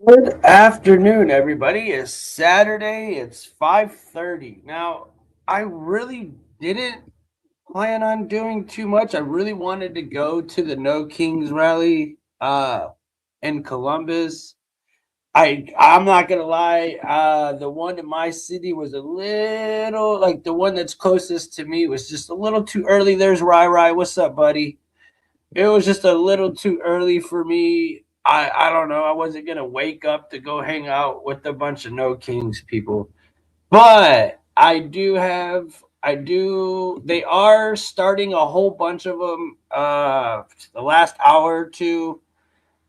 Good afternoon, everybody. It's Saturday. It's 5:30. Now, I really didn't plan on doing too much. I really wanted to go to the No Kings rally in Columbus. I'm not gonna lie, the one in my city was a little like the one that's closest to me was just a little too early. There's Rai. What's up, buddy? It was just a little too early for me. I don't know. I wasn't gonna wake up to go hang out with a bunch of No Kings people. But I do they are starting a whole bunch of them the last hour or two.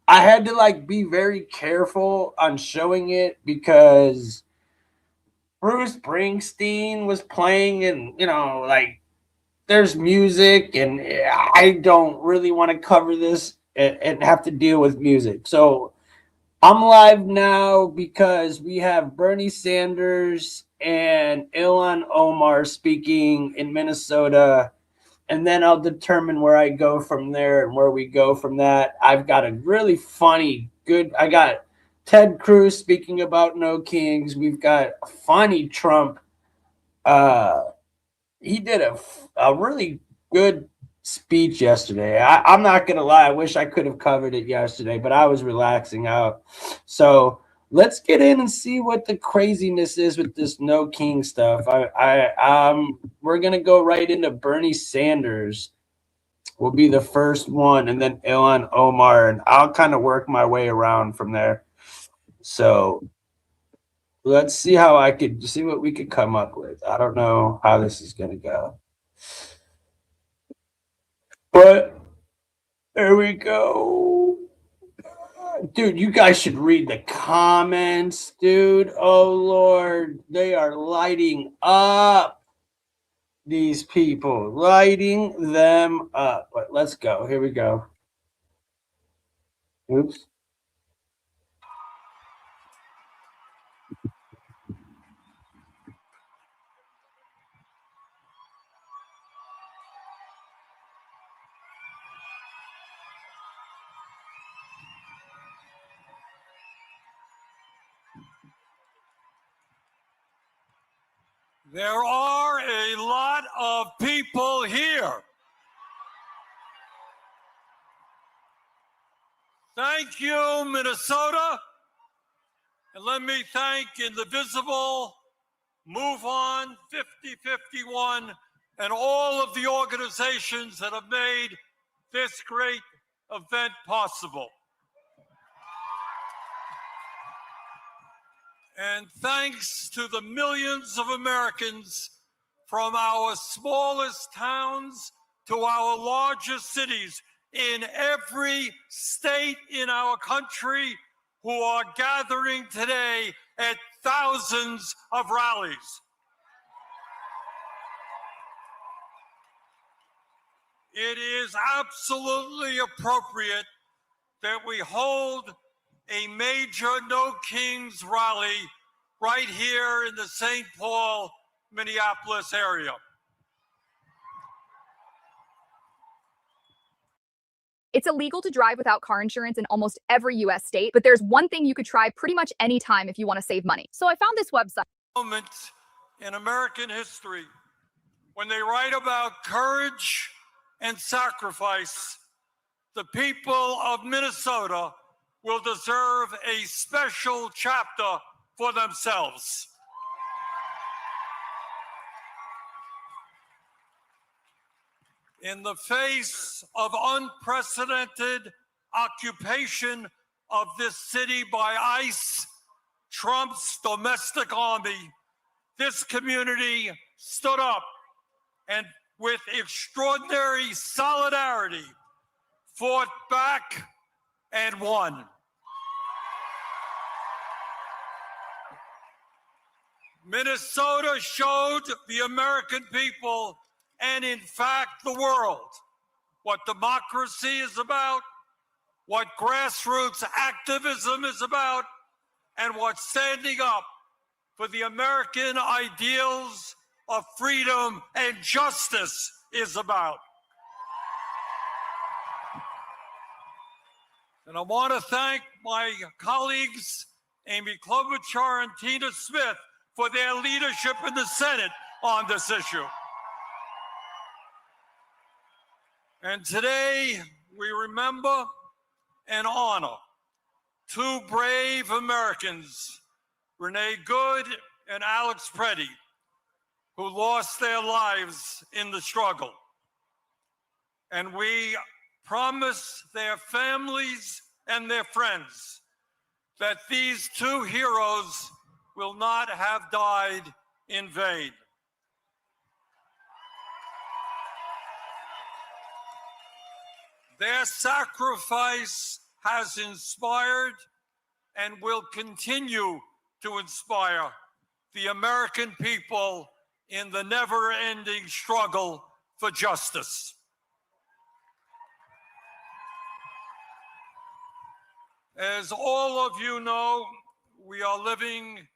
I had to like be very careful on showing it because Bruce Springsteen was playing, and like there's music, and I don't really want to cover this and have to deal with music. So I'm live now because we have Bernie Sanders and Ilhan Omar speaking in Minnesota, and then I'll determine where I go from there and where we go from that. I've got a really funny, good. I got Ted Cruz speaking about No Kings. We've got a funny Trump. Uh, he did a really good speech yesterday. I'm not gonna lie, I wish I could have covered it yesterday, but I was relaxing out. So let's get in and see what the craziness is with this No King stuff. We're gonna go right into Bernie Sanders. Will be the first one, and then Ilhan Omar, and I'll kind of work my way around from there. So let's see how I could see what we could come up with. I don't know how this is gonna go. But there we go. Dude, you guys should read the comments, dude. Oh, Lord. They are lighting up these people, lighting them up. But let's go. Here we go. Oops. There are a lot of people here. Thank you, Minnesota. And let me thank Indivisible, Move On, 5051, and all of the organizations that have made this great event possible. And thanks to the millions of Americans from our smallest towns to our largest cities in every state in our country who are gathering today at thousands of rallies. It is absolutely appropriate that we hold a major No Kings rally right here in the St. Paul, Minneapolis area. It's illegal to drive without car insurance in almost every US state, but there's one thing you could try pretty much any time if you want to save money. So I found this website. Moment in American history when they write about courage and sacrifice, the people of Minnesota will deserve a special chapter for themselves. In the face of unprecedented occupation of this city by ICE, Trump's domestic army, this community stood up and with extraordinary solidarity fought back and won. Minnesota showed the American people and in fact the world what democracy is about, what grassroots activism is about, and what standing up for the American ideals of freedom and justice is about. And I want to thank my colleagues, Amy Klobuchar and Tina Smith, for their leadership in the Senate on this issue. And today, we remember and honor two brave Americans, Renee Good and Alex Preddy, who lost their lives in the struggle. And we promise their families and their friends that these two heroes will not have died in vain. Their sacrifice has inspired and will continue to inspire the American people in the never-ending struggle for justice. As all of you know, we are living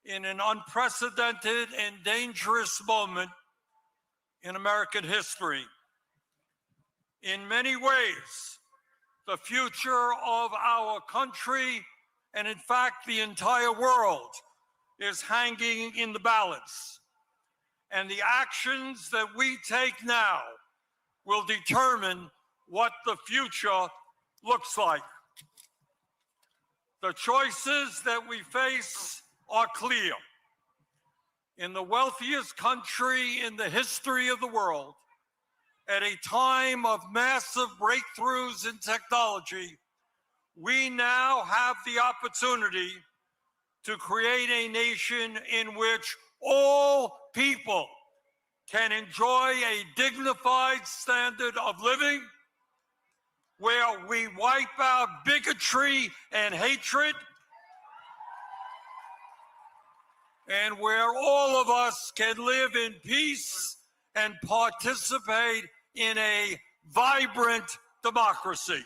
in an unprecedented and dangerous moment in American history. In many ways, the future of our country, and in fact the entire world, is hanging in the balance. And the actions that we take now will determine what the future looks like. The choices that we face are clear. In the wealthiest country in the history of the world, at a time of massive breakthroughs in technology, we now have the opportunity to create a nation in which all people can enjoy a dignified standard of living, where we wipe out bigotry and hatred, and where all of us can live in peace and participate in a vibrant democracy.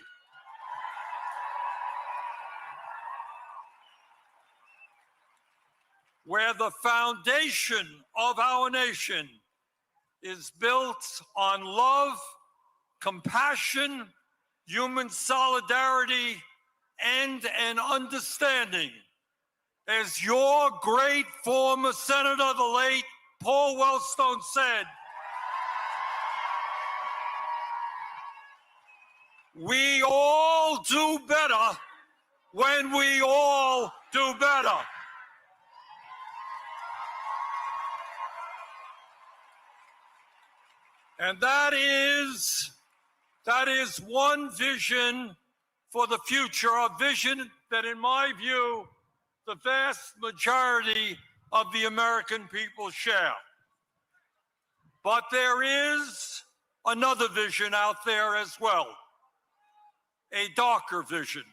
Where the foundation of our nation is built on love, compassion, human solidarity, and an understanding. As your great former senator, the late Paul Wellstone, said, we all do better when we all do better. And that is one vision for the future, a vision that, in my view, the vast majority of the American people share. But there is another vision out there as well, a darker vision.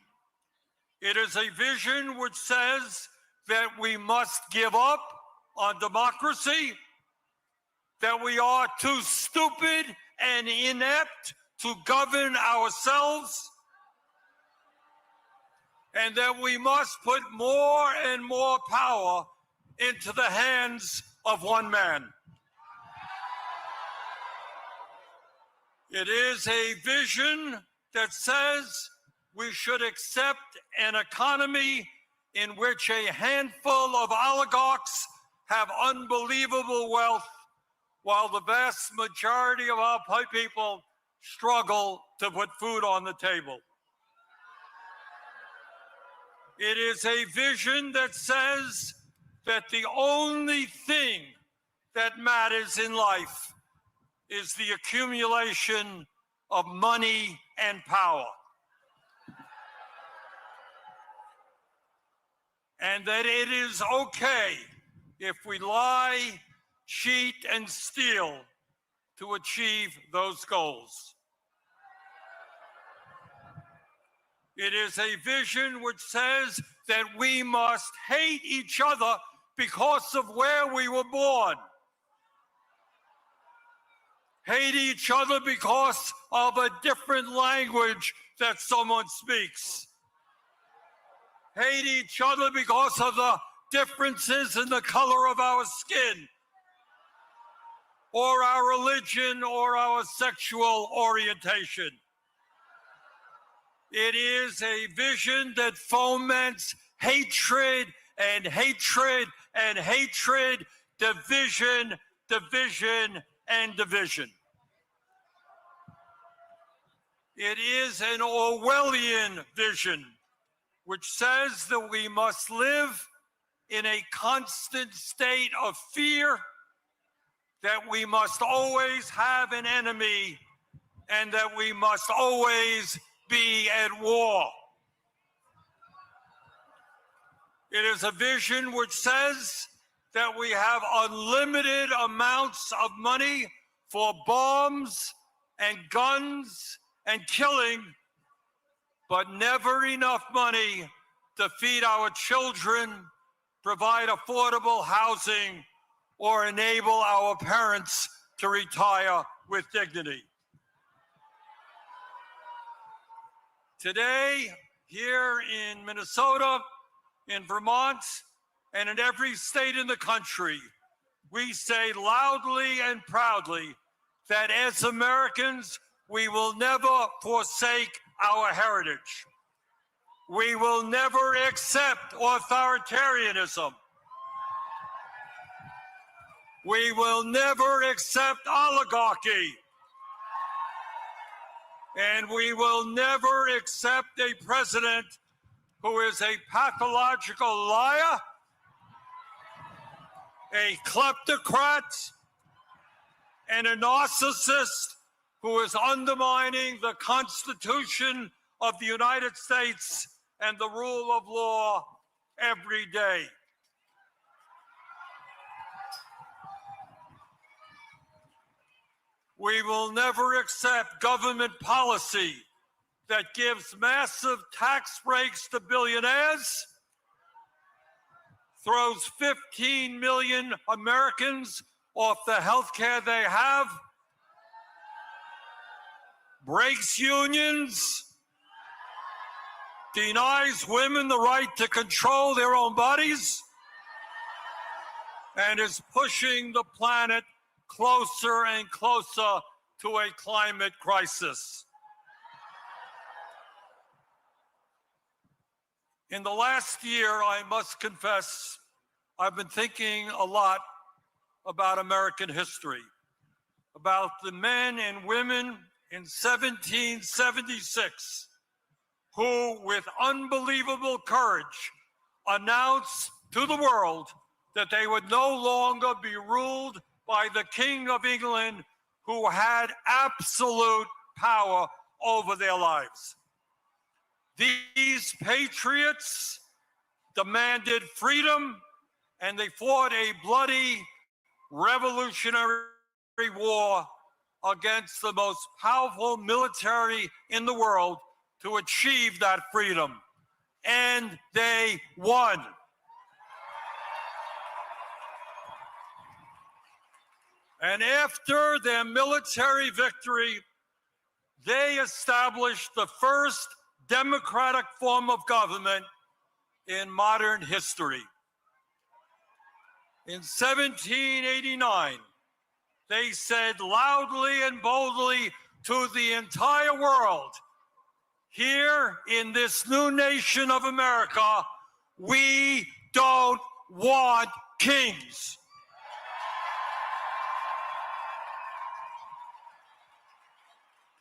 It is a vision which says that we must give up on democracy, that we are too stupid and inept to govern ourselves, and that we must put more and more power into the hands of one man. It is a vision that says we should accept an economy in which a handful of oligarchs have unbelievable wealth, while the vast majority of our people struggle to put food on the table. It is a vision that says that the only thing that matters in life is the accumulation of money and power. And that it is okay if we lie, cheat, and steal to achieve those goals. It is a vision which says that we must hate each other because of where we were born. Hate each other because of a different language that someone speaks. Hate each other because of the differences in the color of our skin, or our religion, or our sexual orientation. It is a vision that foments hatred and hatred and hatred, division, division, and division. It is an Orwellian vision which says that we must live in a constant state of fear, that we must always have an enemy, and that we must always be at war. It is a vision which says that we have unlimited amounts of money for bombs and guns and killing, but never enough money to feed our children, provide affordable housing, or enable our parents to retire with dignity. Today, here in Minnesota, in Vermont, and in every state in the country, we say loudly and proudly that as Americans, we will never forsake our heritage. We will never accept authoritarianism. We will never accept oligarchy. And we will never accept a president who is a pathological liar, a kleptocrat, and a narcissist who is undermining the Constitution of the United States and the rule of law every day. We will never accept government policy that gives massive tax breaks to billionaires, throws 15 million Americans off the health care they have, breaks unions, denies women the right to control their own bodies, and is pushing the planet closer and closer to a climate crisis. In the last year, I must confess, I've been thinking a lot about American history, about the men and women in 1776 who, with unbelievable courage, announced to the world that they would no longer be ruled by the King of England, who had absolute power over their lives. These patriots demanded freedom, and they fought a bloody revolutionary war against the most powerful military in the world to achieve that freedom. And they won. And after their military victory, they established the first democratic form of government in modern history. In 1789, they said loudly and boldly to the entire world, here in this new nation of America, we don't want kings.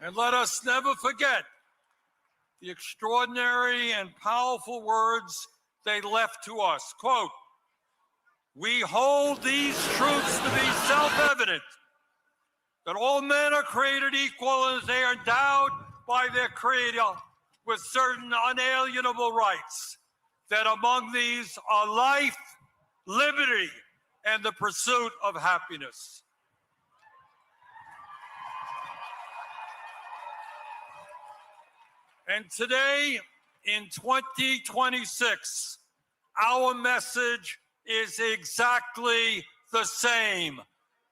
And let us never forget the extraordinary and powerful words they left to us. Quote, "We hold these truths to be self-evident, that all men are created equal and they are endowed by their Creator with certain unalienable rights, that among these are life, liberty, and the pursuit of happiness." And today, in 2026, our message is exactly the same.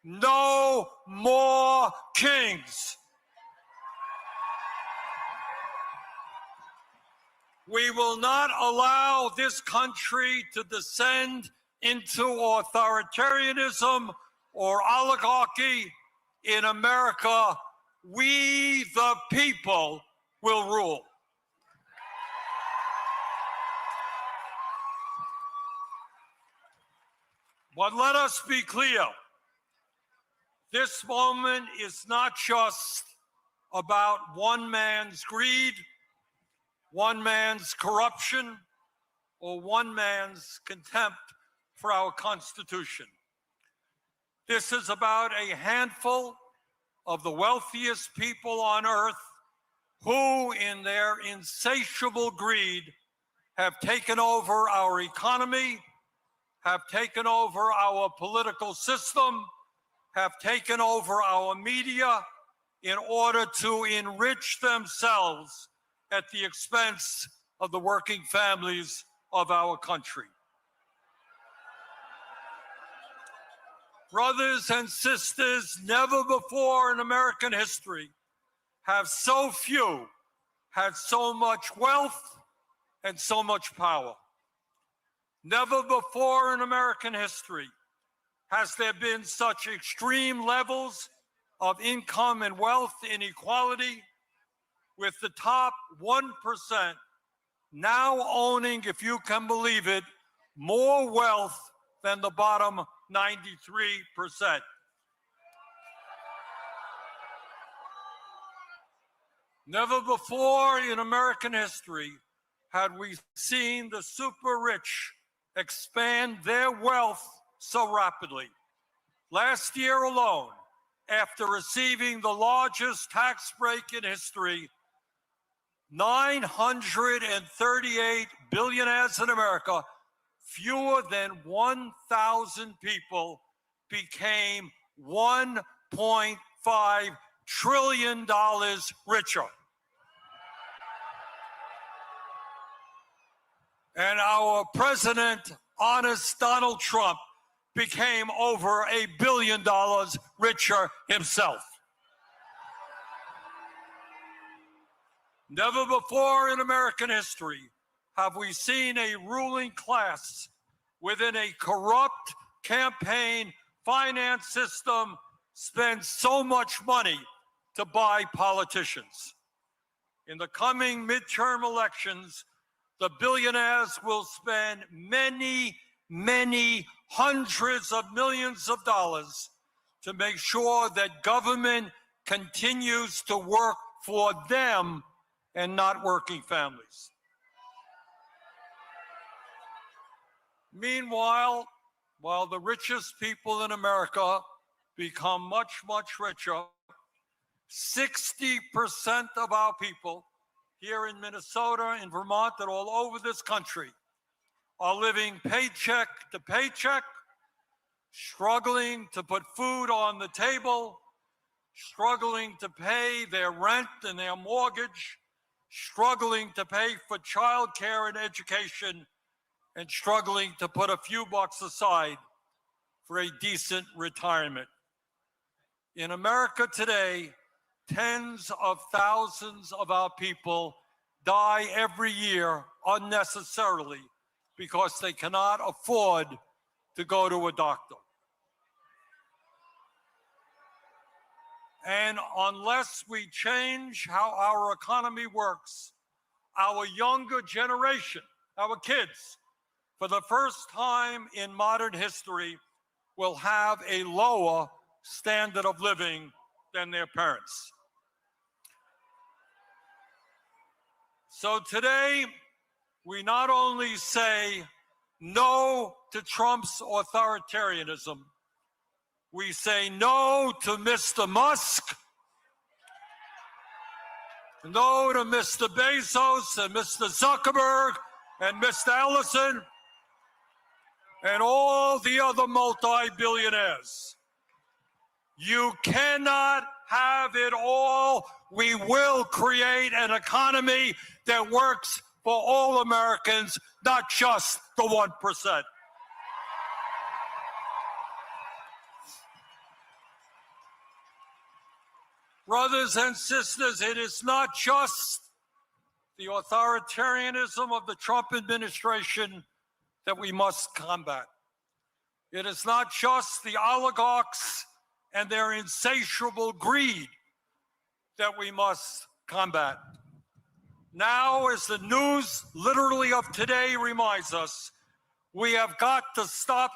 No more kings. We will not allow this country to descend into authoritarianism or oligarchy. In America, we, the people, will rule. But let us be clear. This moment is not just about one man's greed, one man's corruption, or one man's contempt for our Constitution. This is about a handful of the wealthiest people on earth who, in their insatiable greed, have taken over our economy, have taken over our political system, have taken over our media in order to enrich themselves at the expense of the working families of our country. Brothers and sisters, never before in American history have so few had so much wealth and so much power. Never before in American history has there been such extreme levels of income and wealth inequality, with the top 1% now owning, if you can believe it, more wealth than the bottom 93%. Never before in American history had we seen the super rich expand their wealth so rapidly. Last year alone, after receiving the largest tax break in history, 938 billionaires in America, fewer than 1,000 people, became $1.5 trillion richer. And our president, honest Donald Trump, became over $1 billion richer himself. Never before in American history have we seen a ruling class within a corrupt campaign finance system spend so much money to buy politicians. In the coming midterm elections, the billionaires will spend many, many hundreds of millions of dollars to make sure that government continues to work for them and not working families. Meanwhile, while the richest people in America become much, much richer, 60% of our people here in Minnesota, in Vermont, and all over this country are living paycheck to paycheck, struggling to put food on the table, struggling to pay their rent and their mortgage, struggling to pay for childcare and education, and struggling to put a few bucks aside for a decent retirement. In America today, tens of thousands of our people die every year unnecessarily because they cannot afford to go to a doctor. And unless we change how our economy works, our younger generation, our kids, for the first time in modern history, will have a lower standard of living than their parents. So today, we not only say no to Trump's authoritarianism, we say no to Mr. Musk, no to Mr. Bezos and Mr. Zuckerberg and Mr. Ellison and all the other multi-billionaires. You cannot have it all. We will create an economy that works for all Americans, not just the 1%. Brothers and sisters, it is not just the authoritarianism of the Trump administration that we must combat. It is not just the oligarchs and their insatiable greed that we must combat. Now, as the news literally of today reminds us, we have got to stop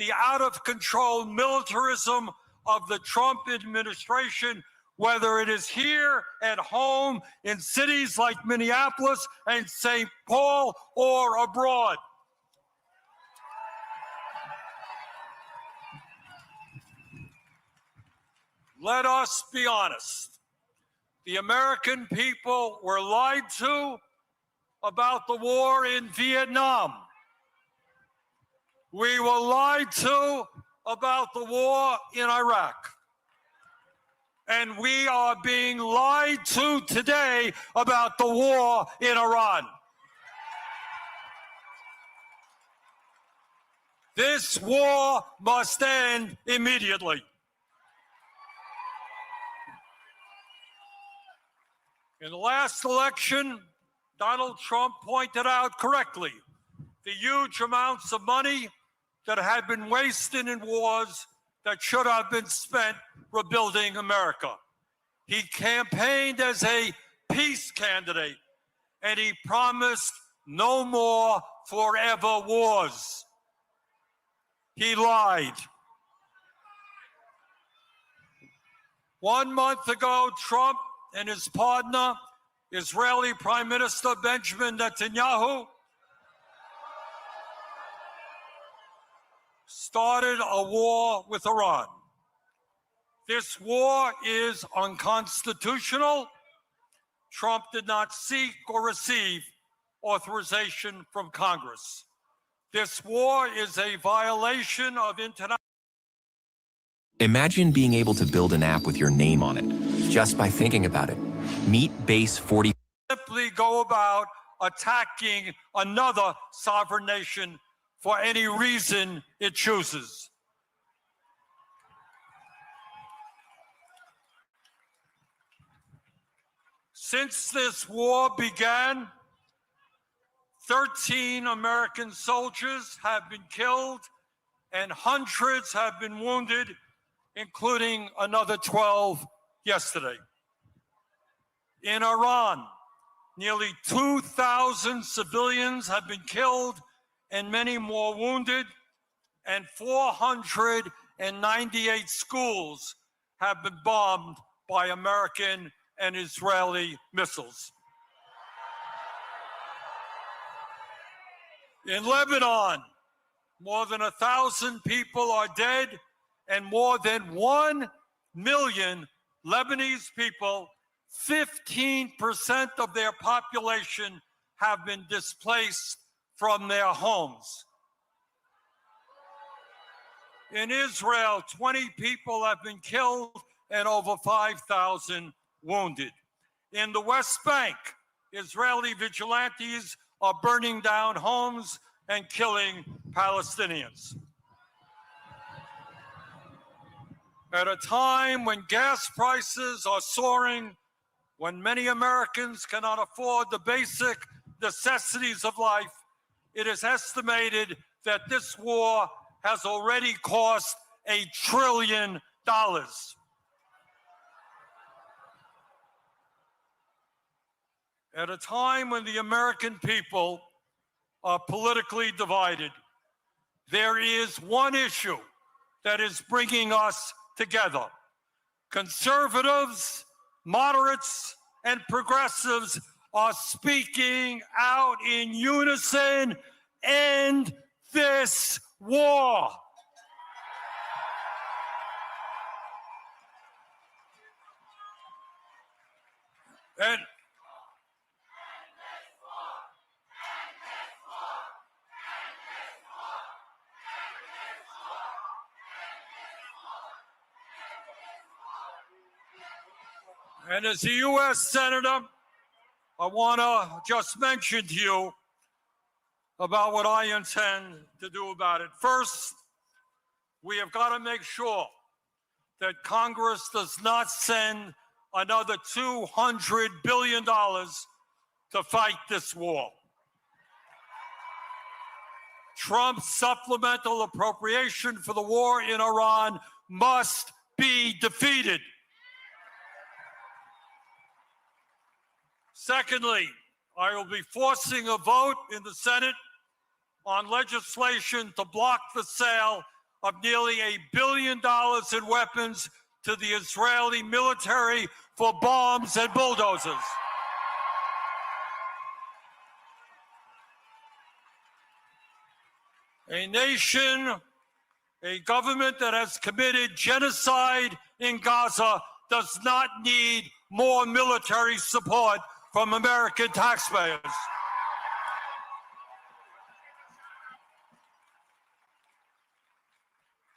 the out-of-control militarism of the Trump administration, whether it is here at home in cities like Minneapolis and St. Paul or abroad. Let us be honest. The American people were lied to about the war in Vietnam. We were lied to about the war in Iraq. And we are being lied to today about the war in Iran. This war must end immediately. In the last election, Donald Trump pointed out correctly the huge amounts of money that had been wasted in wars that should have been spent rebuilding America. He campaigned as a peace candidate, and he promised no more forever wars. He lied. 1 month ago, Trump and his partner, Israeli Prime Minister Benjamin Netanyahu, started a war with Iran. This war is unconstitutional. Trump did not seek or receive authorization from Congress. This war is a violation of international. Imagine being able to build an app with your name on it, just by thinking about it. Meet Base 40. Simply go about attacking another sovereign nation for any reason it chooses. Since this war began, 13 American soldiers have been killed and hundreds have been wounded, including another 12 yesterday. In Iran, nearly 2,000 civilians have been killed and many more wounded, and 498 schools have been bombed by American and Israeli missiles. In Lebanon, more than 1,000 people are dead, and more than 1 million Lebanese people, 15% of their population, have been displaced from their homes. In Israel, 20 people have been killed and over 5,000 wounded. In the West Bank, Israeli vigilantes are burning down homes and killing Palestinians. At a time when gas prices are soaring, when many Americans cannot afford the basic necessities of life, it is estimated that this war has already cost $1 trillion. At a time when the American people are politically divided, there is one issue that is bringing us together. Conservatives, moderates, and progressives are speaking out in unison: end this war. And as a U.S. Senator, I want to just mention to you about what I intend to do about it. First, we have got to make sure that Congress does not send another $200 billion to fight this war. Trump's supplemental appropriation for the war in Iran must be defeated. Secondly, I will be forcing a vote in the Senate on legislation to block the sale of nearly $1 billion in weapons to the Israeli military for bombs and bulldozers. A nation, a government that has committed genocide in Gaza does not need more military support from American taxpayers.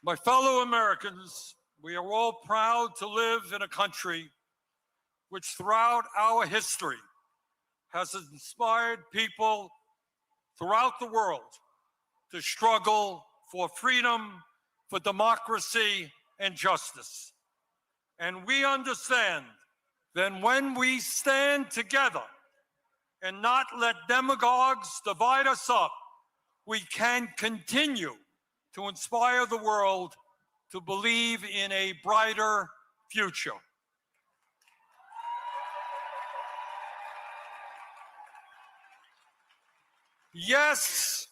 My fellow Americans, we are all proud to live in a country which throughout our history has inspired people throughout the world to struggle for freedom, for democracy, and justice. And we understand that when we stand together and not let demagogues divide us up, we can continue to inspire the world to believe in a brighter future. Yes,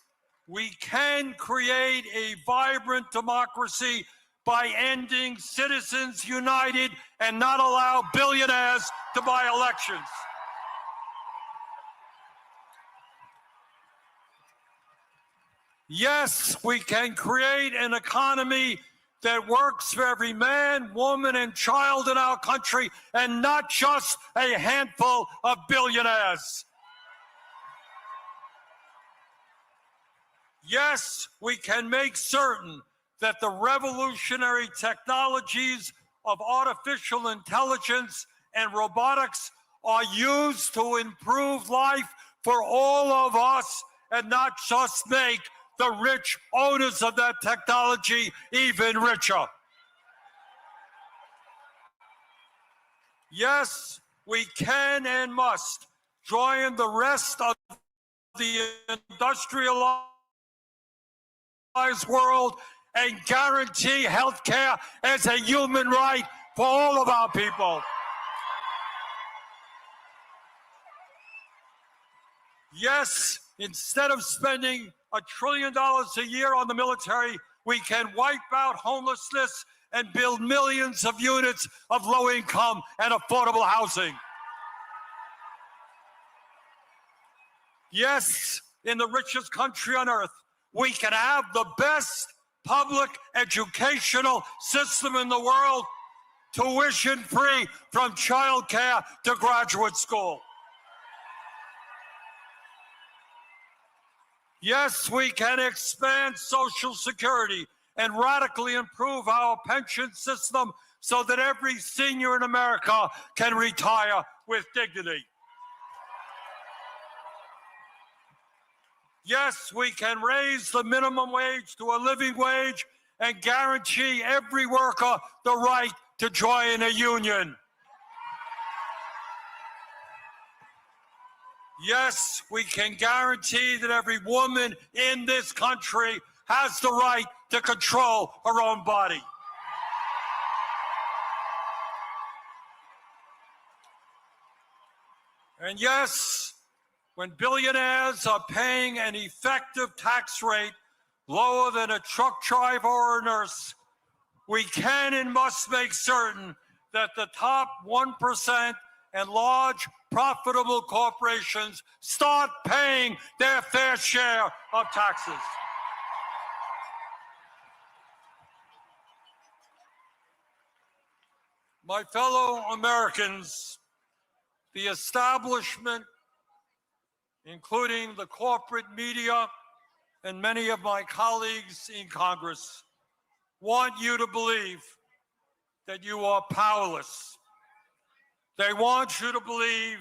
we can create a vibrant democracy by ending Citizens United and not allow billionaires to buy elections. Yes, we can create an economy that works for every man, woman, and child in our country, and not just a handful of billionaires. Yes, we can make certain that the revolutionary technologies of artificial intelligence and robotics are used to improve life for all of us and not just make the rich owners of that technology even richer. Yes, we can and must join the rest of the industrialized world and guarantee health care as a human right for all of our people. Yes, instead of spending $1 trillion a year on the military, we can wipe out homelessness and build millions of units of low-income and affordable housing. Yes, in the richest country on earth, we can have the best public educational system in the world, tuition-free from childcare to graduate school. Yes, we can expand Social Security and radically improve our pension system so that every senior in America can retire with dignity. Yes, we can raise the minimum wage to a living wage and guarantee every worker the right to join a union. Yes, we can guarantee that every woman in this country has the right to control her own body. And yes, when billionaires are paying an effective tax rate lower than a truck driver or a nurse, we can and must make certain that the top 1% and large profitable corporations start paying their fair share of taxes. My fellow Americans, the establishment, including the corporate media and many of my colleagues in Congress, want you to believe that you are powerless. They want you to believe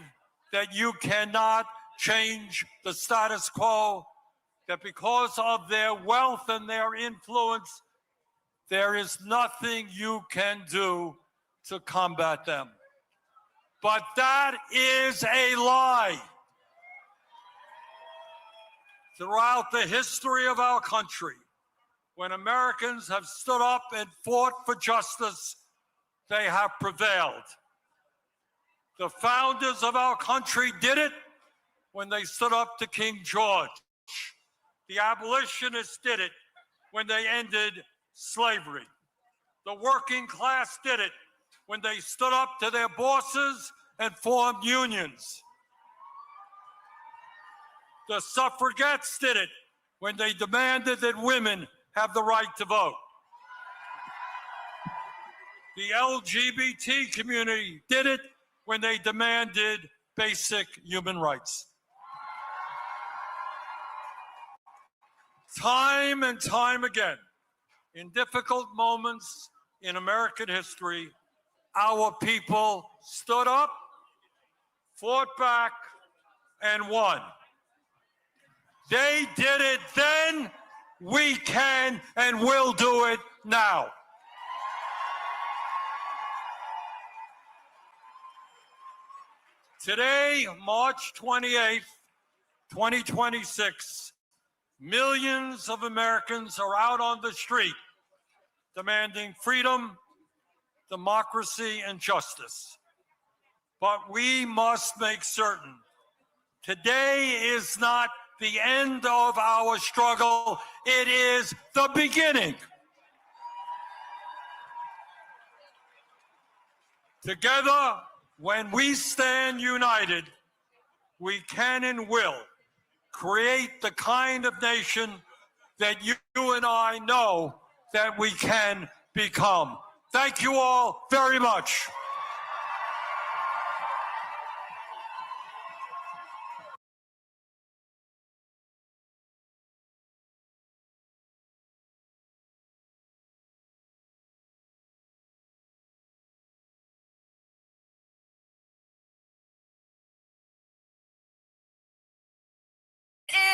that you cannot change the status quo, that because of their wealth and their influence, there is nothing you can do to combat them. But that is a lie. Throughout the history of our country, when Americans have stood up and fought for justice, they have prevailed. The founders of our country did it when they stood up to King George. The abolitionists did it when they ended slavery. The working class did it when they stood up to their bosses and formed unions. The suffragettes did it when they demanded that women have the right to vote. The LGBT community did it when they demanded basic human rights. Time and time again, in difficult moments in American history, our people stood up, fought back, and won. They did it then, we can and will do it now. Today, March 28th, 2026, millions of Americans are out on the street demanding freedom, democracy, and justice. But we must make certain today is not the end of our struggle, it is the beginning. Together, when we stand united, we can and will create the kind of nation that you and I know that we can become. Thank you all very much.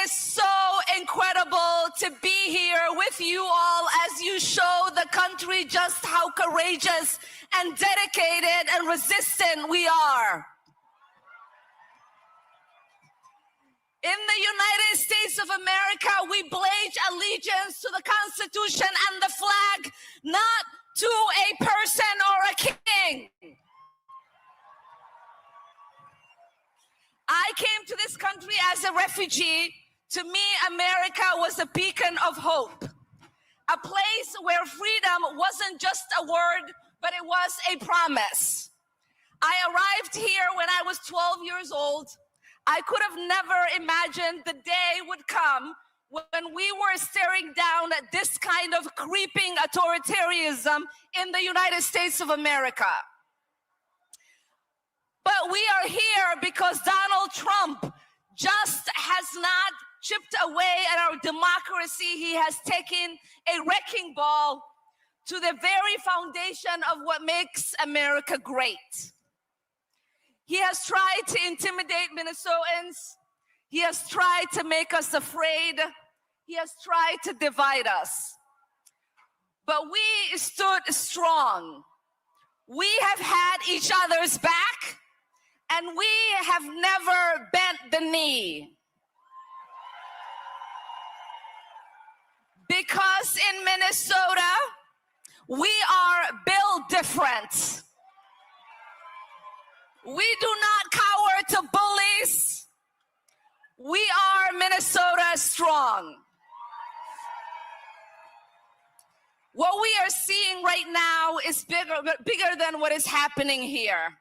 Is so incredible to be here with you all as you show the country just how courageous and dedicated and resistant we are. In the United States of America, we pledge allegiance to the Constitution and the flag, not to a person or a king. I came to this country as a refugee. To me, America was a beacon of hope, a place where freedom wasn't just a word, but it was a promise. I arrived here when I was 12 years old. I could have never imagined the day would come when we were staring down at this kind of creeping authoritarianism in the United States of America. But we are here because Donald Trump just has not chipped away at our democracy. He has taken a wrecking ball to the very foundation of what makes America great. He has tried to intimidate Minnesotans. He has tried to make us afraid. He has tried to divide us. But we stood strong. We have had each other's back, and we have never bent the knee. Because in Minnesota, we are built different. We do not cower to bullies. We are Minnesota strong. What we are seeing right now is bigger than what is happening here.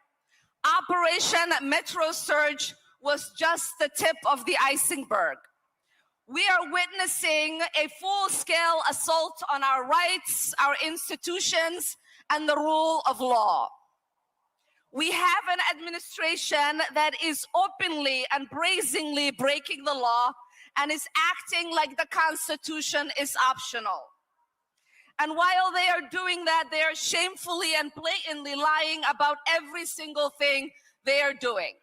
Operation Metro Surge was just the tip of the iceberg. We are witnessing a full-scale assault on our rights, our institutions, and the rule of law. We have an administration that is openly and brazenly breaking the law and is acting like the Constitution is optional. And while they are doing that, they are shamefully and blatantly lying about every single thing they are doing.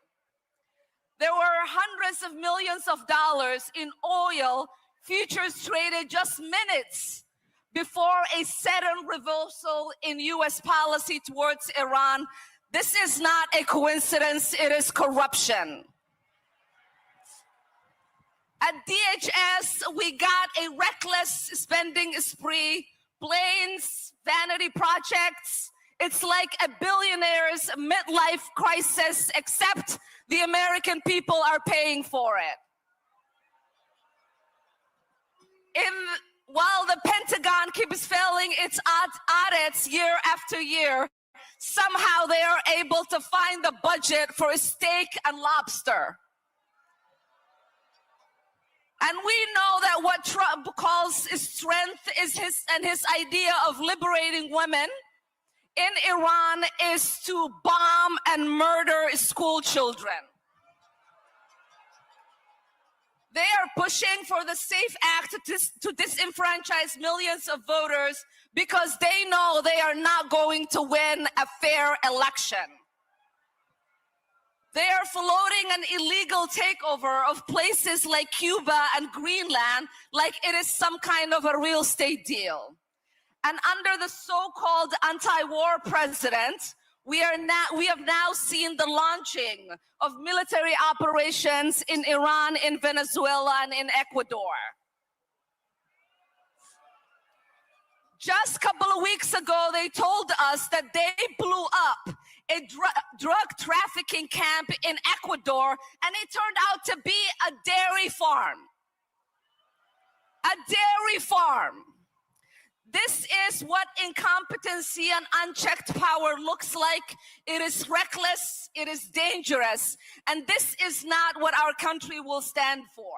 There were hundreds of millions of dollars in oil futures traded just minutes before a sudden reversal in U.S. policy towards Iran. This is not a coincidence, it is corruption. At DHS, we got a reckless spending spree, planes, vanity projects. It's like a billionaire's midlife crisis, except the American people are paying for it. while the Pentagon keeps failing its audits year after year, somehow they are able to find the budget for a steak and lobster. And we know that what Trump calls his strength is his idea of liberating women in Iran is to bomb and murder school children. They are pushing for the SAFE Act to disenfranchise millions of voters because they know they are not going to win a fair election. They are floating an illegal takeover of places like Cuba and Greenland like it is some kind of a real estate deal. And under the so-called anti-war president, we have now seen the launching of military operations in Iran, in Venezuela, and in Ecuador. Just a couple of weeks ago, they told us that they blew up a drug trafficking camp in Ecuador, and it turned out to be a dairy farm. A dairy farm. This is what incompetency and unchecked power looks like. It is reckless, it is dangerous, and this is not what our country will stand for.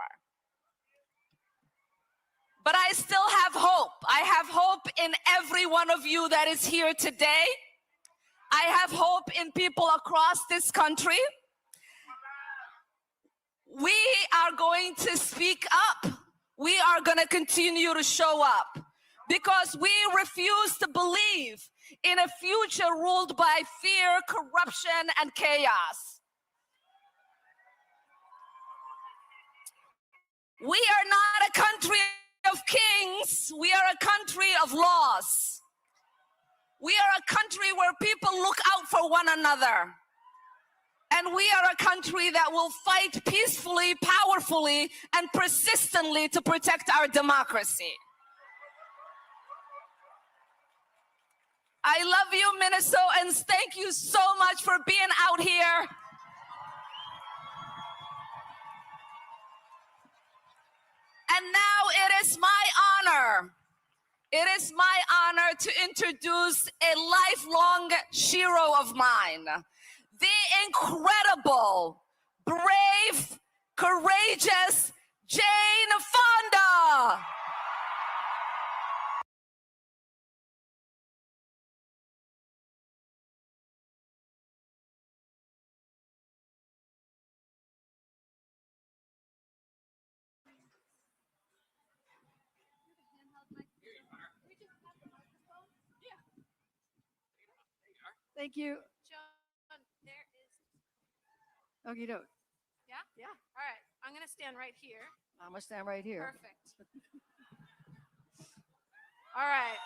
But I still have hope. I have hope in every one of you that is here today. I have hope in people across this country. We are going to speak up. We are going to continue to show up because we refuse to believe in a future ruled by fear, corruption, and chaos. We are not a country of kings. We are a country of laws. We are a country where people look out for one another. And we are a country that will fight peacefully, powerfully, and persistently to protect our democracy. I love you, Minnesotans. Thank you so much for being out here. And now it is my honor. It is my honor to introduce a lifelong hero of mine, the incredible, brave, courageous Jane Fonda. Thank you. John, there is. Okie doke. Yeah? Yeah. All right. I'm going to stand right here. I'm gonna stand right here. Perfect. All right.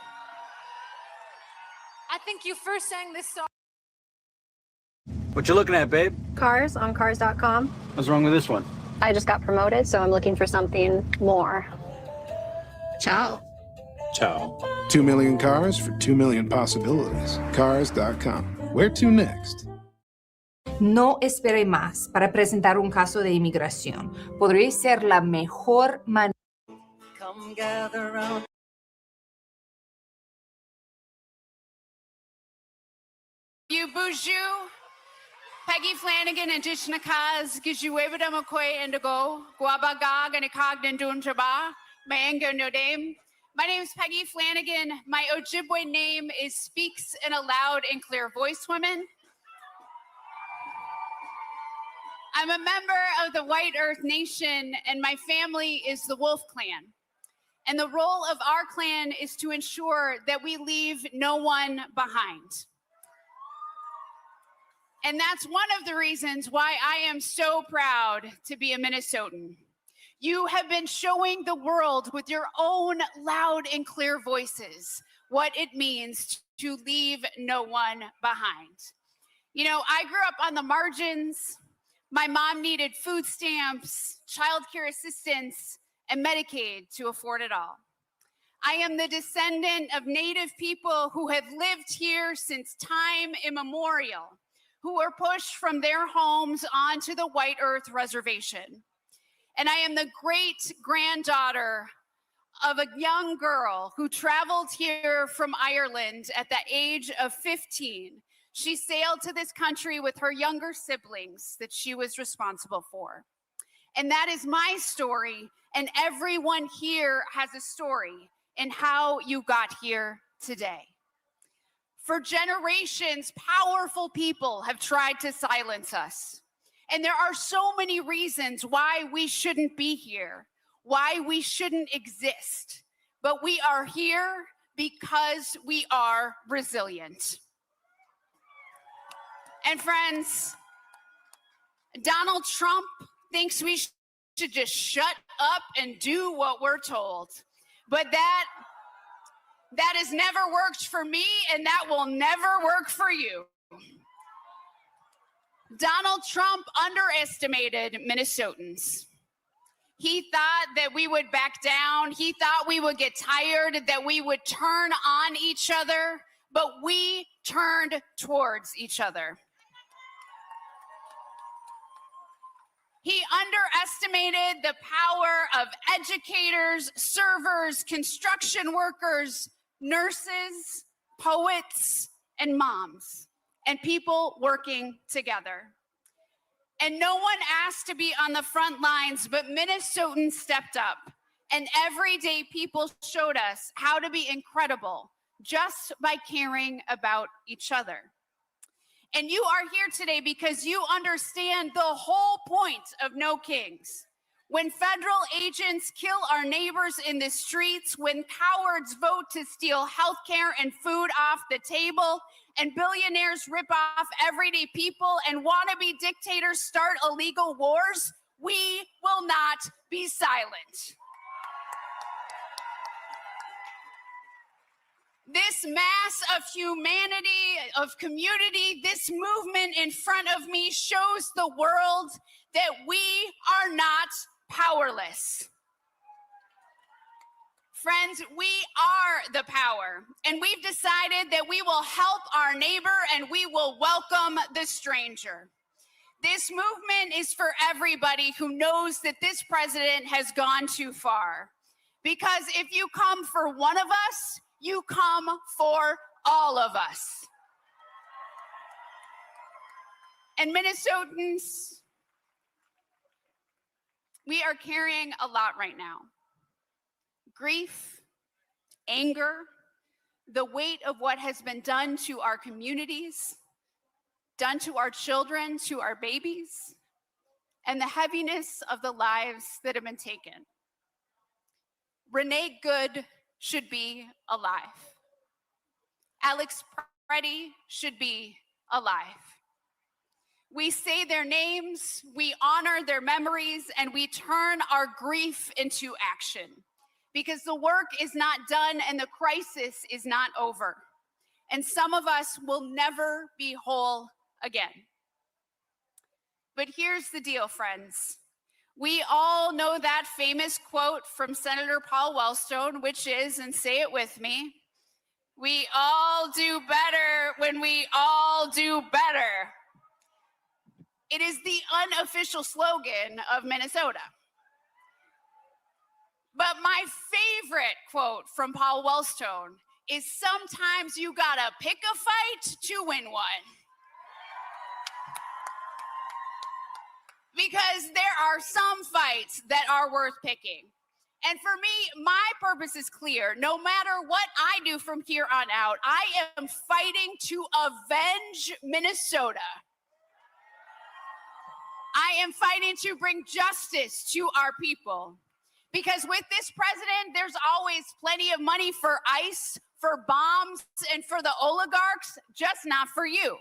I think you first sang this song. What you looking at, babe? Cars on cars.com. What's wrong with this one? I just got promoted, so I'm looking for something more. Ciao. Ciao. 2 million cars for 2 million possibilities. Cars.com. Where to next? No espere más para presentar un caso de inmigración. Podría ser la mejor manera. Come gather round. You Buju, Peggy Flanagan, Indigenous, Gijuebada McCoy, Indigo, Guabagag, and Ikagdan Dunjaba, Mayenga Nodame. My name is Peggy Flanagan. My Ojibwe name is Speaks in a Loud and Clear Voice Women. I'm a member of the White Earth Nation, and my family is the Wolf Clan. And the role of our clan is to ensure that we leave no one behind. And that's one of the reasons why I am so proud to be a Minnesotan. You have been showing the world with your own loud and clear voices what it means to leave no one behind. You know, I grew up on the margins. My mom needed food stamps, childcare assistance, and Medicaid to afford it all. I am the descendant of Native people who have lived here since time immemorial, who were pushed from their homes onto the White Earth Reservation. And I am the great-granddaughter of a young girl who traveled here from Ireland at the age of 15. She sailed to this country with her younger siblings that she was responsible for. And that is my story, and everyone here has a story in how you got here today. For generations, powerful people have tried to silence us. And there are so many reasons why we shouldn't be here, why we shouldn't exist. But we are here because we are resilient. And friends, Donald Trump thinks we should just shut up and do what we're told. But that has never worked for me, and that will never work for you. Donald Trump underestimated Minnesotans. He thought that we would back down. He thought we would get tired, that we would turn on each other, but we turned towards each other. He underestimated the power of educators, servers, construction workers, nurses, poets, and moms, and people working together. And no one asked to be on the front lines, but Minnesotans stepped up. And everyday people showed us how to be incredible just by caring about each other. And you are here today because you understand the whole point of No Kings. When federal agents kill our neighbors in the streets, when cowards vote to steal healthcare and food off the table, and billionaires rip off everyday people, and wannabe dictators start illegal wars, we will not be silent. This mass of humanity, of community, this movement in front of me shows the world that we are not powerless. Friends, we are the power, and we've decided that we will help our neighbor and we will welcome the stranger. This movement is for everybody who knows that this president has gone too far. Because if you come for one of us, you come for all of us. And Minnesotans, we are carrying a lot right now. Grief, anger, the weight of what has been done to our communities, done to our children, to our babies, and the heaviness of the lives that have been taken. Renee Good should be alive. Alex Preddy should be alive. We say their names, we honor their memories, and we turn our grief into action. Because the work is not done and the crisis is not over. And some of us will never be whole again. But here's the deal, friends. We all know that famous quote from Senator Paul Wellstone, which is, and say it with me, we all do better when we all do better. It is the unofficial slogan of Minnesota. But my favorite quote from Paul Wellstone is, sometimes you gotta pick a fight to win one. Because there are some fights that are worth picking. And for me, my purpose is clear. No matter what I do from here on out, I am fighting to avenge Minnesota. I am fighting to bring justice to our people. Because with this president, there's always plenty of money for ICE, for bombs, and for the oligarchs, just not for you.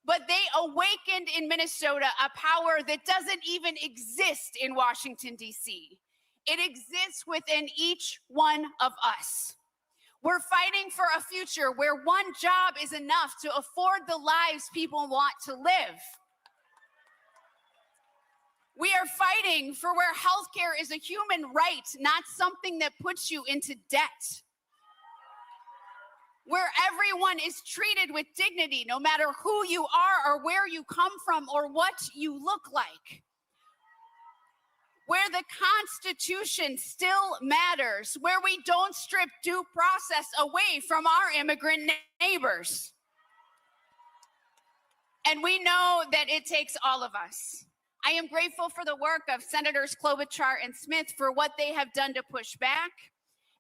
But they awakened in Minnesota a power that doesn't even exist in Washington, D.C. It exists within each one of us. We're fighting for a future where one job is enough to afford the lives people want to live. We are fighting for where healthcare is a human right, not something that puts you into debt. Where everyone is treated with dignity, no matter who you are or where you come from or what you look like. where the Constitution still matters, where we don't strip due process away from our immigrant neighbors. And we know that it takes all of us. I am grateful for the work of Senators Klobuchar and Smith for what they have done to push back,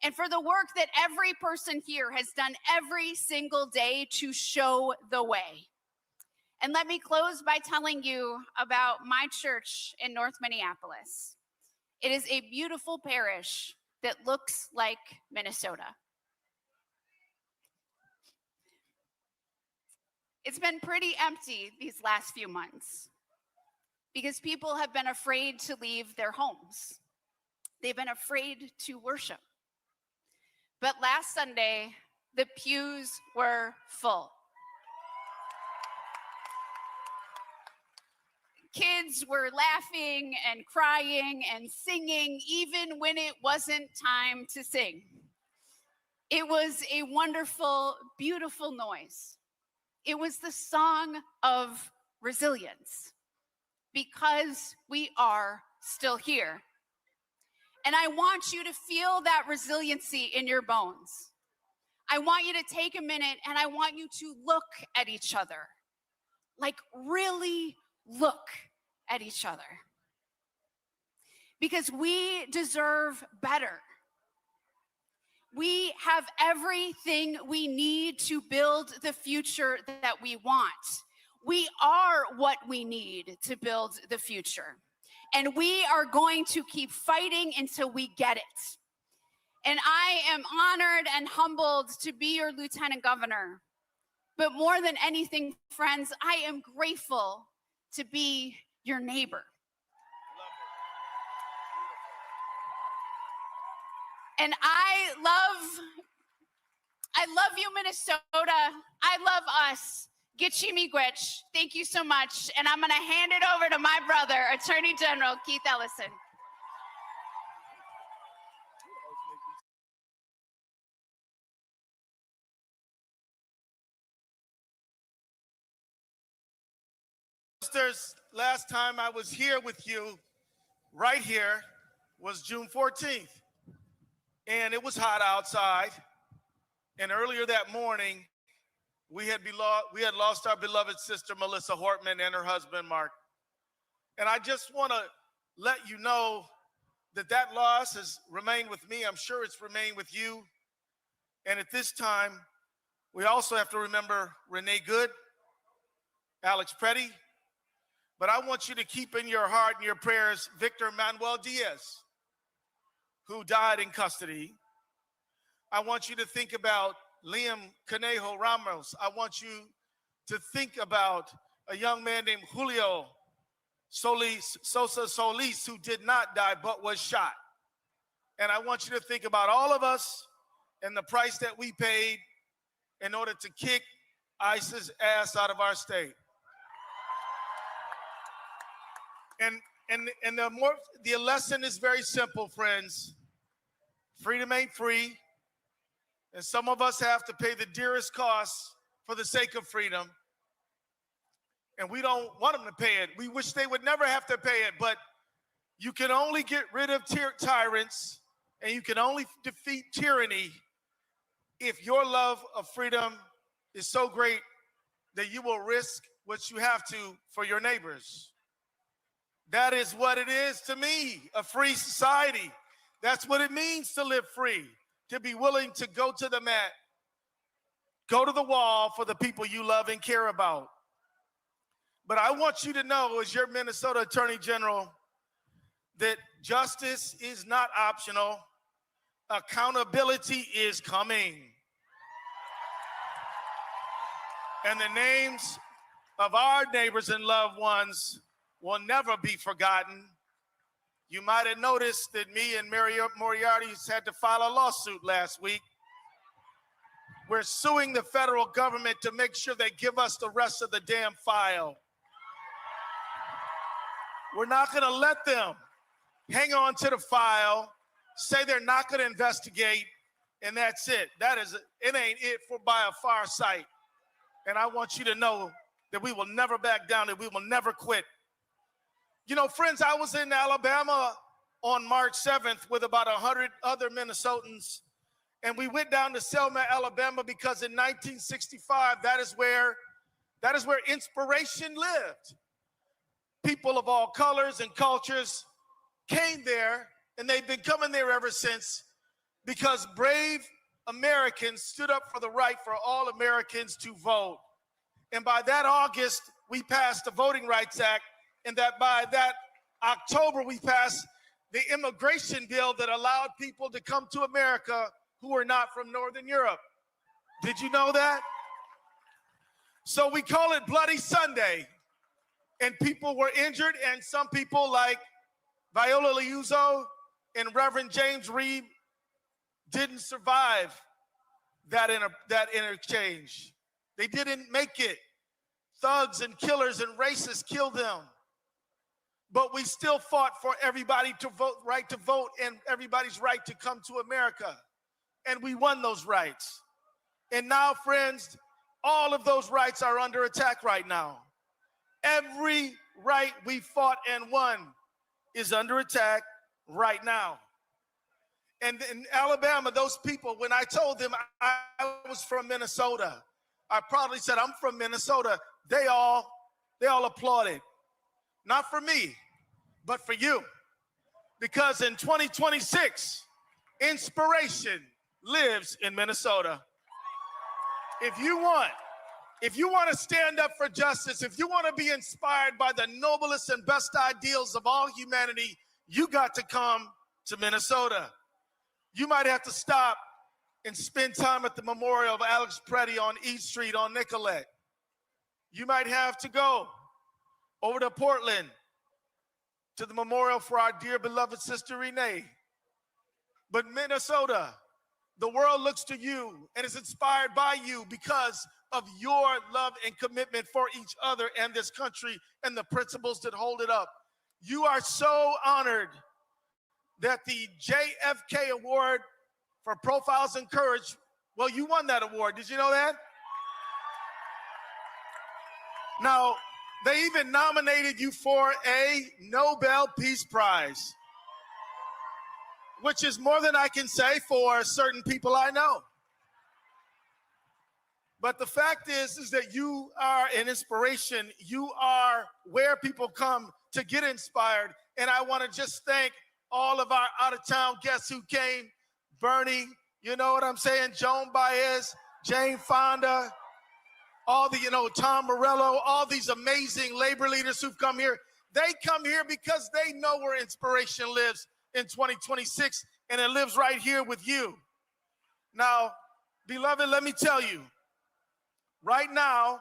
and for the work that every person here has done every single day to show the way. And let me close by telling you about my church in North Minneapolis. It is a beautiful parish that looks like Minnesota. It's been pretty empty these last few months because people have been afraid to leave their homes. They've been afraid to worship. But last Sunday, the pews were full. Kids were laughing and crying and singing even when it wasn't time to sing. It was a wonderful, beautiful noise. It was the song of resilience because we are still here. And I want you to feel that resiliency in your bones. I want you to take a minute and I want you to look at each other. Like really look at each other. Because we deserve better. We have everything we need to build the future that we want. We are what we need to build the future. And we are going to keep fighting until we get it. And I am honored and humbled to be your lieutenant governor. But more than anything, friends, I am grateful to be your neighbor. And I love you, Minnesota. I love us. Gitchimigwich. Thank you so much. And I'm going to hand it over to my brother, Attorney General Keith Ellison. Last time I was here with you, right here, was June 14th. And it was hot outside. And earlier that morning, we had lost our beloved sister, Melissa Hortman, and her husband, Mark. And I just want to let you know that that loss has remained with me. I'm sure it's remained with you. And at this time, we also have to remember Renee Good, Alex Petty. But I want you to keep in your heart and your prayers Victor Manuel Diaz, who died in custody. I want you to think about Liam Conejo Ramos. I want you to think about a young man named Julio Sosa Solis, who did not die but was shot. And I want you to think about all of us and the price that we paid in order to kick ISIS ass out of our state. And the lesson is very simple, friends. Freedom ain't free. And some of us have to pay the dearest cost for the sake of freedom. And we don't want them to pay it. We wish they would never have to pay it. But you can only get rid of tyrants, and you can only defeat tyranny if your love of freedom is so great that you will risk what you have to for your neighbors. That is what it is to me, a free society. That's what it means to live free, to be willing to go to the mat, go to the wall for the people you love and care about. But I want you to know, as your Minnesota Attorney General, that justice is not optional. Accountability is coming. And the names of our neighbors and loved ones will never be forgotten. You might have noticed that me and Moriarty had to file a lawsuit last week. We're suing the federal government to make sure they give us the rest of the damn file. We're not going to let them hang on to the file, say they're not going to investigate, and that's it. It ain't it by a far sight. And I want you to know that we will never back down, that we will never quit. You know, friends, I was in Alabama on March 7th with about 100 other Minnesotans. And we went down to Selma, Alabama, because in 1965, that is where inspiration lived. People of all colors and cultures came there, and they've been coming there ever since, because brave Americans stood up for the right for all Americans to vote. And by that August, we passed the Voting Rights Act, and that by that October, we passed the immigration bill that allowed people to come to America who were not from Northern Europe. Did you know that? So we call it Bloody Sunday, and people were injured, and some people like Viola Liuzzo and Reverend James Reeb didn't survive that interchange. They didn't make it. Thugs and killers and racists killed them. But we still fought for everybody to vote, right to vote, and everybody's right to come to America. And we won those rights. And now, friends, all of those rights are under attack right now. Every right we fought and won is under attack right now. And in Alabama, those people, when I told them I was from Minnesota, I proudly said, I'm from Minnesota. They all applauded. Not for me, but for you. Because in 2026, inspiration lives in Minnesota. If you want to stand up for justice, if you want to be inspired by the noblest and best ideals of all humanity, you got to come to Minnesota. You might have to stop and spend time at the memorial of Alex Preddy on East Street on Nicollet. You might have to go over to Portland to the memorial for our dear beloved sister Renee. But Minnesota, the world looks to you and is inspired by you because of your love and commitment for each other and this country and the principles that hold it up. You are so honored that the JFK Award for Profiles in Courage, well, you won that award. Did you know that? Now, they even nominated you for a Nobel Peace Prize, which is more than I can say for certain people I know. But the fact is that you are an inspiration. You are where people come to get inspired. And I want to just thank all of our out-of-town guests who came. Bernie, you know what I'm saying? Joan Baez, Jane Fonda, all the, Tom Morello, all these amazing labor leaders who've come here. They come here because they know where inspiration lives in 2026, and it lives right here with you. Now, beloved, let me tell you, right now,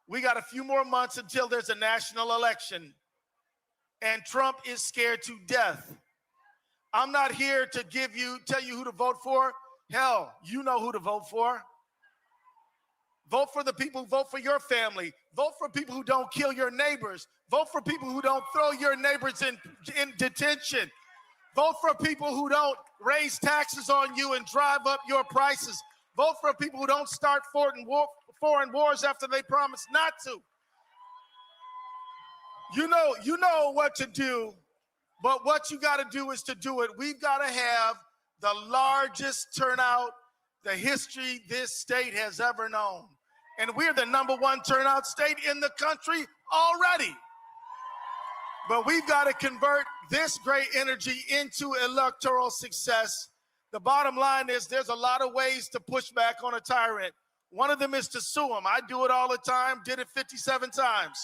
we got a few more months until there's a national election, and Trump is scared to death. I'm not here to tell you who to vote for. Hell, you know who to vote for. Vote for the people who vote for your family. Vote for people who don't kill your neighbors. Vote for people who don't throw your neighbors in detention. Vote for people who don't raise taxes on you and drive up your prices. Vote for people who don't start foreign wars after they promise not to. You know what to do, but what you got to do is to do it. We've got to have the largest turnout the history this state has ever known. And we're the #1 turnout state in the country already. But we've got to convert this great energy into electoral success. The bottom line is there's a lot of ways to push back on a tyrant. One of them is to sue him. I do it all the time, did it 57 times.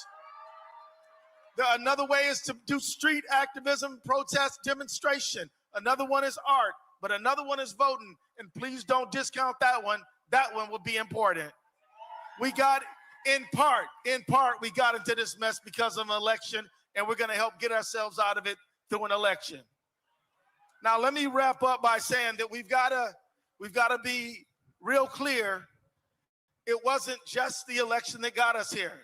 Another way is to do street activism, protest, demonstration. Another one is art, but another one is voting. And please don't discount that one. That one will be important. We got, in part, we got into this mess because of an election, and we're going to help get ourselves out of it through an election. Now, let me wrap up by saying that we've got to be real clear. It wasn't just the election that got us here.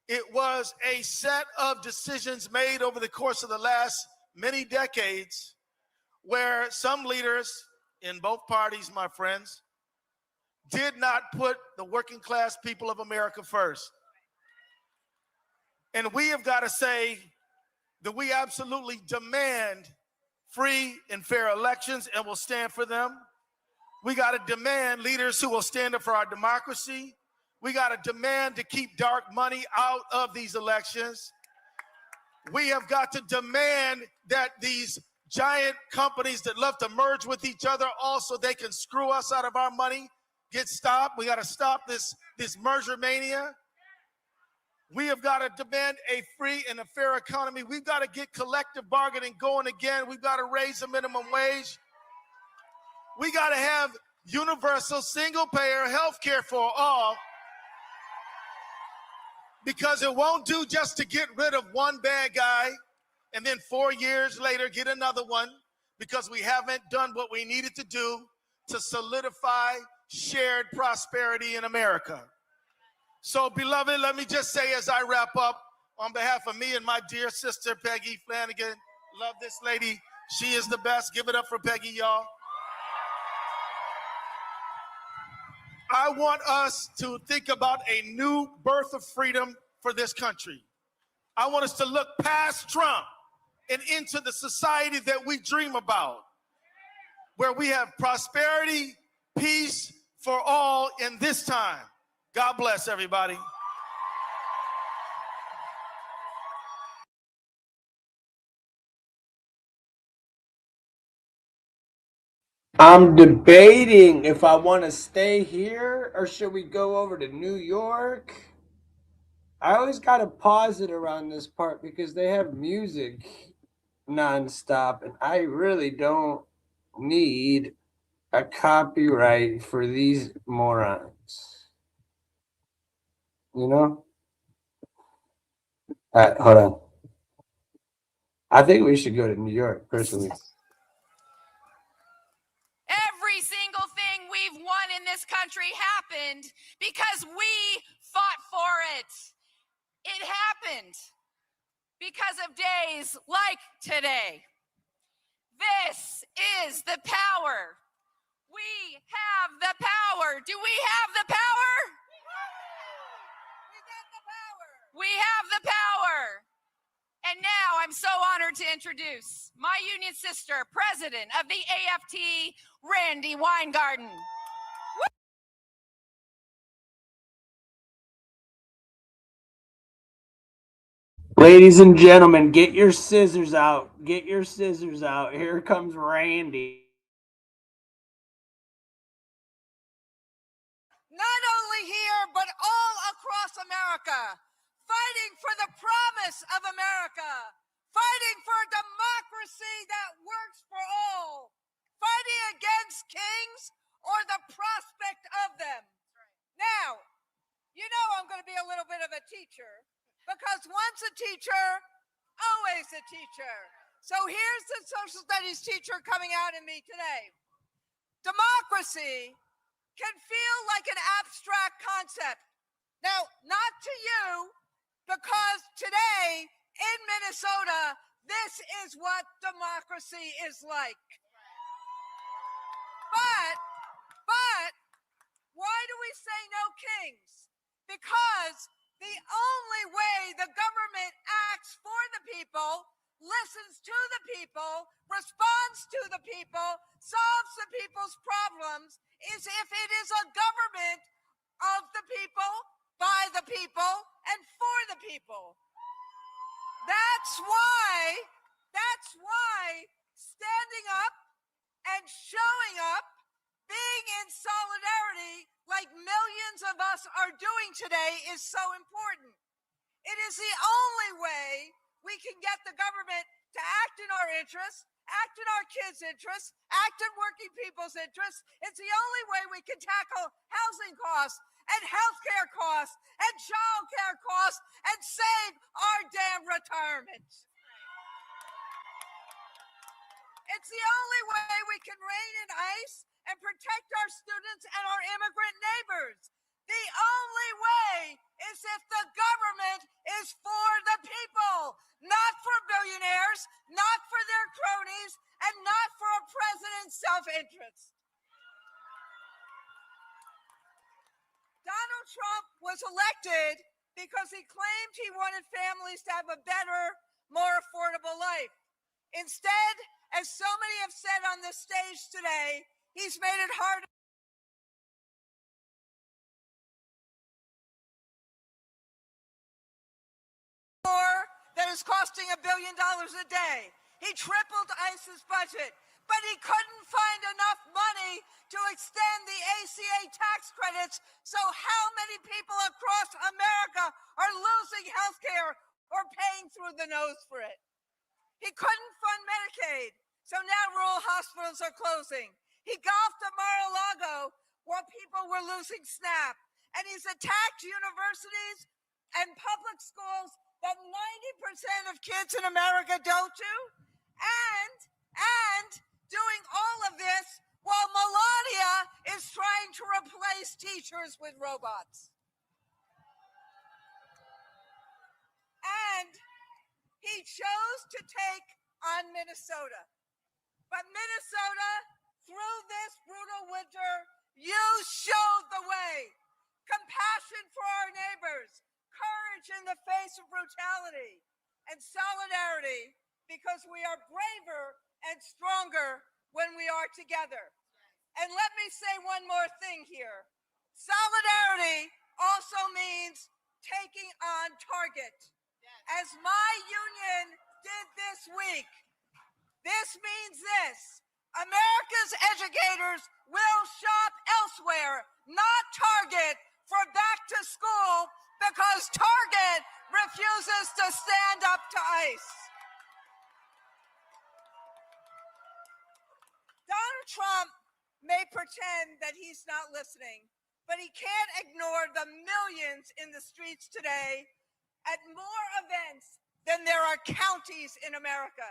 It was a set of decisions made over the course of the last many decades where some leaders in both parties, my friends, did not put the working class people of America first. And we have got to say that we absolutely demand free and fair elections, and we'll stand for them. We got to demand leaders who will stand up for our democracy. We got to demand to keep dark money out of these elections. We have got to demand that these giant companies that love to merge with each other also they can screw us out of our money get stopped. We got to stop this merger mania. We have got to demand a free and a fair economy. We've got to get collective bargaining going again. We've got to raise the minimum wage. We got to have universal single-payer health care for all, because it won't do just to get rid of one bad guy and then 4 years later get another one, because we haven't done what we needed to do to solidify shared prosperity in America. So, beloved, let me just say as I wrap up, on behalf of me and my dear sister, Peggy Flanagan, love this lady. She is the best. Give it up for Peggy, y'all. I want us to think about a new birth of freedom for this country. I want us to look past Trump and into the society that we dream about, where we have prosperity, peace for all in this time. God bless everybody. I'm debating if I want to stay here or should we go over to New York. I always got to pause it around this part because they have music nonstop, and I really don't need a copyright for these morons. You know? Hold on. I think we should go to New York, personally. Every single thing we've won in this country happened because we fought for it. It happened because of days like today. This is the power. We have the power. Do we have the power? We got the power. We have the power. And now I'm so honored to introduce my union sister, president of the AFT, Randi Weingarten. Ladies and gentlemen, get your scissors out. Get your scissors out. Here comes Randi. Not only here, but all across America, fighting for the promise of America, fighting for a democracy that works for all, fighting against kings or the prospect of them. Now, you know I'm going to be a little bit of a teacher, because once a teacher, always a teacher. So here's the social studies teacher coming out in me today. Democracy can feel like an abstract concept. Now, not to you, because today in Minnesota, this is what democracy is like. But why do we say no kings? Because the only way the government acts for the people, listens to the people, responds to the people, solves the people's problems, is if it is a government of the people, by the people, and for the people. That's why standing up and showing up, being in solidarity like millions of us are doing today is so important. It is the only way we can get the government to act in our interests, act in our kids' interests, act in working people's interests. It's the only way we can tackle housing costs and healthcare costs and childcare costs and save our damn retirements. It's the only way we can rein in ICE and protect our students and our immigrant neighbors. The only way is if the government is for the people, not for billionaires, not for their cronies, and not for a president's self-interest. Donald Trump was elected because he claimed he wanted families to have a better, more affordable life. Instead, As so many have said on this stage today, he's made it harder that is costing $1 billion a day. He tripled ICE's budget, but he couldn't find enough money to extend the ACA tax credits. So how many people across America are losing health care or paying through the nose for it? He couldn't fund Medicaid, so now rural hospitals are closing. He golfed at Mar-a-Lago while people were losing SNAP, and he's attacked universities and public schools that 90% of kids in America don't do, and doing all of this while Melania is trying to replace teachers with robots. And he chose to take on Minnesota. But Minnesota, through this brutal winter, you showed the way. Compassion for our neighbors, courage in the face of brutality, and solidarity, because we are braver and stronger when we are together. And let me say one more thing here. Solidarity also means taking on target. As my union did this week, this means this: America's educators will shop elsewhere, not Target, for back to school, because Target refuses to stand up to ICE. Donald Trump may pretend that he's not listening, but he can't ignore the millions in the streets today at more events than there are counties in America.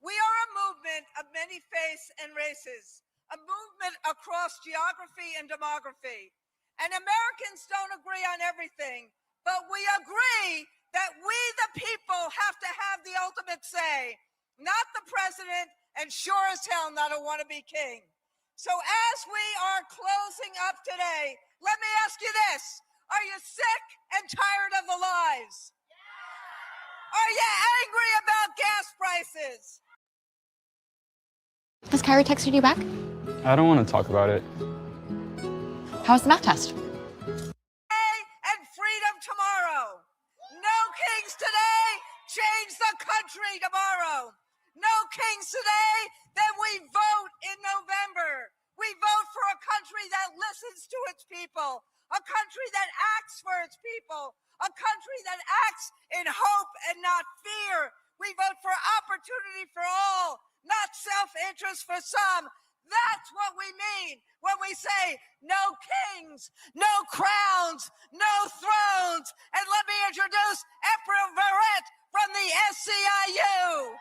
We are a movement of many faiths and races, a movement across geography and demography. And Americans don't agree on everything, but we agree that we, the people, have to have the ultimate say, not the president, and sure as hell not a wannabe king. So as we are closing up today, let me ask you this: are you sick and tired of the lies? Are you angry about gas prices? Has Kyrie texted you back? I don't want to talk about it. How's the math test? And freedom tomorrow. No kings today, change the country tomorrow. No kings today, then we vote in November. We vote for a country that listens to its people, a country that acts for its people, a country that acts in hope and not fear. We vote for opportunity for all, not self-interest for some. That's what we mean when we say no kings, no crowns, no thrones. And let me introduce April Verrett from the SCIU.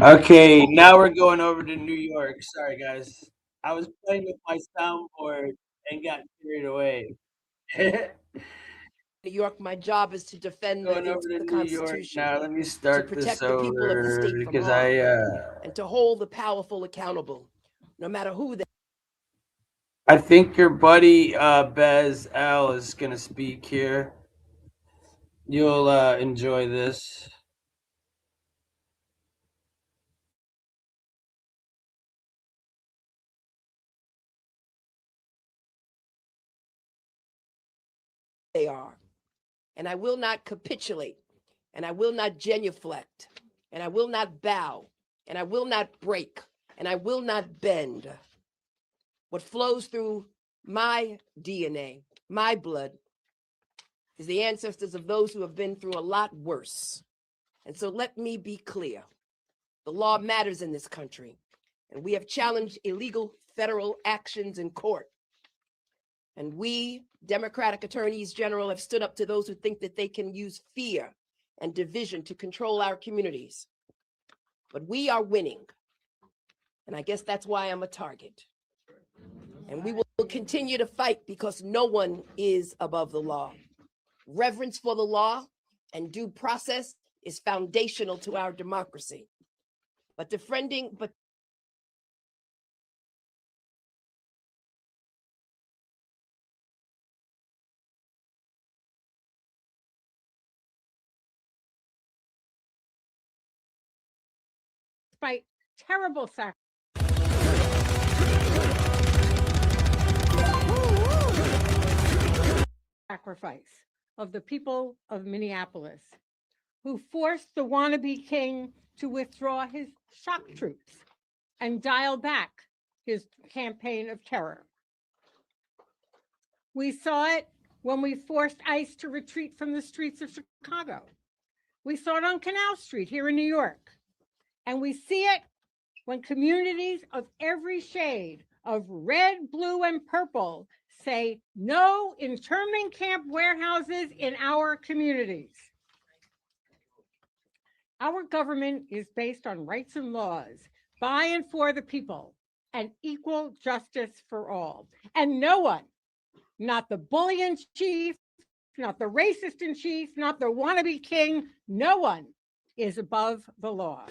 Okay, now we're going over to New York. Sorry, guys. I was playing with my soundboard and got carried away. New York, my job is to defend Going over the to New York Constitution, now. Let me start to protect this the people of the over state from because harm, and to hold the powerful accountable, no matter who they. I think your buddy Bez Al is gonna speak here. You'll enjoy this. They are. And I will not capitulate, and I will not genuflect, and I will not bow, and I will not break, and I will not bend. What flows through my DNA, my blood, is the ancestors of those who have been through a lot worse. And so let me be clear. The law matters in this country, and we have challenged illegal federal actions in court. And we, Democratic attorneys general, have stood up to those who think that they can use fear and division to control our communities. But we are winning. And I guess that's why I'm a target. And we will continue to fight because no one is above the law. Reverence for the law and due process is foundational to our democracy. But despite terrible sacrifice of the people of Minneapolis, who forced the wannabe king to withdraw his shock troops and dial back his campaign of terror. We saw it when we forced ICE to retreat from the streets of Chicago. We saw it on Canal Street here in New York. And we see it when communities of every shade of red, blue, and purple say no internment camp warehouses in our communities. Our government is based on rights and laws by and for the people and equal justice for all. And no one, not the bully in chief, not the racist in chief, not the wannabe king, no one is above the law.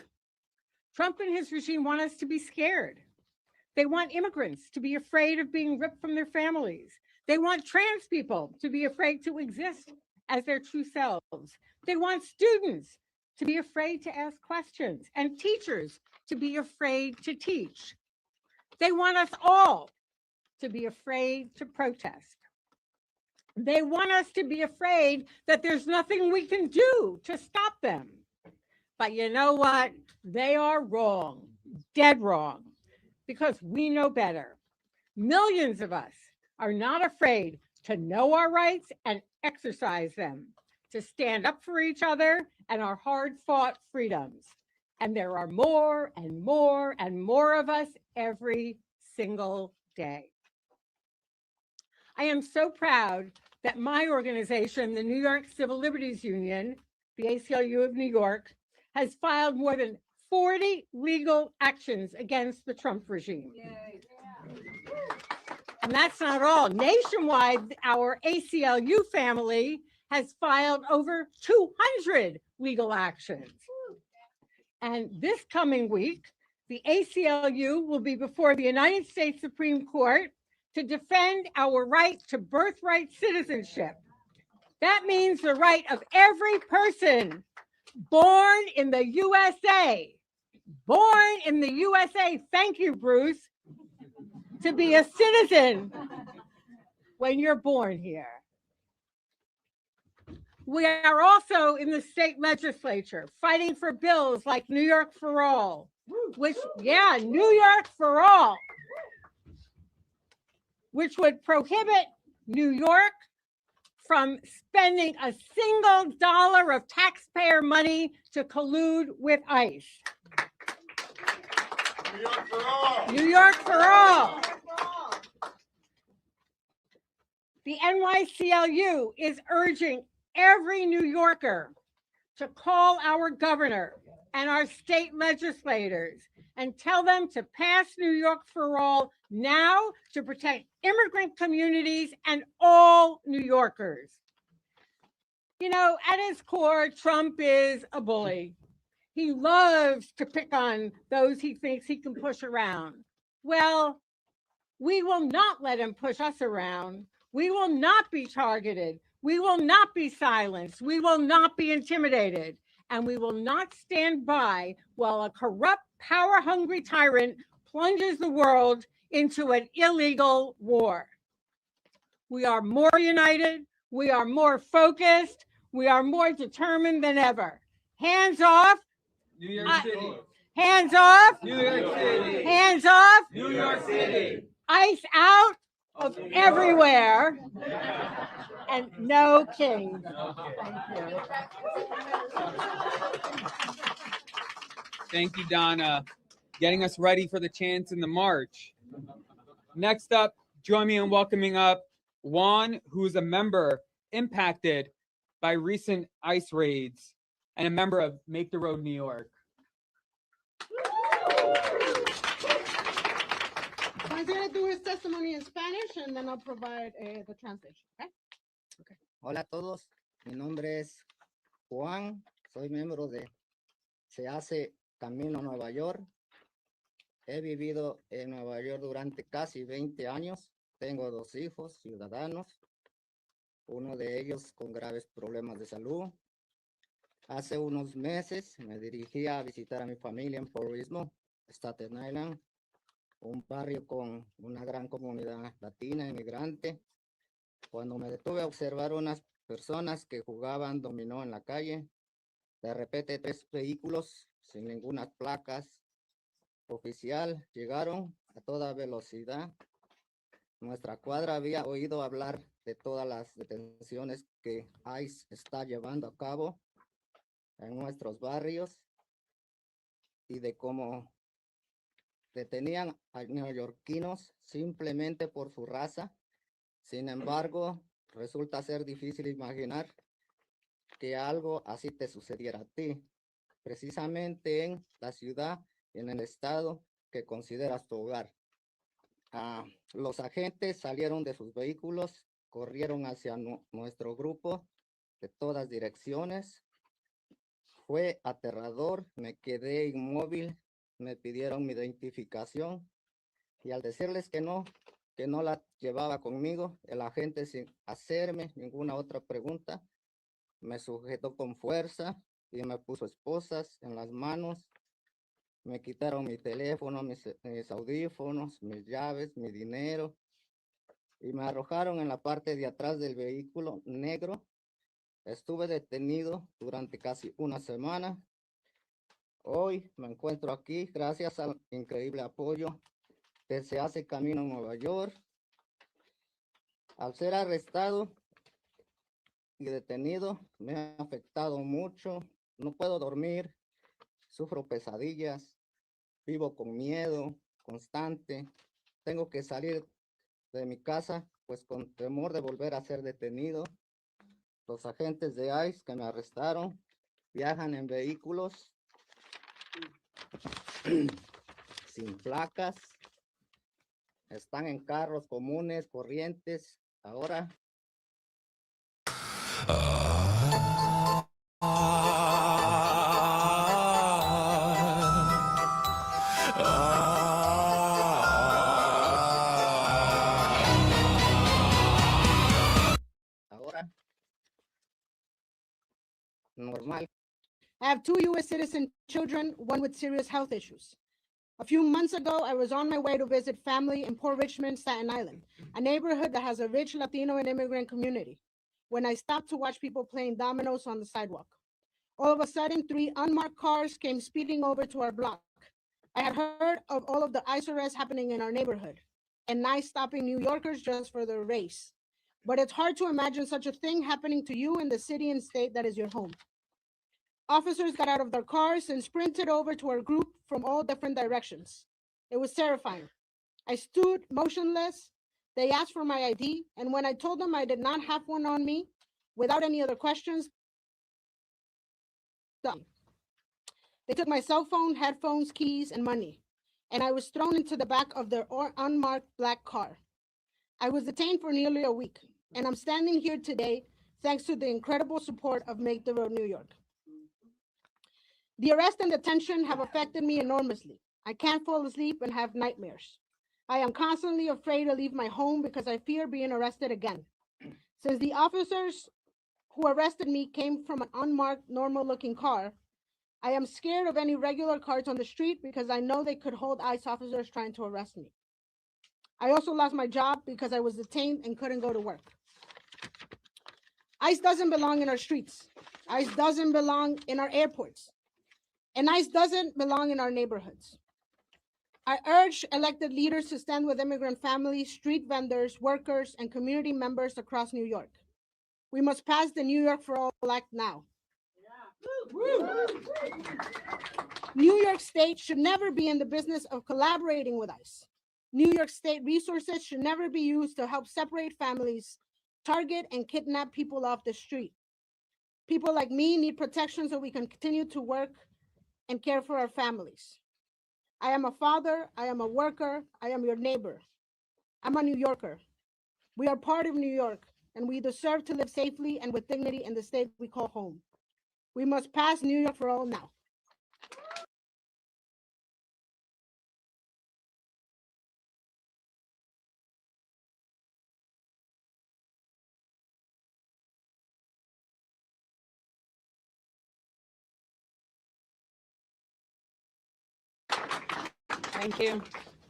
Trump and his regime want us to be scared. They want immigrants to be afraid of being ripped from their families. They want trans people to be afraid to exist as their true selves. They want students to be afraid to ask questions and teachers to be afraid to teach. They want us all to be afraid to protest. They want us to be afraid that there's nothing we can do to stop them. But you know what? They are wrong, dead wrong, because we know better. Millions of us are not afraid to know our rights and exercise them, to stand up for each other and our hard-fought freedoms. And there are more and more and more of us every single day. I am so proud that my organization, the New York Civil Liberties Union, the ACLU of New York, has filed more than 40 legal actions against the Trump regime. Yay. And that's not all. Nationwide, our ACLU family has filed over 200 legal actions. And this coming week, the ACLU will be before the United States Supreme Court to defend our right to birthright citizenship. That means the right of every person born in the USA, thank you, Bruce, to be a citizen when you're born here. We are also in the state legislature fighting for bills like New York for All, New York for All, which would prohibit New York from spending a single dollar of taxpayer money to collude with ICE. New York for all. New York for all. The NYCLU is urging every New Yorker to call our governor and our state legislators and tell them to pass New York for All now to protect immigrant communities and all New Yorkers. You know, at his core, Trump is a bully. He loves to pick on those he thinks he can push around. Well, we will not let him push us around. We will not be targeted. We will not be silenced. We will not be intimidated. And we will not stand by while a corrupt, power-hungry tyrant plunges the world into an illegal war. We are more united. We are more focused. We are more determined than ever. Hands off. New York City. Hands off. New York City. Hands off. New York City. ICE out of everywhere. And no king. Thank you. Thank you, Donna. Getting us ready for the chants in the march. Next up, join me in welcoming up Juan, who is a member impacted by recent ICE raids and a member of Make the Road New York. I'm going to do his testimony in Spanish and then I'll provide the translation. Okay? Hola a todos, mi nombre es Juan, soy miembro de Se Hace Camino a Nueva York. He vivido en Nueva York durante casi 20 años. Tengo 2 hijos ciudadanos, uno de ellos con graves problemas de salud. Hace unos meses me dirigí a visitar a mi familia en Purismo, Staten Island, un barrio con una gran comunidad latina inmigrante. Cuando me detuve a observar unas personas que jugaban dominó en la calle, de repente 3 vehículos sin ninguna placas oficial llegaron a toda velocidad. Nuestra cuadra había oído hablar de todas las detenciones que ICE está llevando a cabo en nuestros barrios y de cómo detenían a neoyorquinos simplemente por su raza. Sin embargo, resulta ser difícil imaginar que algo así te sucediera a ti, precisamente en la ciudad y en el estado que consideras tu hogar. Los agentes salieron de sus vehículos, corrieron hacia nuestro grupo de todas direcciones. Fue aterrador, me quedé inmóvil, me pidieron mi identificación y al decirles que no la llevaba conmigo, el agente sin hacerme ninguna otra pregunta, me sujetó con fuerza y me puso esposas en las manos. Me quitaron mi teléfono, mis audífonos, mis llaves, mi dinero y me arrojaron en la parte de atrás del vehículo negro. Estuve detenido durante casi una semana. Hoy me encuentro aquí gracias al increíble apoyo que Se Hace Camino a Nueva York. Al ser arrestado y detenido me ha afectado mucho. No puedo dormir, sufro pesadillas, vivo con miedo constante. Tengo que salir de mi casa pues con temor de volver a ser detenido. Los agentes de ICE que me arrestaron viajan en vehículos sin placas, están en carros comunes, corrientes. Ahora normal. I have 2 U.S. citizen children, one with serious health issues. A few months ago, I was on my way to visit family in Port Richmond, Staten Island, a neighborhood that has a rich Latino and immigrant community, when I stopped to watch people playing dominoes on the sidewalk. All of a sudden, 3 unmarked cars came speeding over to our block. I had heard of all of the ICE arrests happening in our neighborhood, and ICE stopping New Yorkers just for their race. But it's hard to imagine such a thing happening to you in the city and state that is your home. Officers got out of their cars and sprinted over to our group from all different directions. It was terrifying. I stood motionless. They asked for my ID, and when I told them I did not have one on me, without any other questions, they took my cell phone, headphones, keys, and money, and I was thrown into the back of their unmarked black car. I was detained for nearly a week, and I'm standing here today thanks to the incredible support of Make the Road New York. The arrest and detention have affected me enormously. I can't fall asleep and have nightmares. I am constantly afraid to leave my home because I fear being arrested again. Since the officers who arrested me came from an unmarked, normal-looking car, I am scared of any regular cars on the street because I know they could hold ICE officers trying to arrest me. I also lost my job because I was detained and couldn't go to work. ICE doesn't belong in our streets. ICE doesn't belong in our airports. And ICE doesn't belong in our neighborhoods. I urge elected leaders to stand with immigrant families, street vendors, workers, and community members across New York. We must pass the New York for All Act now. New York State should never be in the business of collaborating with ICE. New York State resources should never be used to help separate families, target and kidnap people off the street. People like me need protection so we can continue to work and care for our families. I am a father, I am a worker, I am your neighbor. I'm a New Yorker. We are part of New York, and we deserve to live safely and with dignity in the state we call home. We must pass New York for all now. Thank you.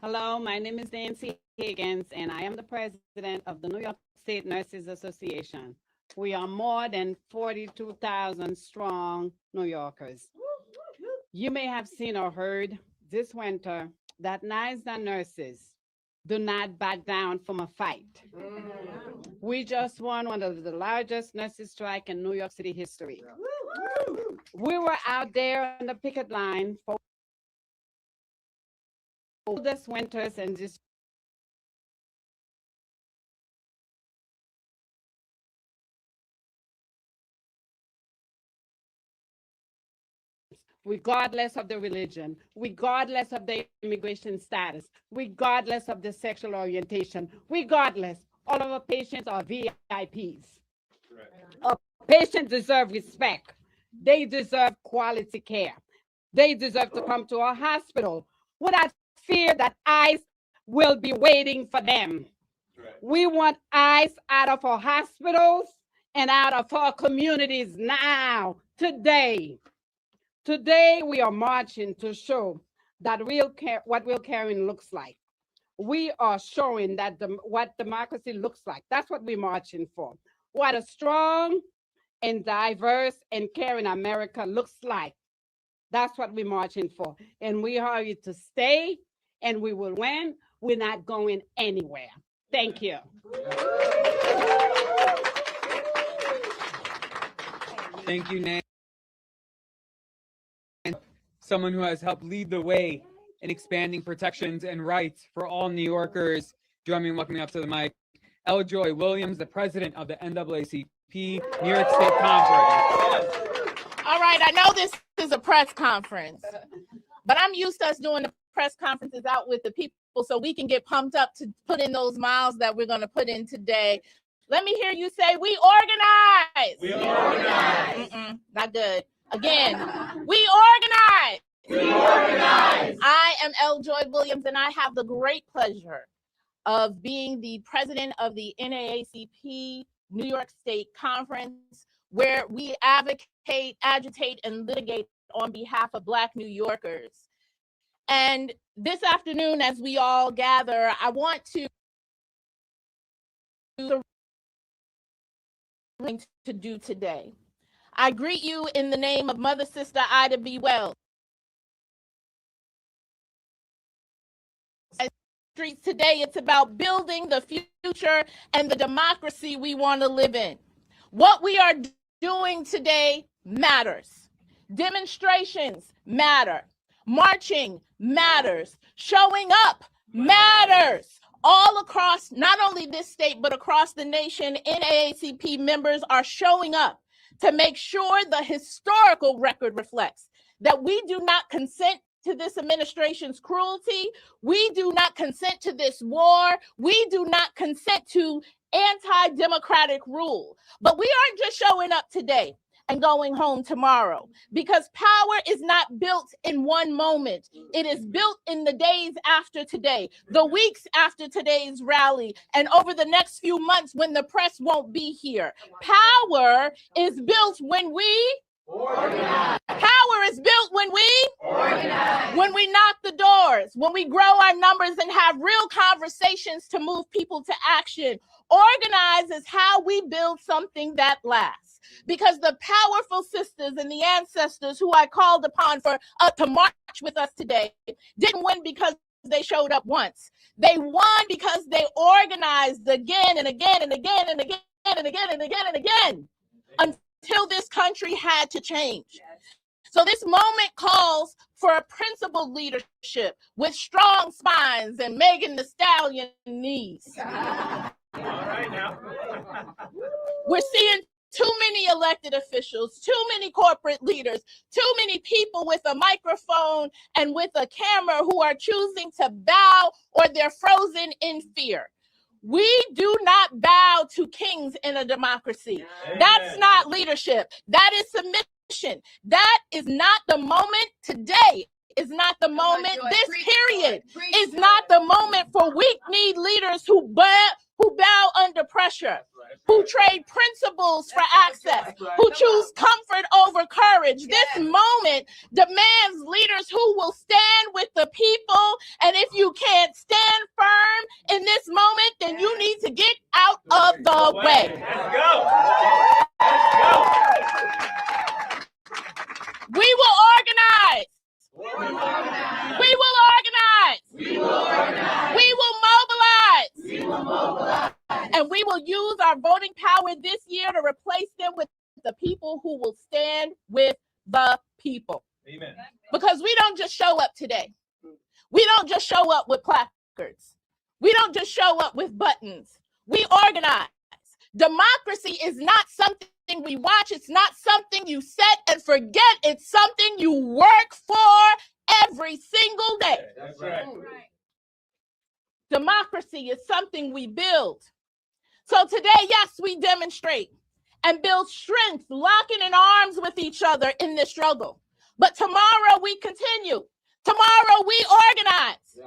Hello, my name is Nancy Higgins, and I am the president of the New York State Nurses Association. We are more than 42,000 strong New Yorkers. You may have seen or heard this winter that NYSDA nurses do not back down from a fight. We just won one of the largest nurses strike in New York City history. We were out there on the picket line for this winters and this regardless of the religion, regardless of the immigration status, regardless of the sexual orientation, regardless, all of our patients are VIPs. Our patients deserve respect. They deserve quality care. They deserve to come to our hospital without fear that ICE will be waiting for them. We want ICE out of our hospitals and out of our communities now, today. Today, we are marching to show that what real caring looks like. We are showing that what democracy looks like. That's what we're marching for. What a strong and diverse and caring America looks like. That's what we're marching for. And we are here to stay, and we will win. We're not going anywhere. Thank you. Thank you, Nan. Someone who has helped lead the way in expanding protections and rights for all New Yorkers. Join me in welcoming up to the mic, L. Joy Williams, the president of the NAACP New York State Conference. All right, I know this is a press conference, but I'm used to us doing the press conferences out with the people so we can get pumped up to put in those miles that we're going to put in today. Let me hear you say, we organize. We organize. Not good. Again, we organize. We organize. I am L. Joy Williams, and I have the great pleasure of being the president of the NAACP New York State Conference, where we advocate, agitate, and litigate on behalf of Black New Yorkers. And this afternoon, as we all gather, I want to do today. I greet you in the name of Mother Sister Ida B. Wells. Streets today, it's about building the future and the democracy we want to live in. What we are doing today matters. Demonstrations matter. Marching matters. Showing up matters. All across, not only this state, but across the nation, NAACP members are showing up to make sure the historical record reflects that we do not consent to this administration's cruelty. We do not consent to this war. We do not consent to anti-democratic rule. But we aren't just showing up today and going home tomorrow, because power is not built in one moment. It is built in the days after today, the weeks after today's rally, and over the next few months when the press won't be here. Power is built when we organize. Power is built when we organize. When we knock the doors, when we grow our numbers and have real conversations to move people to action. Organize is how we build something that lasts. Because the powerful sisters and the ancestors who I called upon to march with us today didn't win because they showed up once. They won because they organized again and again and again and again and again and again and again until this country had to change. So this moment calls for a principled leadership with strong spines and Megan Thee Stallion knees. We're seeing too many elected officials, too many corporate leaders, too many people with a microphone and with a camera who are choosing to bow or they're frozen in fear. We do not bow to kings in a democracy. That's not leadership. That is submission. That is not the moment today. Is not the moment. This period is not the moment for weak-kneed leaders who bow under pressure, who trade principles for access, who choose comfort over courage. This moment demands leaders who will stand with the people. And if you can't stand firm in this moment, then you need to get out of the way. Let's go. Let's go. We will organize. We will organize. We will organize. We will organize. We will mobilize. We will mobilize. And we will use our voting power this year to replace them with the people who will stand with the people. Amen. Because we don't just show up today. We don't just show up with placards. We don't just show up with buttons. We organize. Democracy is not something we watch. It's not something you set and forget. It's something you work for every single day. That's right. Democracy is something we build. So today, yes, we demonstrate and build strength, locking in arms with each other in this struggle. But tomorrow we continue. Tomorrow we organize.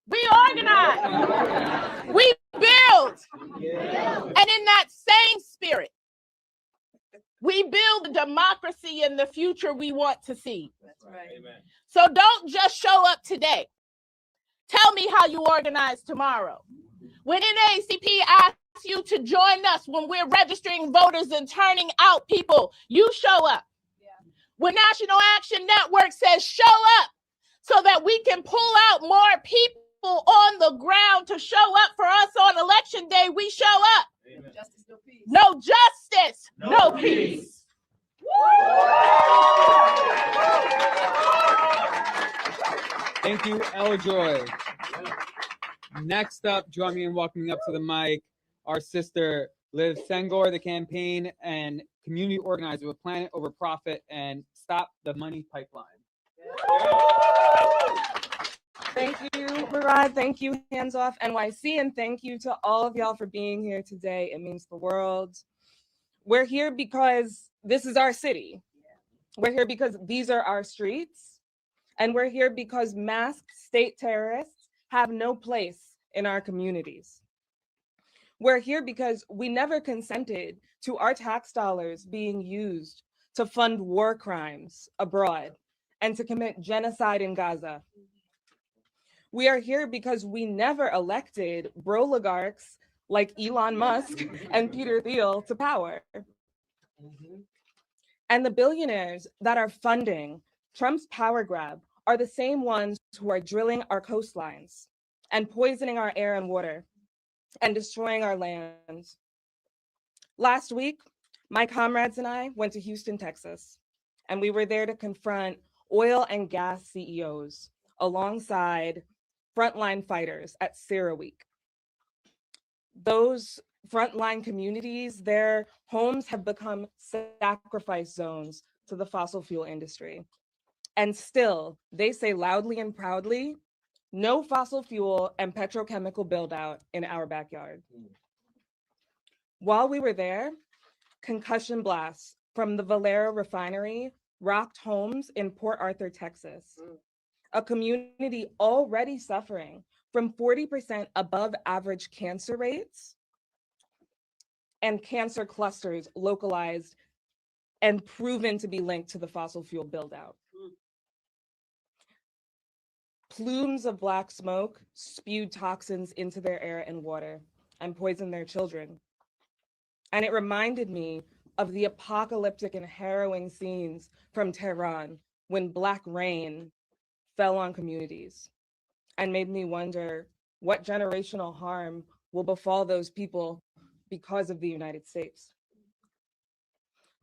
We organize. We build. And in that same spirit, we build the democracy and the future we want to see. That's right. Amen. So don't just show up today. Tell me how you organize tomorrow. When NAACP asks you to join us when we're registering voters and turning out people, you show up. When National Action Network says show up so that we can pull out more people on the ground to show up for us on election day, we show up. Amen. Justice, no peace. No justice, no peace. Thank you, Joy. Next up, join me in welcoming up to the mic our sister Liv Senghor, the campaign and community organizer with Planet Over Profit and Stop the Money Pipeline. Thank you, Murad. Thank you, Hands Off NYC, and thank you to all of y'all for being here today. It means the world. We're here because this is our city. We're here because these are our streets. And we're here because masked state terrorists have no place in our communities. We're here because we never consented to our tax dollars being used to fund war crimes abroad and to commit genocide in Gaza. We are here because we never elected broligarchs like Elon Musk and Peter Thiel to power. And the billionaires that are funding Trump's power grab are the same ones who are drilling our coastlines and poisoning our air and water and destroying our lands. Last week, my comrades and I went to Houston, Texas, and we were there to confront oil and gas CEOs alongside frontline fighters at CERAWeek. Those frontline communities, their homes have become sacrifice zones to the fossil fuel industry. And still, they say loudly and proudly, no fossil fuel and petrochemical build out in our backyard. While we were there, concussion blasts from the Valero refinery rocked homes in Port Arthur, Texas, a community already suffering from 40% above average cancer rates and cancer clusters localized and proven to be linked to the fossil fuel build out. Plumes of black smoke spewed toxins into their air and water and poisoned their children. And it reminded me of the apocalyptic and harrowing scenes from Tehran when black rain fell on communities and made me wonder what generational harm will befall those people because of the United States.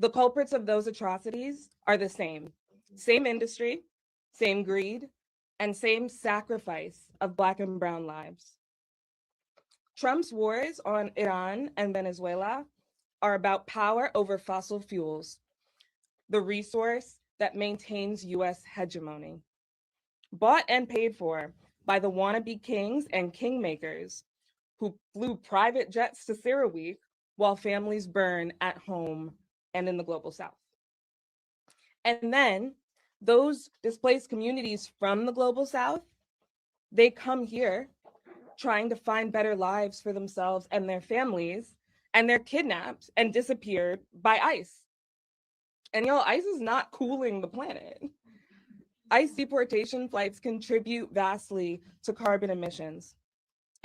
The culprits of those atrocities are the same industry, same greed, and same sacrifice of Black and brown lives. Trump's wars on Iran and Venezuela are about power over fossil fuels, the resource that maintains US hegemony, bought and paid for by the wannabe kings and kingmakers who flew private jets to CERAWeek while families burn at home and in the global South. And then those displaced communities from the global South, they come here trying to find better lives for themselves and their families, and they're kidnapped and disappeared by ICE. And y'all, ICE is not cooling the planet. ICE deportation flights contribute vastly to carbon emissions,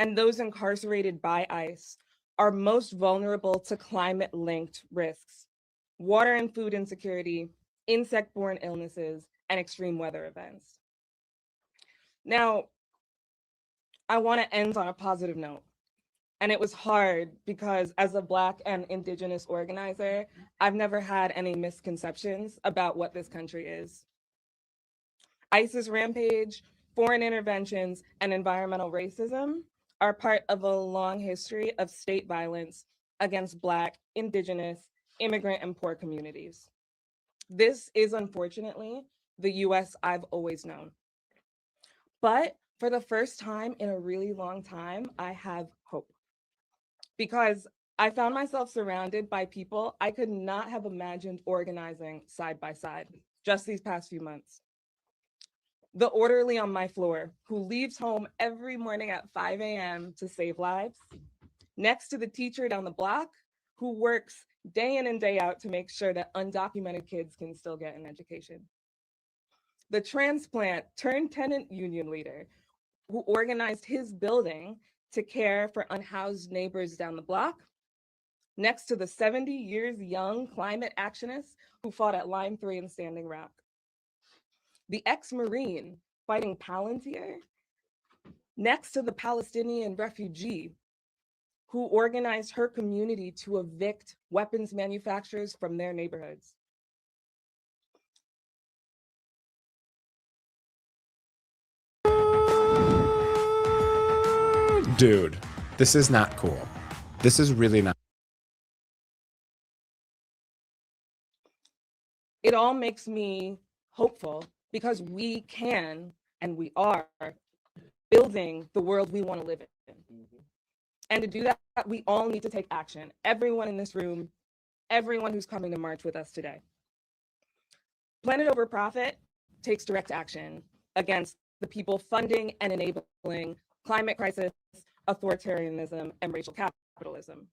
and those incarcerated by ICE are most vulnerable to climate-linked risks, water and food insecurity, insect-borne illnesses, and extreme weather events. Now, I want to end on a positive note. And it was hard because as a Black and Indigenous organizer, I've never had any misconceptions about what this country is. ICE's rampage, foreign interventions, and environmental racism are part of a long history of state violence against Black, Indigenous, immigrant, and poor communities. This is unfortunately the US I've always known. But for the first time in a really long time, I have hope. Because I found myself surrounded by people I could not have imagined organizing side by side just these past few months. The orderly on my floor who leaves home every morning at 5 a.m. to save lives, next to the teacher down the block who works day in and day out to make sure that undocumented kids can still get an education. The transplant turned tenant union leader who organized his building to care for unhoused neighbors down the block, next to the 70 years young climate activist who fought at Line 3 in Standing Rock. The ex-Marine fighting Palantir, next to the Palestinian refugee who organized her community to evict weapons manufacturers from their neighborhoods. Dude, this is not cool. This is really not. It all makes me hopeful because we can and we are building the world we want to live in. And to do that, we all need to take action. Everyone in this room, everyone who's coming to march with us today. Planet Over Profit takes direct action against the people funding and enabling climate crisis, authoritarianism, and racial capitalism.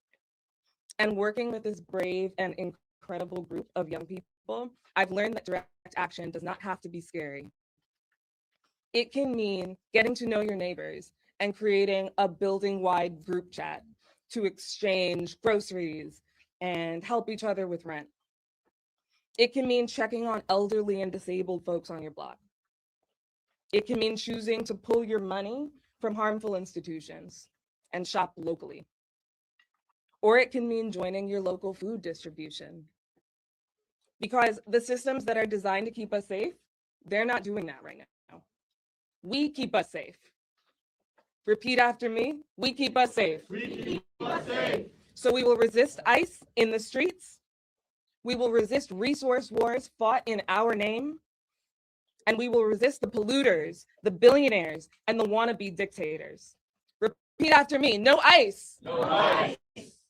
And working with this brave and incredible group of young people, I've learned that direct action does not have to be scary. It can mean getting to know your neighbors and creating a building-wide group chat to exchange groceries and help each other with rent. It can mean checking on elderly and disabled folks on your block. It can mean choosing to pull your money from harmful institutions and shop locally. Or it can mean joining your local food distribution. Because the systems that are designed to keep us safe, they're not doing that right now. We keep us safe. Repeat after me, we keep us safe. We keep us safe. So we will resist ICE in the streets. We will resist resource wars fought in our name. And we will resist the polluters, the billionaires, and the wannabe dictators. Repeat after me, no ICE. No ICE.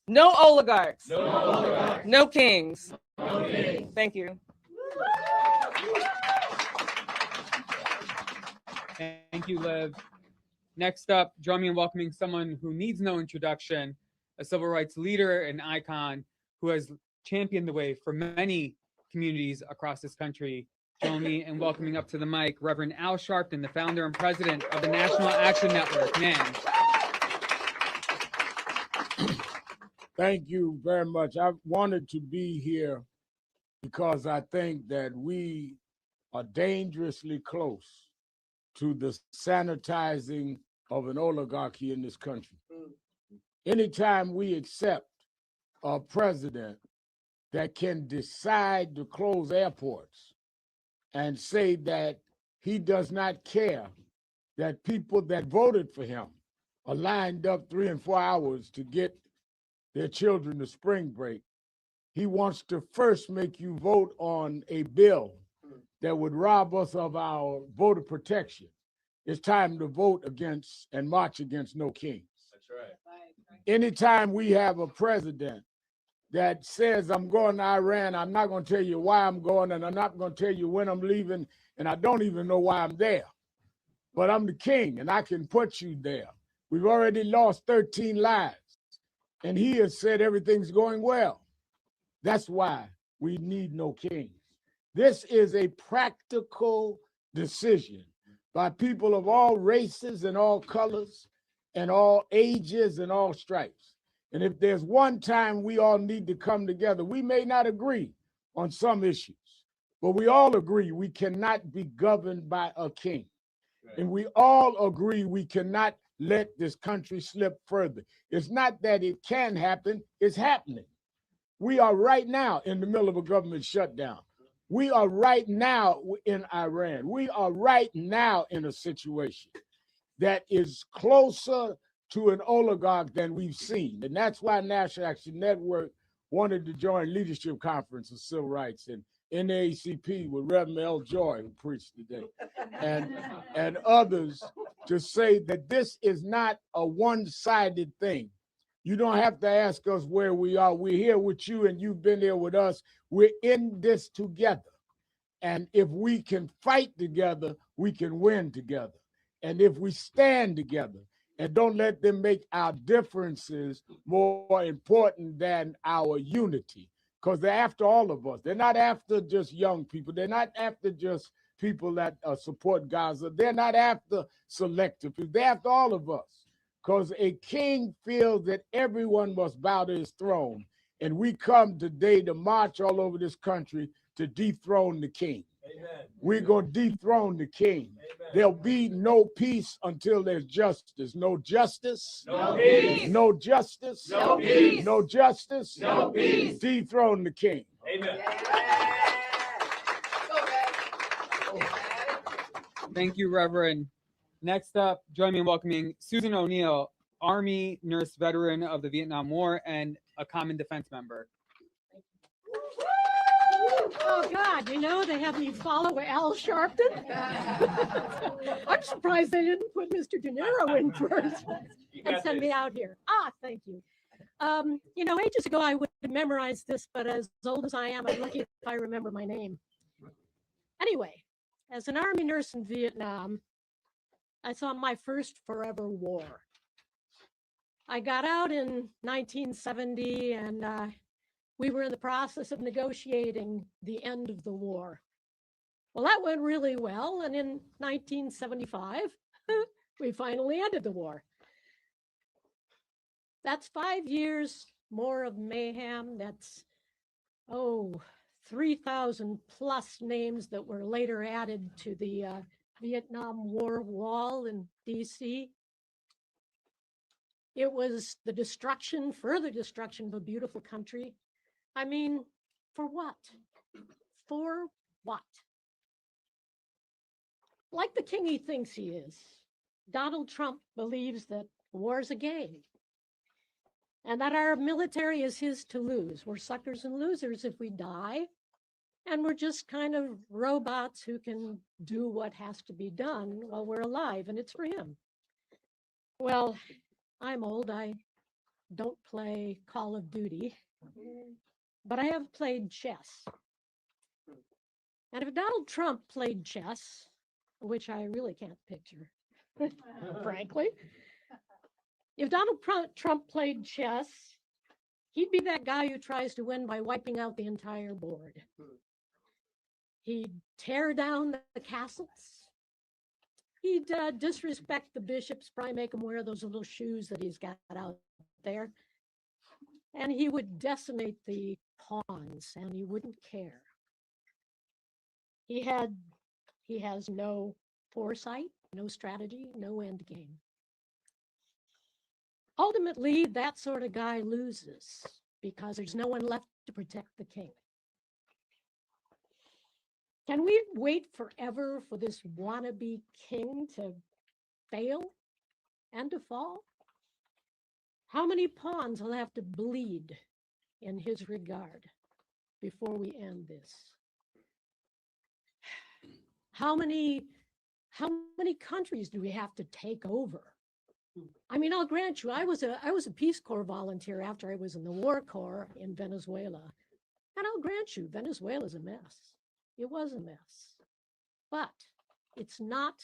No oligarchs. No oligarchs. No kings. No kings. Thank you. Thank you, Liv. Next up, join me in welcoming someone who needs no introduction, a civil rights leader and icon who has championed the way for many communities across this country. Join me in welcoming up to the mic, Reverend Al Sharpton, the founder and president of the National Action Network. Man. Thank you very much. I wanted to be here because I think that we are dangerously close to the sanitizing of an oligarchy in this country. Anytime we accept a president that can decide to close airports and say that he does not care that people that voted for him are lined up 3 and 4 hours to get their children to spring break. He wants to first make you vote on a bill that would rob us of our voter protection. It's time to vote against and march against no kings. That's right. Anytime we have a president that says, I'm going to Iran, I'm not going to tell you why I'm going, and I'm not going to tell you when I'm leaving, and I don't even know why I'm there. But I'm the king, and I can put you there. We've already lost 13 lives, and he has said everything's going well. That's why we need no kings. This is a practical decision by people of all races and all colors and all ages and all stripes. And if there's one time we all need to come together, we may not agree on some issues, but we all agree we cannot be governed by a king. Right. And we all agree we cannot let this country slip further. It's not that it can happen, it's happening. We are right now in the middle of a government shutdown. We are right now in Iran. We are right now in a situation that is closer to an oligarch than we've seen. And that's why National Action Network wanted to join Leadership Conference of Civil Rights and NAACP with Reverend L. Joy, who preached today, and others, to say that this is not a one-sided thing. You don't have to ask us where we are. We're here with you, and you've been there with us. We're in this together. And if we can fight together, we can win together. And if we stand together and don't let them make our differences more important than our unity, because they're after all of us. They're not after just young people. They're not after just people that support Gaza. They're not after selective people. They're after all of us. Because a king feels that everyone must bow to his throne. And we come today to march all over this country to dethrone the king. Amen. We're going to dethrone the king. Amen. There'll be no peace until there's justice. No justice. No peace. No justice. No peace. No justice. No peace. Dethrone the king. Amen. Thank you, Reverend. Next up, join me in welcoming Susan O'Neill, Army nurse veteran of the Vietnam War and a Common Defense member. Oh God, you know, they have me follow Al Sharpton. I'm surprised they didn't put Mr. De Niro in first and send me out here. Ah, thank you. You know, ages ago I would have memorized this, but as old as I am, I'm lucky if I remember my name. Anyway, as an Army nurse in Vietnam, I saw my first forever war. I got out in 1970 and we were in the process of negotiating the end of the war. Well, that went really well. And in 1975, we finally ended the war. That's 5 years more of mayhem. That's, 3,000 plus names that were later added to the Vietnam War wall in DC. It was the destruction, further destruction of a beautiful country. I mean, for what? For what? Like the king he thinks he is, Donald Trump believes that war's a game and that our military is his to lose. We're suckers and losers if we die, and we're just kind of robots who can do what has to be done while we're alive, and it's for him. Well, I'm old. I don't play Call of Duty, but I have played chess. And if Donald Trump played chess, which I really can't picture, frankly, if Donald Trump played chess, he'd be that guy who tries to win by wiping out the entire board. He'd tear down the castles. He'd disrespect the bishops, probably make them wear those little shoes that he's got out there. And he would decimate the pawns, and he wouldn't care. He has no foresight, no strategy, no end game. Ultimately, that sort of guy loses because there's no one left to protect the king. Can we wait forever for this wannabe king to fail and to fall? How many pawns will have to bleed in his regard before we end this? How many countries do we have to take over? I mean, I'll grant you, I was a Peace Corps volunteer after I was in the War Corps in Venezuela. And I'll grant you, Venezuela's a mess. It was a mess. But it's not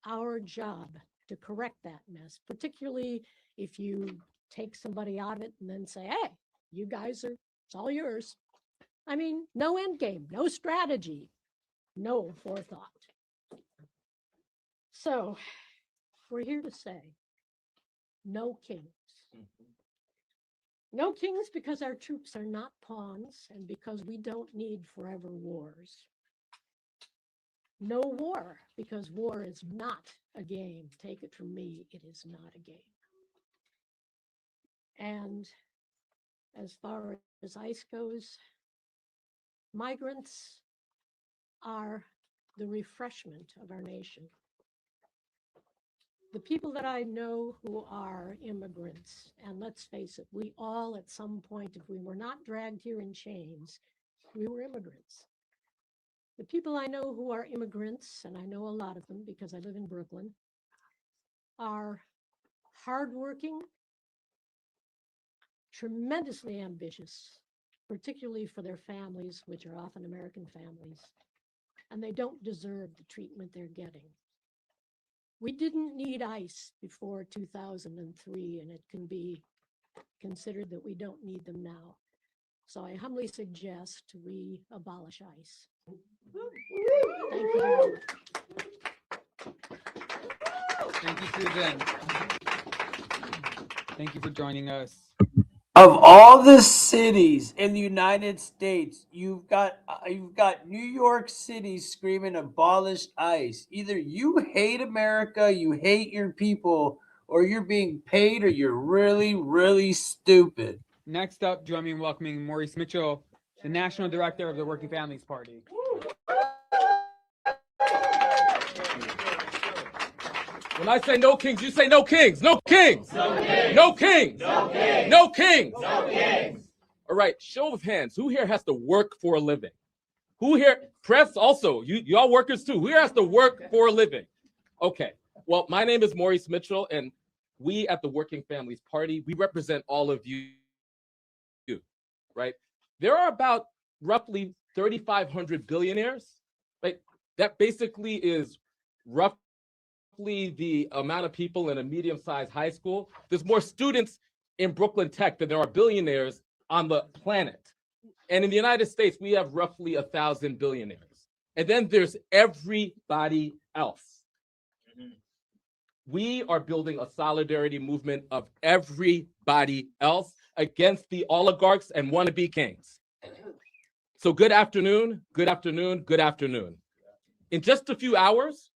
our job to correct that mess, particularly if you take somebody out of it and then say, hey, you guys are, it's all yours. I mean, no end game, no strategy, no forethought. So we're here to say, no kings. No kings because our troops are not pawns and because we don't need forever wars. No war because war is not a game. Take it from me, it is not a game. And as far as ICE goes, migrants are the refreshment of our nation. The people that I know who are immigrants, and let's face it, we all at some point, if we were not dragged here in chains, we were immigrants. The people I know who are immigrants, and I know a lot of them because I live in Brooklyn, are hardworking, tremendously ambitious, particularly for their families, which are often American families, and they don't deserve the treatment they're getting. We didn't need ICE before 2003, and it can be considered that we don't need them now. So I humbly suggest we abolish ICE. Thank you very much. Thank you, Susan. Thank you for joining us. Of all the cities in the United States, you've got New York City screaming abolish ICE. Either you hate America, you hate your people, or you're being paid, or you're really, really stupid. Next up, join me in welcoming Maurice Mitchell, the National Director of the Working Families Party. When I say no kings, you say no kings. No kings. No kings. No kings. No kings. No kings. No kings. All right, show of hands. Who here has to work for a living? Who here, press also, y'all workers too. Who here has to work for a living? Okay, well, my name is Maurice Mitchell, and we at the Working Families Party, we represent all of you, right? There are about roughly 3,500 billionaires, right? That basically is roughly the amount of people in a medium-sized high school. There's more students in Brooklyn Tech than there are billionaires on the planet. And in the United States, we have roughly 1,000 billionaires. And then there's everybody else. We are building a solidarity movement of everybody else against the oligarchs and wannabe kings. So good afternoon, good afternoon, good afternoon. In just a few hours,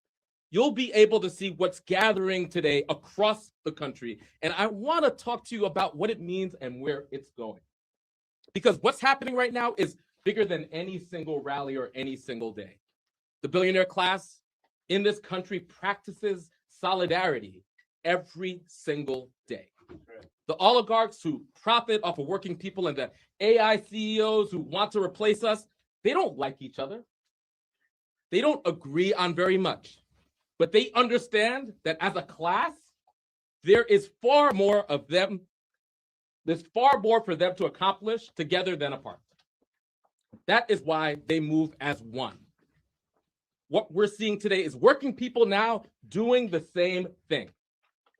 you'll be able to see what's gathering today across the country. And I want to talk to you about what it means and where it's going. Because what's happening right now is bigger than any single rally or any single day. The billionaire class in this country practices solidarity every single day. The oligarchs who profit off of working people and the AI CEOs who want to replace us, they don't like each other. They don't agree on very much. But they understand that as a class, there is far more of them. There's far more for them to accomplish together than apart. That is why they move as one. What we're seeing today is working people now doing the same thing.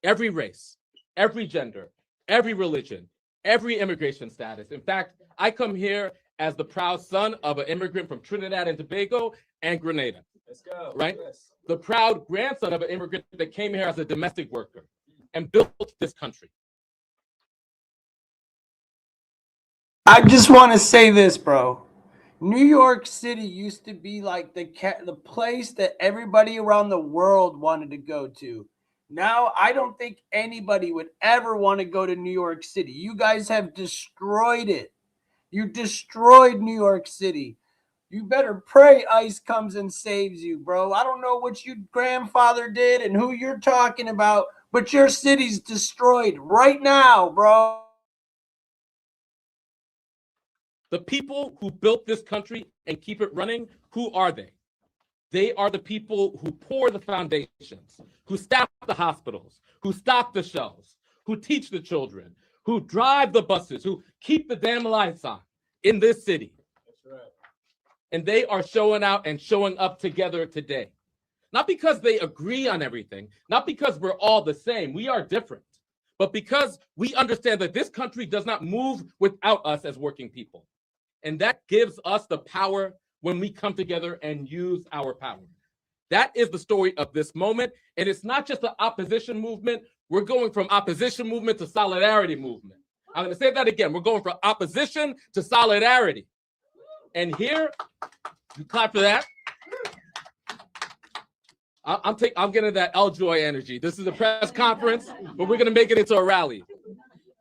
Every race, every gender, every religion, every immigration status. In fact, I come here as the proud son of an immigrant from Trinidad and Tobago and Grenada. Let's go. Right? Yes. The proud grandson of an immigrant that came here as a domestic worker and built this country. I just want to say this, bro. New York City used to be like the place that everybody around the world wanted to go to. Now, I don't think anybody would ever want to go to New York City. You guys have destroyed it. You destroyed New York City. You better pray ICE comes and saves you, bro. I don't know what your grandfather did and who you're talking about, but your city's destroyed right now, bro. The people who built this country and keep it running, who are they? They are the people who pour the foundations, who staff the hospitals, who stock the shelves, who teach the children, who drive the buses, who keep the damn lights on in this city. That's right. And they are showing out and showing up together today. Not because they agree on everything, not because we're all the same, we are different, but because we understand that this country does not move without us as working people. And that gives us the power when we come together and use our power. That is the story of this moment. And it's not just the opposition movement. We're going from opposition movement to solidarity movement. I'm going to say that again. We're going from opposition to solidarity. And here, you clap for that. I'm getting that Joy energy. This is a press conference, but we're going to make it into a rally.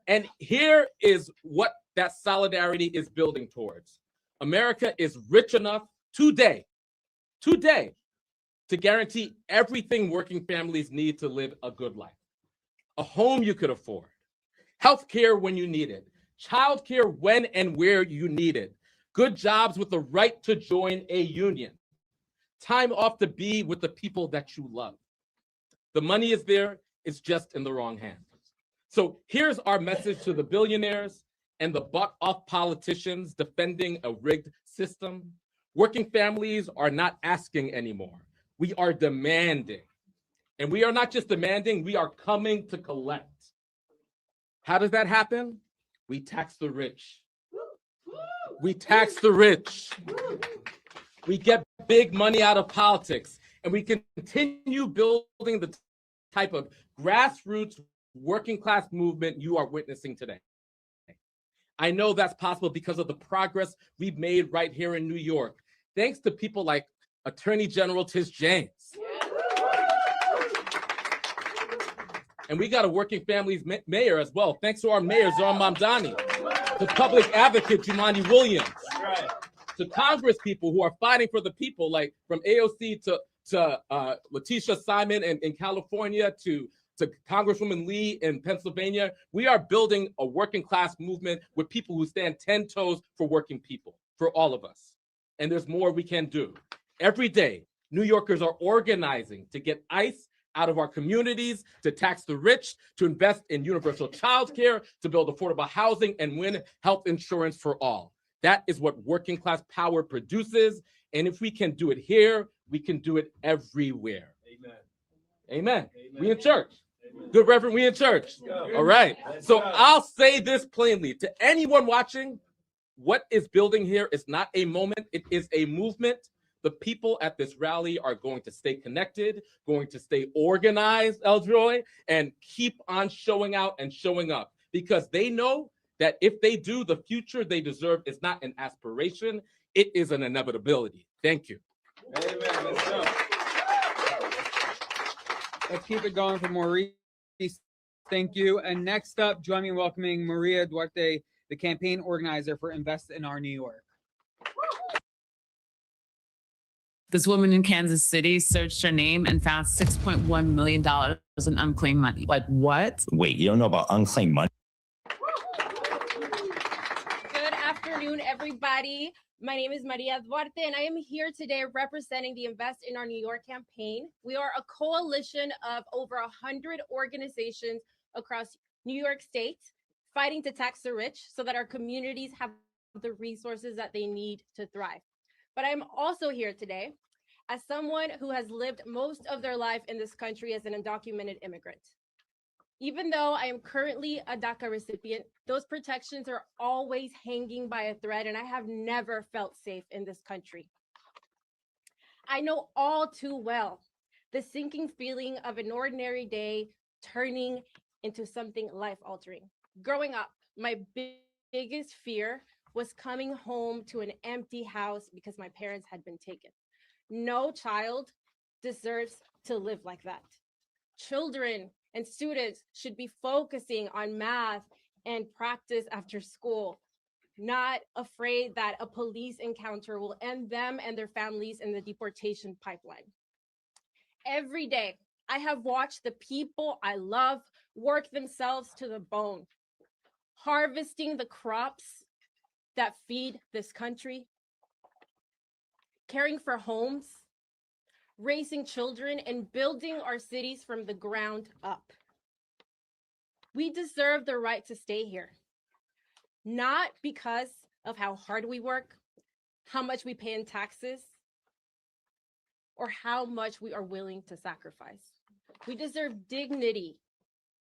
And here is what that solidarity is building towards. America is rich enough today, to guarantee everything working families need to live a good life. A home you could afford, health care when you need it, child care when and where you need it, good jobs with the right to join a union, time off to be with the people that you love. The money is there, it's just in the wrong hands. So here's our message to the billionaires and the buck-off politicians defending a rigged system. Working families are not asking anymore. We are demanding. And we are not just demanding, we are coming to collect. How does that happen? We tax the rich. We tax the rich. We get big money out of politics. And we continue building the type of grassroots working class movement you are witnessing today. I know that's possible because of the progress we've made right here in New York, thanks to people like Attorney General Tish James. And we got a working families mayor as well, thanks to our mayor, Zohar Mamdani, to public advocate Jumaane Williams, to Congress people who are fighting for the people, like from AOC to Letitia Simon in California, to Congresswoman Lee in Pennsylvania. We are building a working class movement with people who stand 10 toes for working people, for all of us. And there's more we can do. Every day, New Yorkers are organizing to get ICE out of our communities, to tax the rich, to invest in universal child care, to build affordable housing, and win health insurance for all. That is what working class power produces. And if we can do it here, we can do it everywhere. Amen. Amen. We in church. Good Reverend, we in church. All right. So I'll say this plainly to anyone watching. What is building here is not a moment. It is a movement. The people at this rally are going to stay connected, going to stay organized, Joy, and keep on showing out and showing up because they know that if they do, the future they deserve is not an aspiration. It is an inevitability. Thank you. Amen. Let's keep it going for Maurice. Thank you. And next up, join me in welcoming Maria Duarte, the campaign organizer for Invest in Our New York. This woman in Kansas City searched her name and found $6.1 million in unclaimed money. Like what? Wait, you don't know about unclaimed money? Good afternoon, everybody. My name is Maria Duarte, and I am here today representing the Invest in Our New York campaign. We are a coalition of over 100 organizations across New York State fighting to tax the rich so that our communities have the resources that they need to thrive. But I'm also here today as someone who has lived most of their life in this country as an undocumented immigrant. Even though I am currently a DACA recipient, those protections are always hanging by a thread, and I have never felt safe in this country. I know all too well the sinking feeling of an ordinary day turning into something life-altering. Growing up, my biggest fear was coming home to an empty house because my parents had been taken. No child deserves to live like that. Children and students should be focusing on math and practice after school, not afraid that a police encounter will end them and their families in the deportation pipeline. Every day, I have watched the people I love work themselves to the bone, harvesting the crops that feed this country, caring for homes, raising children, and building our cities from the ground up. We deserve the right to stay here, not because of how hard we work, how much we pay in taxes, or how much we are willing to sacrifice. We deserve dignity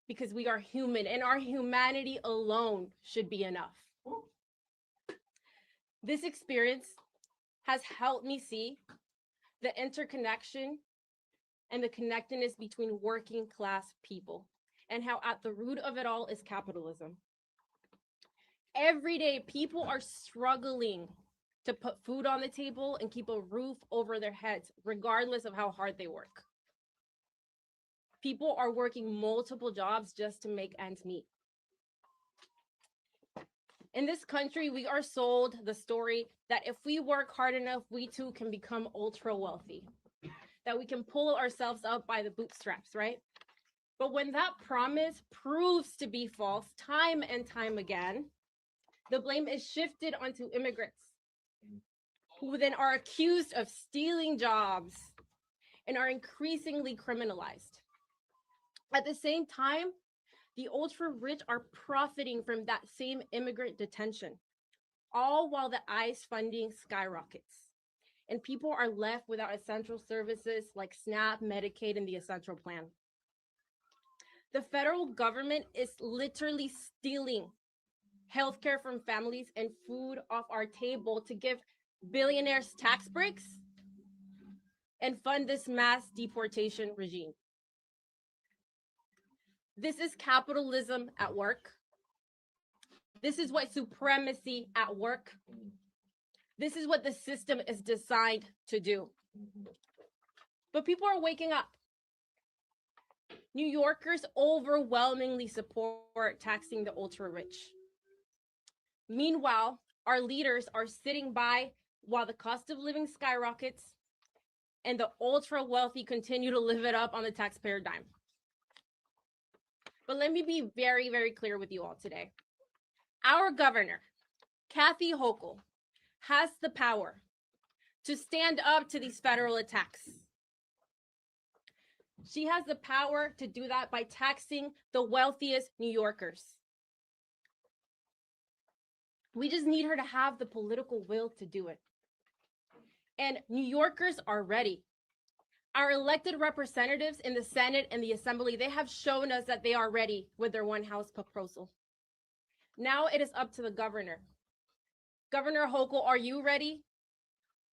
because we are human, and our humanity alone should be enough. This experience has helped me see the interconnection and the connectedness between working class people, and how at the root of it all is capitalism. Every day, people are struggling to put food on the table and keep a roof over their heads, regardless of how hard they work. People are working multiple jobs just to make ends meet. In this country, we are sold the story that if we work hard enough, we too can become ultra wealthy, that we can pull ourselves up by the bootstraps, right? But when that promise proves to be false time and time again, the blame is shifted onto immigrants, who then are accused of stealing jobs and are increasingly criminalized. At the same time, the ultra rich are profiting from that same immigrant detention, all while the ICE funding skyrockets and people are left without essential services like SNAP, Medicaid, and the essential plan. The federal government is literally stealing healthcare from families and food off our table to give billionaires tax breaks and fund this mass deportation regime. This is capitalism at work. This is white supremacy at work. This is what the system is designed to do. But people are waking up. New Yorkers overwhelmingly support taxing the ultra rich. Meanwhile, our leaders are sitting by while the cost of living skyrockets and the ultra wealthy continue to live it up on the taxpayer dime. But let me be very, very clear with you all today. Our governor, Kathy Hochul, has the power to stand up to these federal attacks. She has the power to do that by taxing the wealthiest New Yorkers. We just need her to have the political will to do it. And New Yorkers are ready. Our elected representatives in the Senate and the Assembly, they have shown us that they are ready with their one house proposal. Now it is up to the governor. Governor Hochul, are you ready?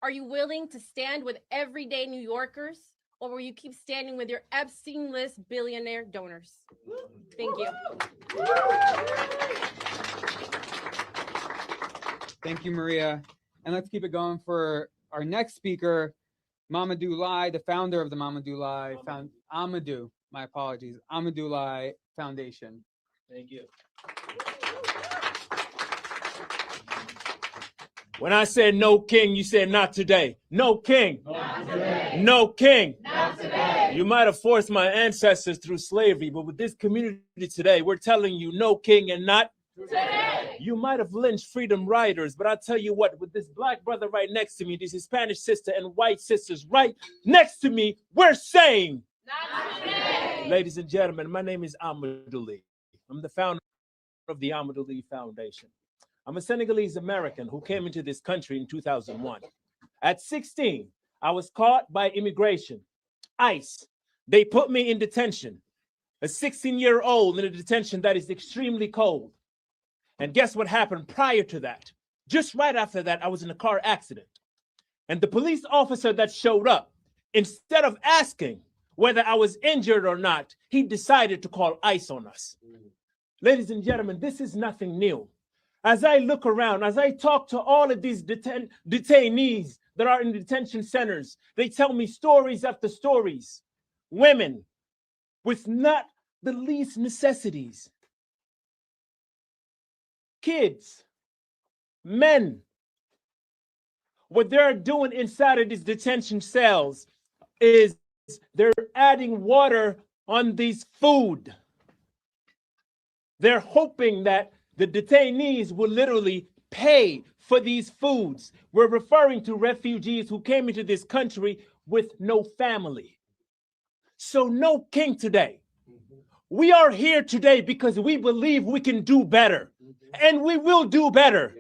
Are you willing to stand with everyday New Yorkers, or will you keep standing with your Epstein list billionaire donors? Thank you. Thank you, Maria. And let's keep it going for our next speaker, Mamadou Lai, the founder of the Mamadou Lai Amadou, my apologies, Amadou Lai Foundation. Thank you. When I said no king, you said not today. No king. Not today. No king. Not today. You might have forced my ancestors through slavery, but with this community today, we're telling you no king and not today. You might have lynched freedom riders, but I'll tell you what, with this black brother right next to me, this Hispanic sister and white sisters right next to me, we're saying not today. Ladies and gentlemen, my name is Amadou Ly. I'm the founder of the Amadou Ly Foundation. I'm a Senegalese American who came into this country in 2001. At 16, I was caught by immigration, ICE. They put me in detention, a 16-year-old in a detention that is extremely cold. And guess what happened prior to that? Just right after that, I was in a car accident. And the police officer that showed up, instead of asking whether I was injured or not, he decided to call ICE on us. Ladies and gentlemen, this is nothing new. As I look around, as I talk to all of these detainees that are in detention centers, they tell me stories after stories. Women with not the least necessities. Kids men. What they're doing inside of these detention cells is they're adding water on these food. They're hoping that the detainees will literally pay for these foods. We're referring to refugees who came into this country with no family. So no king today. We are here today because we believe we can do better, and we will do better.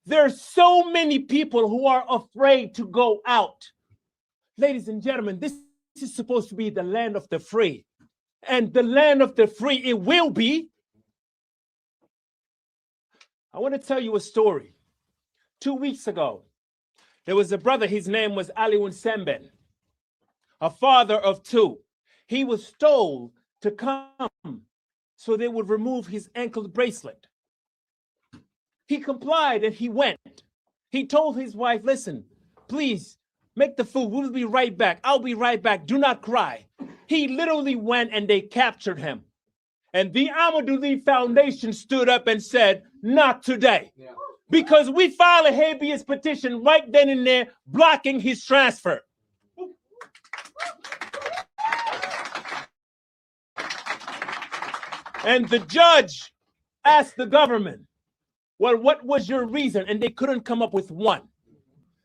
There are so many people who are afraid to go out. Ladies and gentlemen, this is supposed to be the land of the free. And the land of the free, it will be. I want to tell you a story. 2 weeks ago, there was a brother, his name was Aliwin Semben, a father of two. He was told to come so they would remove his ankle bracelet. He complied and he went. He told his wife, listen, please make the food. We'll be right back. I'll be right back. Do not cry. He literally went and they captured him. And the Amadou Lee Foundation stood up and said, not today. Yeah. Because we filed a habeas petition right then and there blocking his transfer. And the judge asked the government, well, what was your reason? And they couldn't come up with one.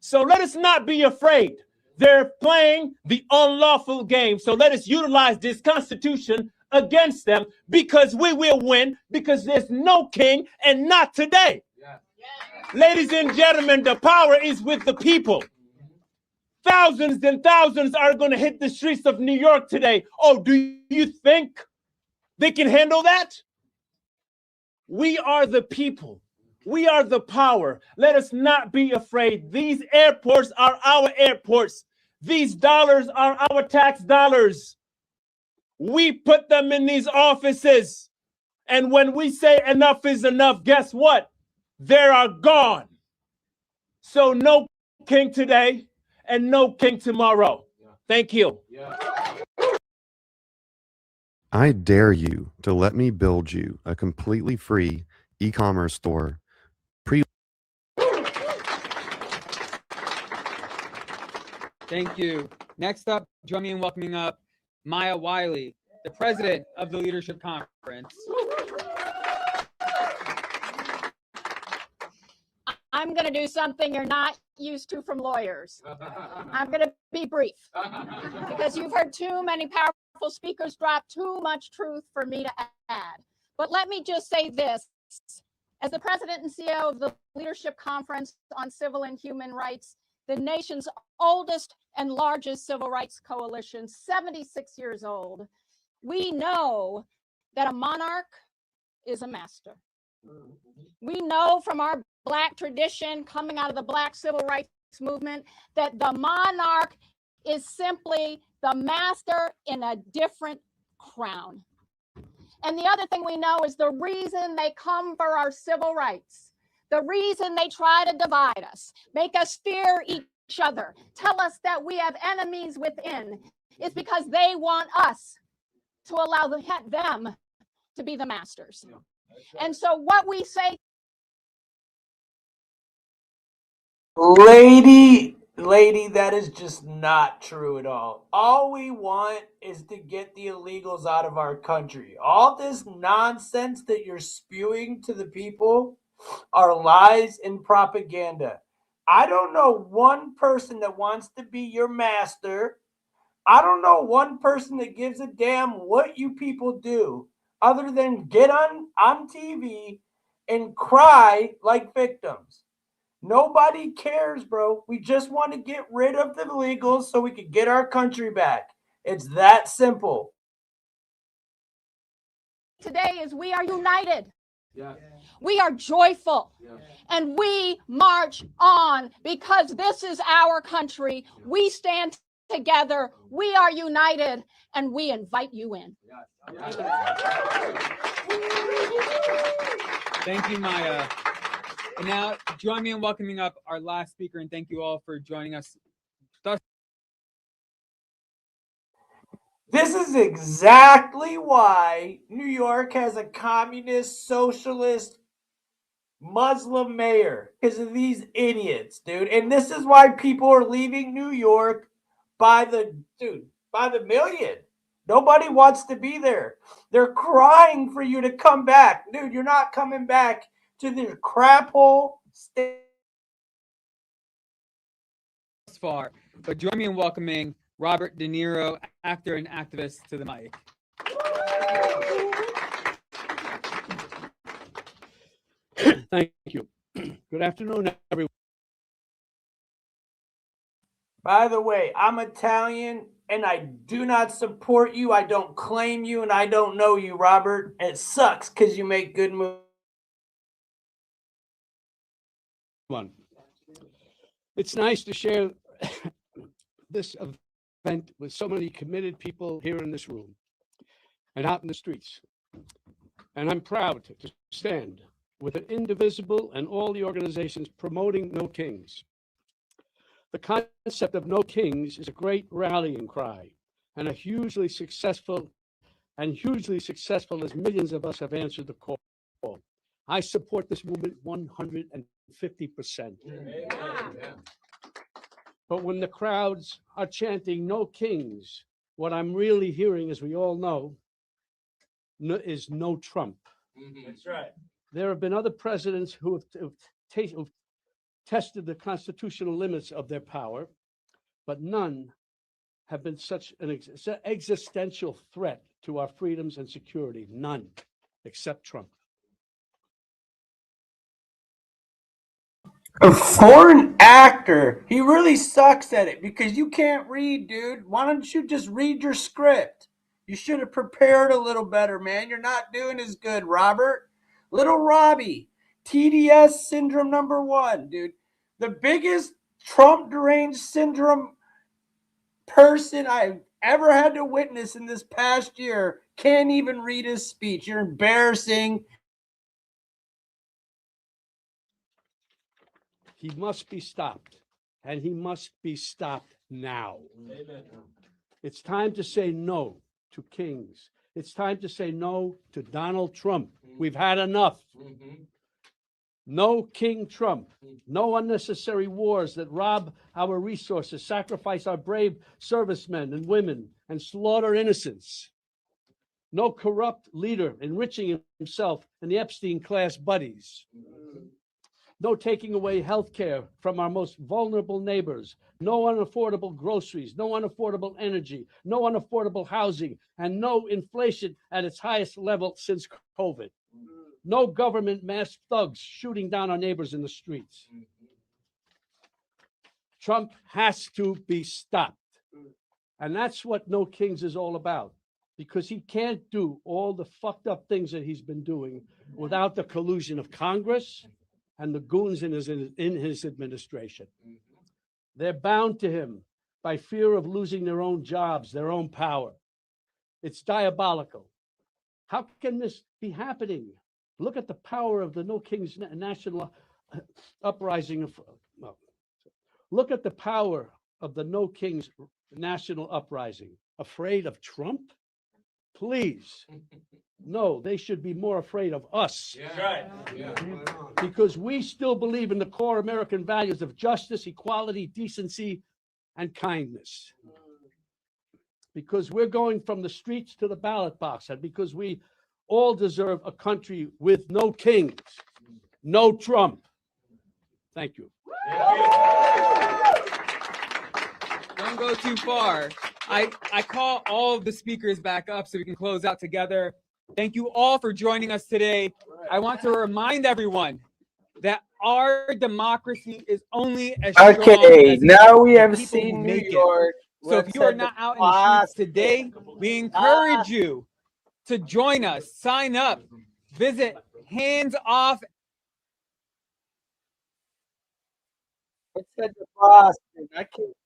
So let us not be afraid. They're playing the unlawful game. So let us utilize this Constitution against them because we will win, because there's no king and not today. Yeah. Ladies and gentlemen, the power is with the people. Thousands and thousands are going to hit the streets of New York today. Oh, do you think they can handle that? We are the people. We are the power. Let us not be afraid. These airports are our airports. These dollars are our tax dollars. We put them in these offices. And when we say enough is enough, guess what? They are gone. So no king today and no king tomorrow. Thank you. I dare you to let me build you a completely free e-commerce store. Thank you. Next up, join me in welcoming up Maya Wiley, the president of the Leadership Conference. I'm going to do something you're not used to from lawyers. I'm going to be brief because you've heard too many powerful speakers drop too much truth for me to add. But let me just say this. As the president and CEO of the Leadership Conference on Civil and Human Rights, the nation's oldest and largest civil rights coalition, 76 years old, we know that a monarch is a master. We know from our Black tradition coming out of the Black civil rights movement that the monarch is simply the master in a different crown. And the other thing we know is the reason they come for our civil rights, the reason they try to divide us, make us fear each other, tell us that we have enemies within, is because they want us to allow them to be the masters. And so what we say, Lady, that is just not true at all. All we want is to get the illegals out of our country. All this nonsense that you're spewing to the people are lies and propaganda. I don't know one person that wants to be your master. I don't know one person that gives a damn what you people do other than get on TV and cry like victims. Nobody cares, bro. We just want to get rid of the illegals so we can get our country back. It's that simple. today is we are united. Yeah. We are joyful. Yeah. And we march on because this is our country. We stand together. We are united and we invite you in. Thank you, Maya. And now join me in welcoming up our last speaker, and thank you all for joining us. This is exactly why New York has a communist, socialist Muslim mayor because of these idiots, dude. And this is why people are leaving New York by the million. Nobody wants to be there. They're crying for you to come back. Dude, you're not coming back to this crap hole state. Far, but join me in welcoming Robert De Niro, actor and activist, to the mic. Thank you. Good afternoon, everyone. By the way, I'm Italian and I do not support you. I don't claim you and I don't know you, Robert. It sucks because you make good movies. It's nice to share this event with so many committed people here in this room and out in the streets. And I'm proud to stand with an indivisible and all the organizations promoting No Kings. The concept of No Kings is a great rallying cry and a hugely successful as millions of us have answered the call. I support this movement 150%. But when the crowds are chanting No Kings, what I'm really hearing, as we all know, is no Trump. That's right. There have been other presidents who have tested the constitutional limits of their power, but none have been such an existential threat to our freedoms and security. None, except Trump. A foreign actor. He really sucks at it because you can't read, dude. Why don't you just read your script? You should have prepared a little better, man. You're not doing as good, Robert. Little Robbie, TDS syndrome #1, dude. The biggest Trump deranged syndrome person I've ever had to witness in this past year can't even read his speech. You're embarrassing. He must be stopped, and he must be stopped now. Amen. It's time to say no to kings. It's time to say no to Donald Trump. We've had enough. No King Trump. No unnecessary wars that rob our resources, sacrifice our brave servicemen and women, and slaughter innocents. No corrupt leader enriching himself and the Epstein class buddies. No taking away health care from our most vulnerable neighbors. No unaffordable groceries, no unaffordable energy, no unaffordable housing, and no inflation at its highest level since COVID. No government masked thugs shooting down our neighbors in the streets. Trump has to be stopped. And that's what No Kings is all about, because he can't do all the fucked up things that he's been doing without the collusion of Congress and the goons in his administration. They're bound to him by fear of losing their own jobs, their own power. It's diabolical. How can this be happening? Look at the power of the No Kings national uprising. Look at the power of the No Kings national uprising. Afraid of Trump? Please. No, they should be more afraid of us. That's right. Yeah. Because we still believe in the core American values of justice, equality, decency, and kindness. Because we're going from the streets to the ballot box, and because we all deserve a country with no kings, no Trump. Thank you. Don't go too far. I call all of the speakers back up so we can close out together. Thank you all for joining us today. I want to remind everyone that our democracy is only as strong Okay, as now we have people who seen New make it. York. So if you are not out in the streets today, we encourage you to join us, sign up, visit Hands Off. It said to Boston. I can't.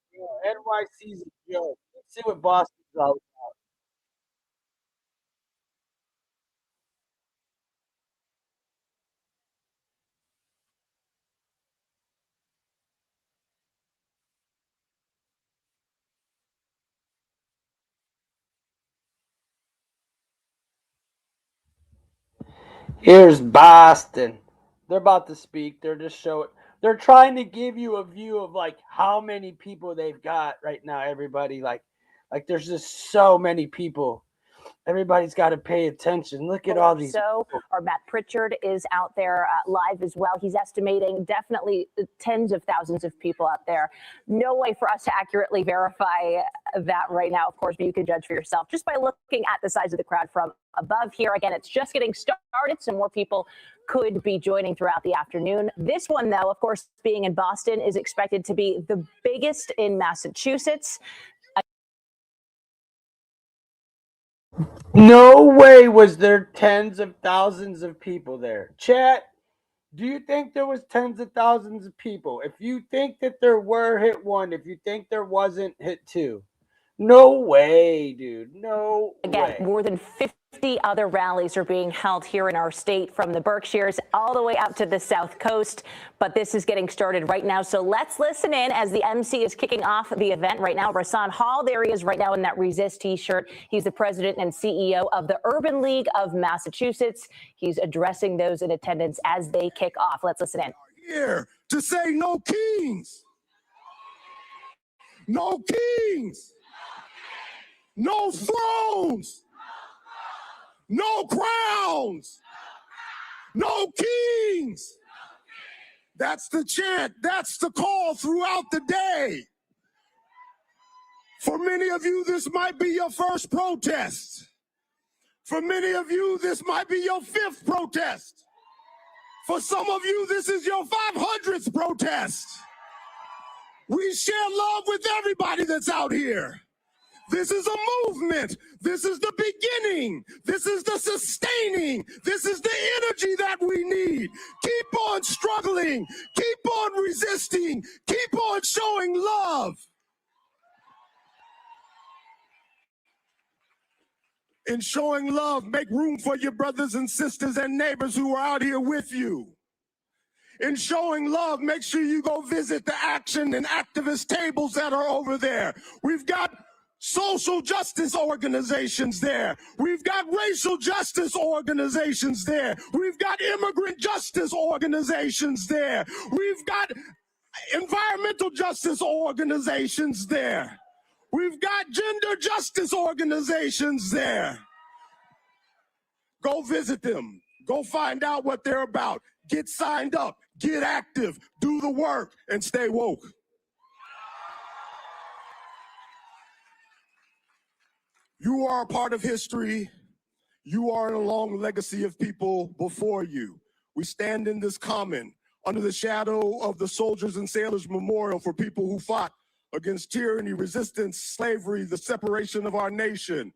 NYC's a joke. Let's see what Boston's all about. Here's Boston. They're about to speak. They're just showing. They're trying to give you a view of like how many people they've got right now. Everybody like there's just so many people. Everybody's got to pay attention. Look at all these. So, our Matt Pritchard is out there live as well. He's estimating definitely tens of thousands of people out there. No way for us to accurately verify that right now, of course, but you can judge for yourself just by looking at the size of the crowd from above here. Again, it's just getting started, so more people could be joining throughout the afternoon. This one, though, of course, being in Boston, is expected to be the biggest in Massachusetts. No way was there tens of thousands of people there. Chat, do you think there was tens of thousands of people? If you think that there were, hit 1. If you think there wasn't, hit 2. No way, dude. No way. Again, more than 50 other rallies are being held here in our state, from the Berkshires all the way up to the South Coast. But this is getting started right now. So let's listen in as the MC is kicking off the event right now. Rasan Hall, there he is right now in that Resist t-shirt. He's the president and CEO of the Urban League of Massachusetts. He's addressing those in attendance as they kick off. Let's listen in. Here to say no kings. No kings. No thrones, no crowns, no kings. That's the chant. That's the call throughout the day. For many of you, this might be your first protest. For many of you, this might be your 5th protest. For some of you, this is your 500th protest. We share love with everybody that's out here. This is a movement. This is the beginning. This is the sustaining. This is the energy that we need. Keep on struggling. Keep on resisting. Keep on showing love. In showing love, make room for your brothers and sisters and neighbors who are out here with you. In showing love, make sure you go visit the action and activist tables that are over there. We've got social justice organizations there. We've got racial justice organizations there. We've got immigrant justice organizations there. We've got environmental justice organizations there. We've got gender justice organizations there. Go visit them. Go find out what they're about. Get signed up. Get active. Do the work and stay woke. You are a part of history. You are in a long legacy of people before you. We stand in this common under the shadow of the Soldiers and Sailors Memorial for people who fought against tyranny, resistance, slavery, the separation of our nation.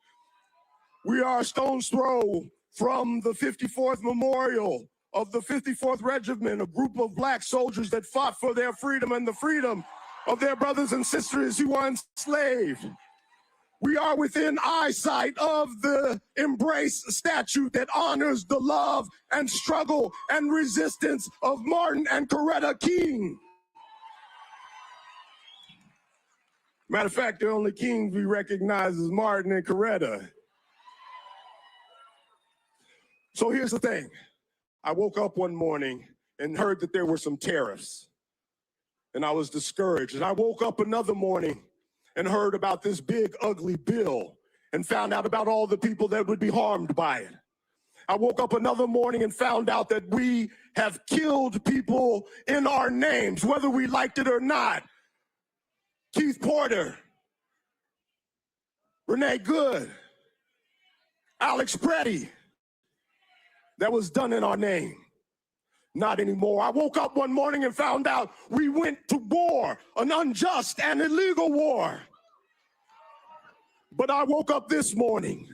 We are a stone's throw from the 54th Memorial of the 54th Regiment, a group of Black soldiers that fought for their freedom and the freedom of their brothers and sisters who were enslaved. We are within eyesight of the Embrace statue that honors the love and struggle and resistance of Martin and Coretta King. Matter of fact, the only kings we recognize is Martin and Coretta. So here's the thing. I woke up one morning and heard that there were some tariffs, and I was discouraged. And I woke up another morning and heard about this big, ugly bill and found out about all the people that would be harmed by it. I woke up another morning and found out that we have killed people in our names, whether we liked it or not. Keith Porter, Renee Good, Alex Preddy. That was done in our name. Not anymore. I woke up one morning and found out we went to war, an unjust and illegal war. But I woke up this morning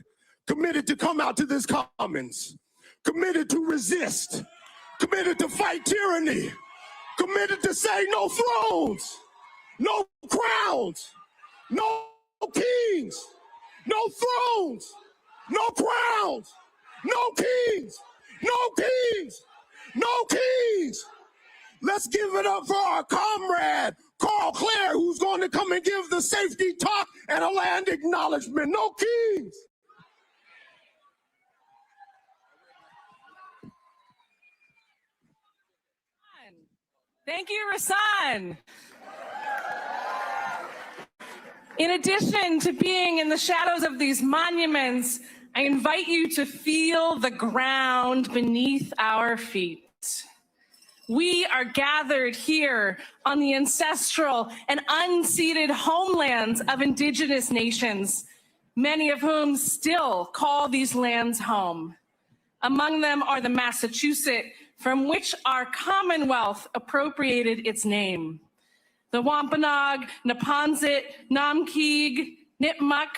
committed to come out to this commons, committed to resist, committed to fight tyranny, committed to say no thrones, no crowns, no kings, no thrones, no crowns, no kings, no kings, no kings. Let's give it up for our comrade, Carl Clare, who's going to come and give the safety talk and a land acknowledgement. No kings. Thank you, Rasan. In addition to being in the shadows of these monuments, I invite you to feel the ground beneath our feet. We are gathered here on the ancestral and unceded homelands of Indigenous nations, many of whom still call these lands home. Among them are the Massachusetts, from which our Commonwealth appropriated its name. The Wampanoag, Neponsit, Namkeeg, Nipmuc,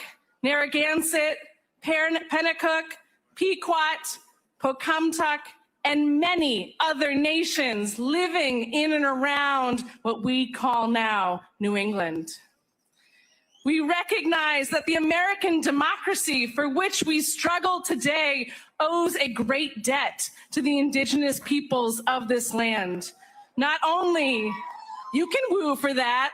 Narragansett, Pennacook, Pequot, Pocumtuck, and many other nations living in and around what we call now New England. We recognize that the American democracy for which we struggle today owes a great debt to the Indigenous peoples of this land. Not only, you can woo for that,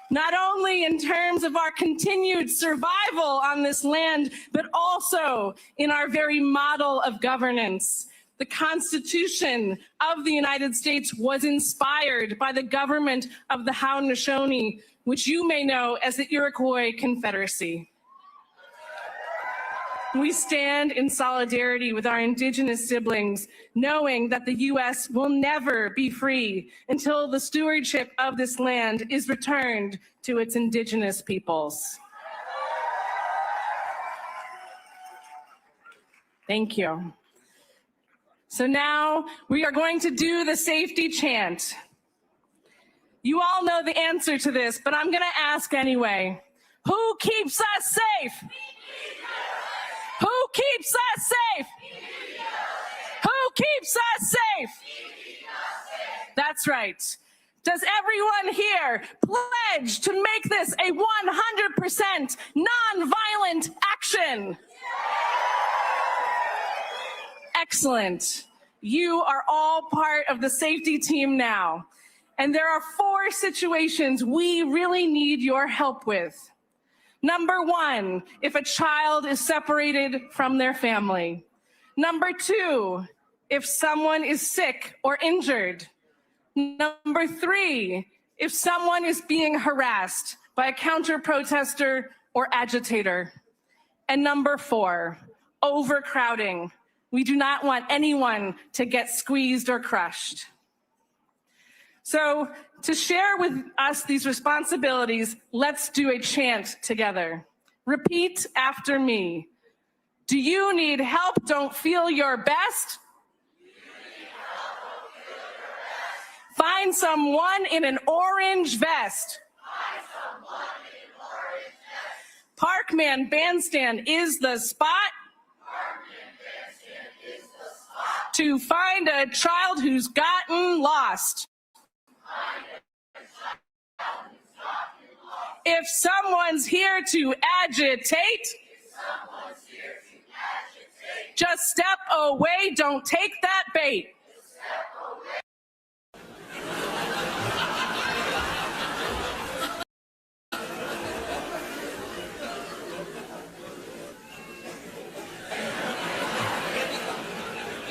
not only in terms of our continued survival on this land, but also in our very model of governance. The Constitution of the United States was inspired by the government of the Haudenosaunee, which you may know as the Iroquois Confederacy. We stand in solidarity with our Indigenous siblings, knowing that the U.S. will never be free until the stewardship of this land is returned to its Indigenous peoples. Thank you. So now we are going to do the safety chant. You all know the answer to this, but I'm going to ask anyway. Who keeps us safe? Who keeps us safe? Who keeps us safe? That's right. Does everyone here pledge to make this a 100% nonviolent action? Excellent. You are all part of the safety team now. And there are 4 situations we really need your help with. Number 1, if a child is separated from their family. Number 2, if someone is sick or injured. Number 3, if someone is being harassed by a counter-protester or agitator. And number 4, overcrowding. We do not want anyone to get squeezed or crushed. So to share with us these responsibilities, let's do a chant together. Repeat after me. Do you need help? Don't feel your best? Find someone in an orange vest. Parkman Bandstand is the spot to find a child who's gotten lost. If someone's here to agitate, just step away, don't take that bait.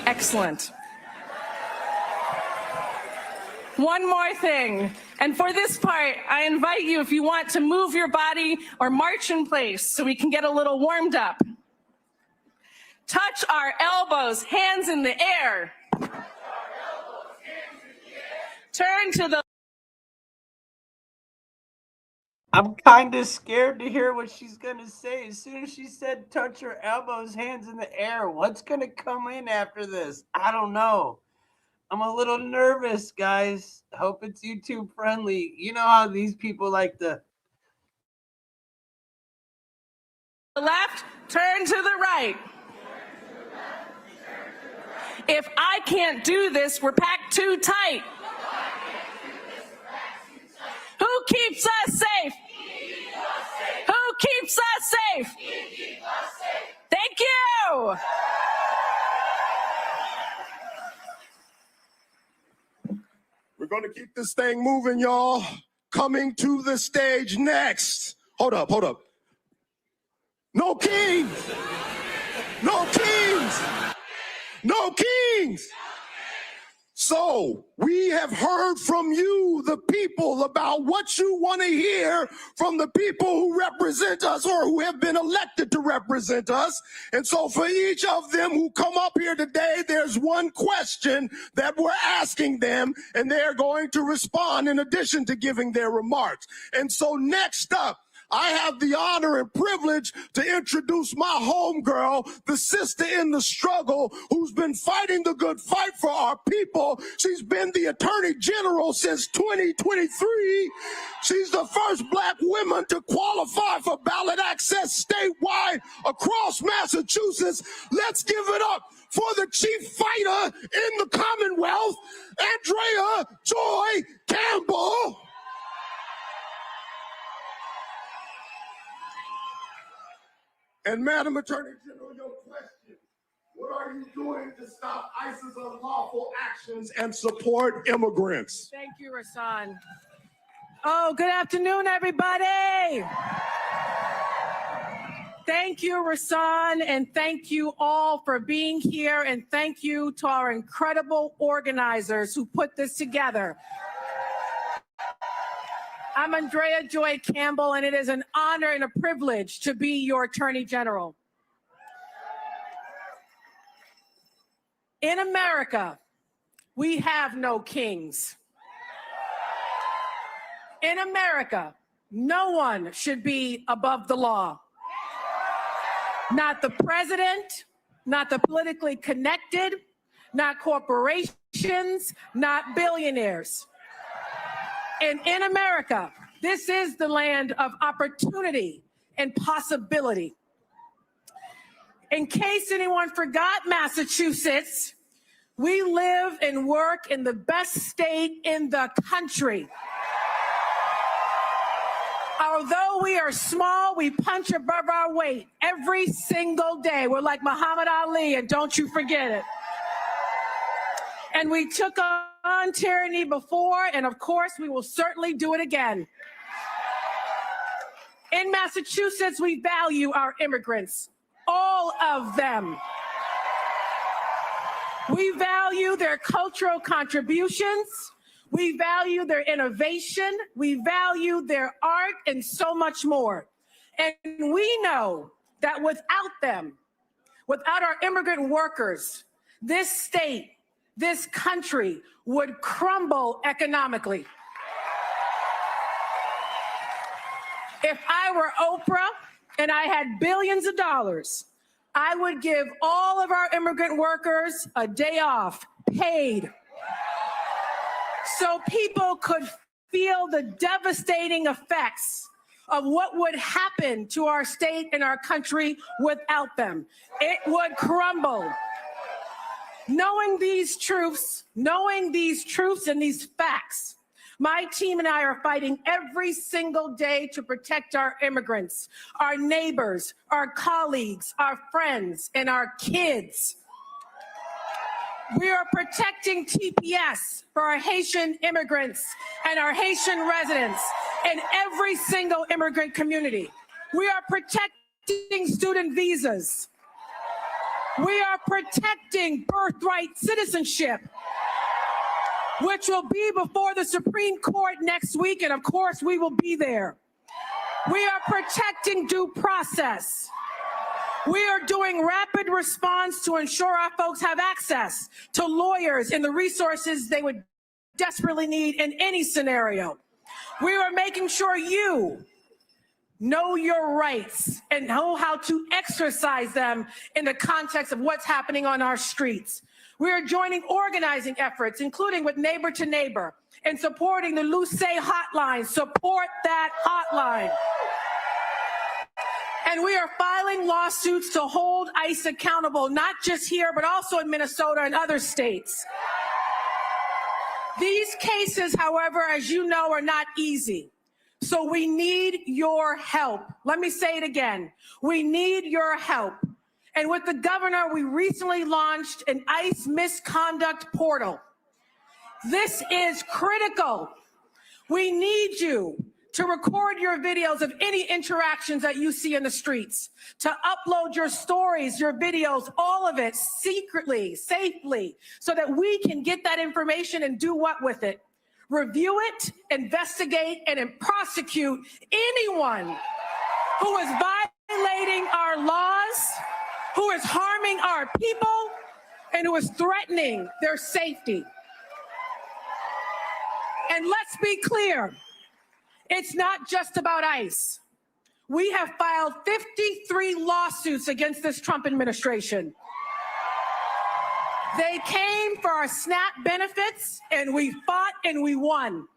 Excellent. One more thing, and for this part, I invite you, if you want to move your body or march in place so we can get a little warmed up. Touch our elbows, hands in the air. Turn to the... I'm kind of scared to hear what she's going to say. As soon as she said touch her elbows, hands in the air, what's going to come in after this? I don't know. I'm a little nervous, guys. Hope it's YouTube friendly. You know how these people like to... left, turn to the right. If I can't do this, we're packed too tight. Who keeps us safe? Who keeps us safe? Thank you. We're going to keep this thing moving, y'all. Coming to the stage next. Hold up. No kings. No kings. No kings. So we have heard from you, the people, about what you want to hear from the people who represent us or who have been elected to represent us. And so for each of them who come up here today, there's one question that we're asking them, and they're going to respond in addition to giving their remarks. And so next up, I have the honor and privilege to introduce my homegirl, the sister in the struggle, who's been fighting the good fight for our people. She's been the Attorney General since 2023. She's the first Black woman to qualify for ballot access statewide across Massachusetts. Let's give it up for the chief fighter in the Commonwealth, Andrea Joy Campbell. And Madam Attorney General, your question, what are you doing to stop ICE's unlawful actions and support immigrants? Thank you, Rasan. Oh, good afternoon, everybody. Thank you, Rasan, and thank you all for being here, and thank you to our incredible organizers who put this together. I'm Andrea Joy Campbell, and it is an honor and a privilege to be your Attorney General. In America, we have no kings. In America, no one should be above the law. Not the president, not the politically connected, not corporations, not billionaires. And in America, this is the land of opportunity and possibility. In case anyone forgot Massachusetts, we live and work in the best state in the country. Although we are small, we punch above our weight every single day. We're like Muhammad Ali, and don't you forget it. And we took on tyranny before, and of course, we will certainly do it again. In Massachusetts, we value our immigrants, all of them. We value their cultural contributions. We value their innovation. We value their art and so much more. And we know that without them, without our immigrant workers, this state, this country would crumble economically. If I were Oprah and I had billions of dollars, I would give all of our immigrant workers a day off, paid, so people could feel the devastating effects of what would happen to our state and our country without them. It would crumble. Knowing these truths and these facts, my team and I are fighting every single day to protect our immigrants, our neighbors, our colleagues, our friends, and our kids. We are protecting TPS for our Haitian immigrants and our Haitian residents and every single immigrant community. We are protecting student visas. We are protecting birthright citizenship, which will be before the Supreme Court next week, and of course we will be there. We are protecting due process. We are doing rapid response to ensure our folks have access to lawyers and the resources they would desperately need in any scenario. We are making sure you know your rights and know how to exercise them in the context of what's happening on our streets. We are joining organizing efforts, including with Neighbor to Neighbor, and supporting the Luce hotline. Support that hotline. And we are filing lawsuits to hold ICE accountable, not just here, but also in Minnesota and other states. These cases, however, as you know, are not easy. So we need your help. Let me say it again. We need your help. And with the governor, we recently launched an ICE misconduct portal. This is critical. We need you to record your videos of any interactions that you see in the streets, to upload your stories, your videos, all of it secretly, safely, so that we can get that information and do what with it? Review it, investigate, and prosecute anyone who is violating our laws, who is harming our people, and who is threatening their safety. And let's be clear, it's not just about ICE. We have filed 53 lawsuits against this Trump administration. They came for our SNAP benefits, and we fought and we won.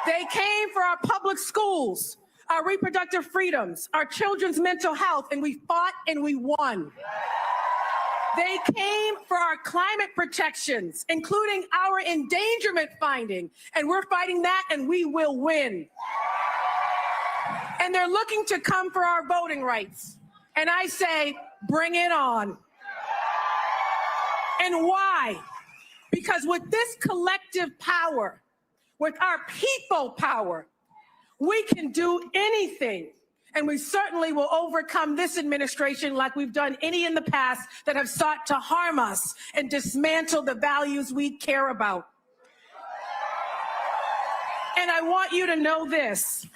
They came for our public schools, our reproductive freedoms, our children's mental health, and we fought and we won. They came for our climate protections, including our endangerment finding, and we're fighting that and we will win. And they're looking to come for our voting rights. And I say, bring it on. And why? Because with this collective power, with our people power, we can do anything. And we certainly will overcome this administration like we've done any in the past that have sought to harm us and dismantle the values we care about. And I want you to know this.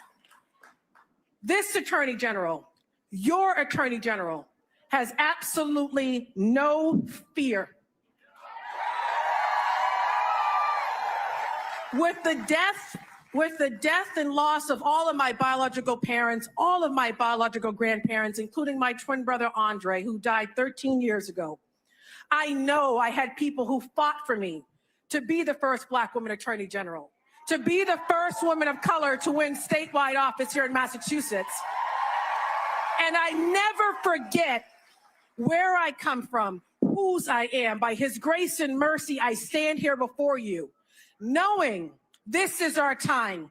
This Attorney General, your Attorney General, has absolutely no fear. With the death and loss of all of my biological parents, all of my biological grandparents, including my twin brother, Andre, who died 13 years ago, I know I had people who fought for me to be the first Black woman Attorney General, to be the first woman of color to win statewide office here in Massachusetts. And I never forget where I come from, whose I am. By his grace and mercy, I stand here before you, knowing this is our time,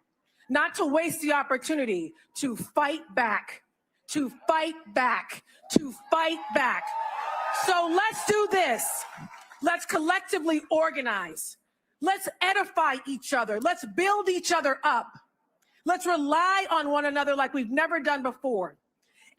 not to waste the opportunity to fight back, to fight back, to fight back. So let's do this. Let's collectively organize. Let's edify each other. Let's build each other up. Let's rely on one another like we've never done before.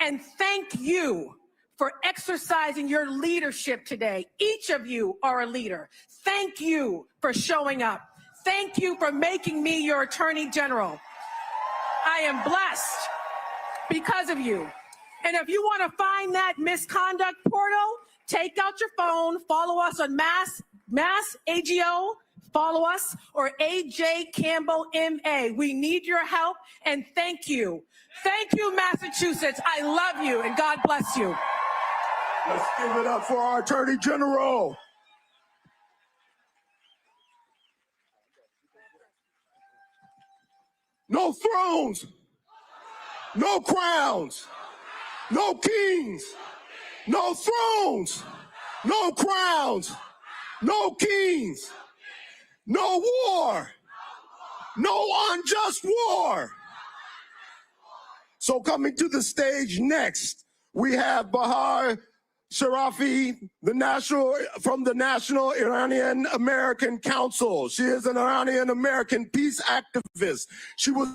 And thank you for exercising your leadership today. Each of you are a leader. Thank you for showing up. Thank you for making me your Attorney General. I am blessed because of you. And if you want to find that misconduct portal, take out your phone, follow us on Mass AGO, follow us, or AJ Campbell MA. We need your help, and thank you. Thank you, Massachusetts. I love you, and God bless you. Let's give it up for our Attorney General. No thrones, no crowns, no kings, no thrones, no crowns, no kings, no war, no unjust war. So coming to the stage next, we have Bahar Sharafi, from the National Iranian American Council. She is an Iranian American peace activist. She was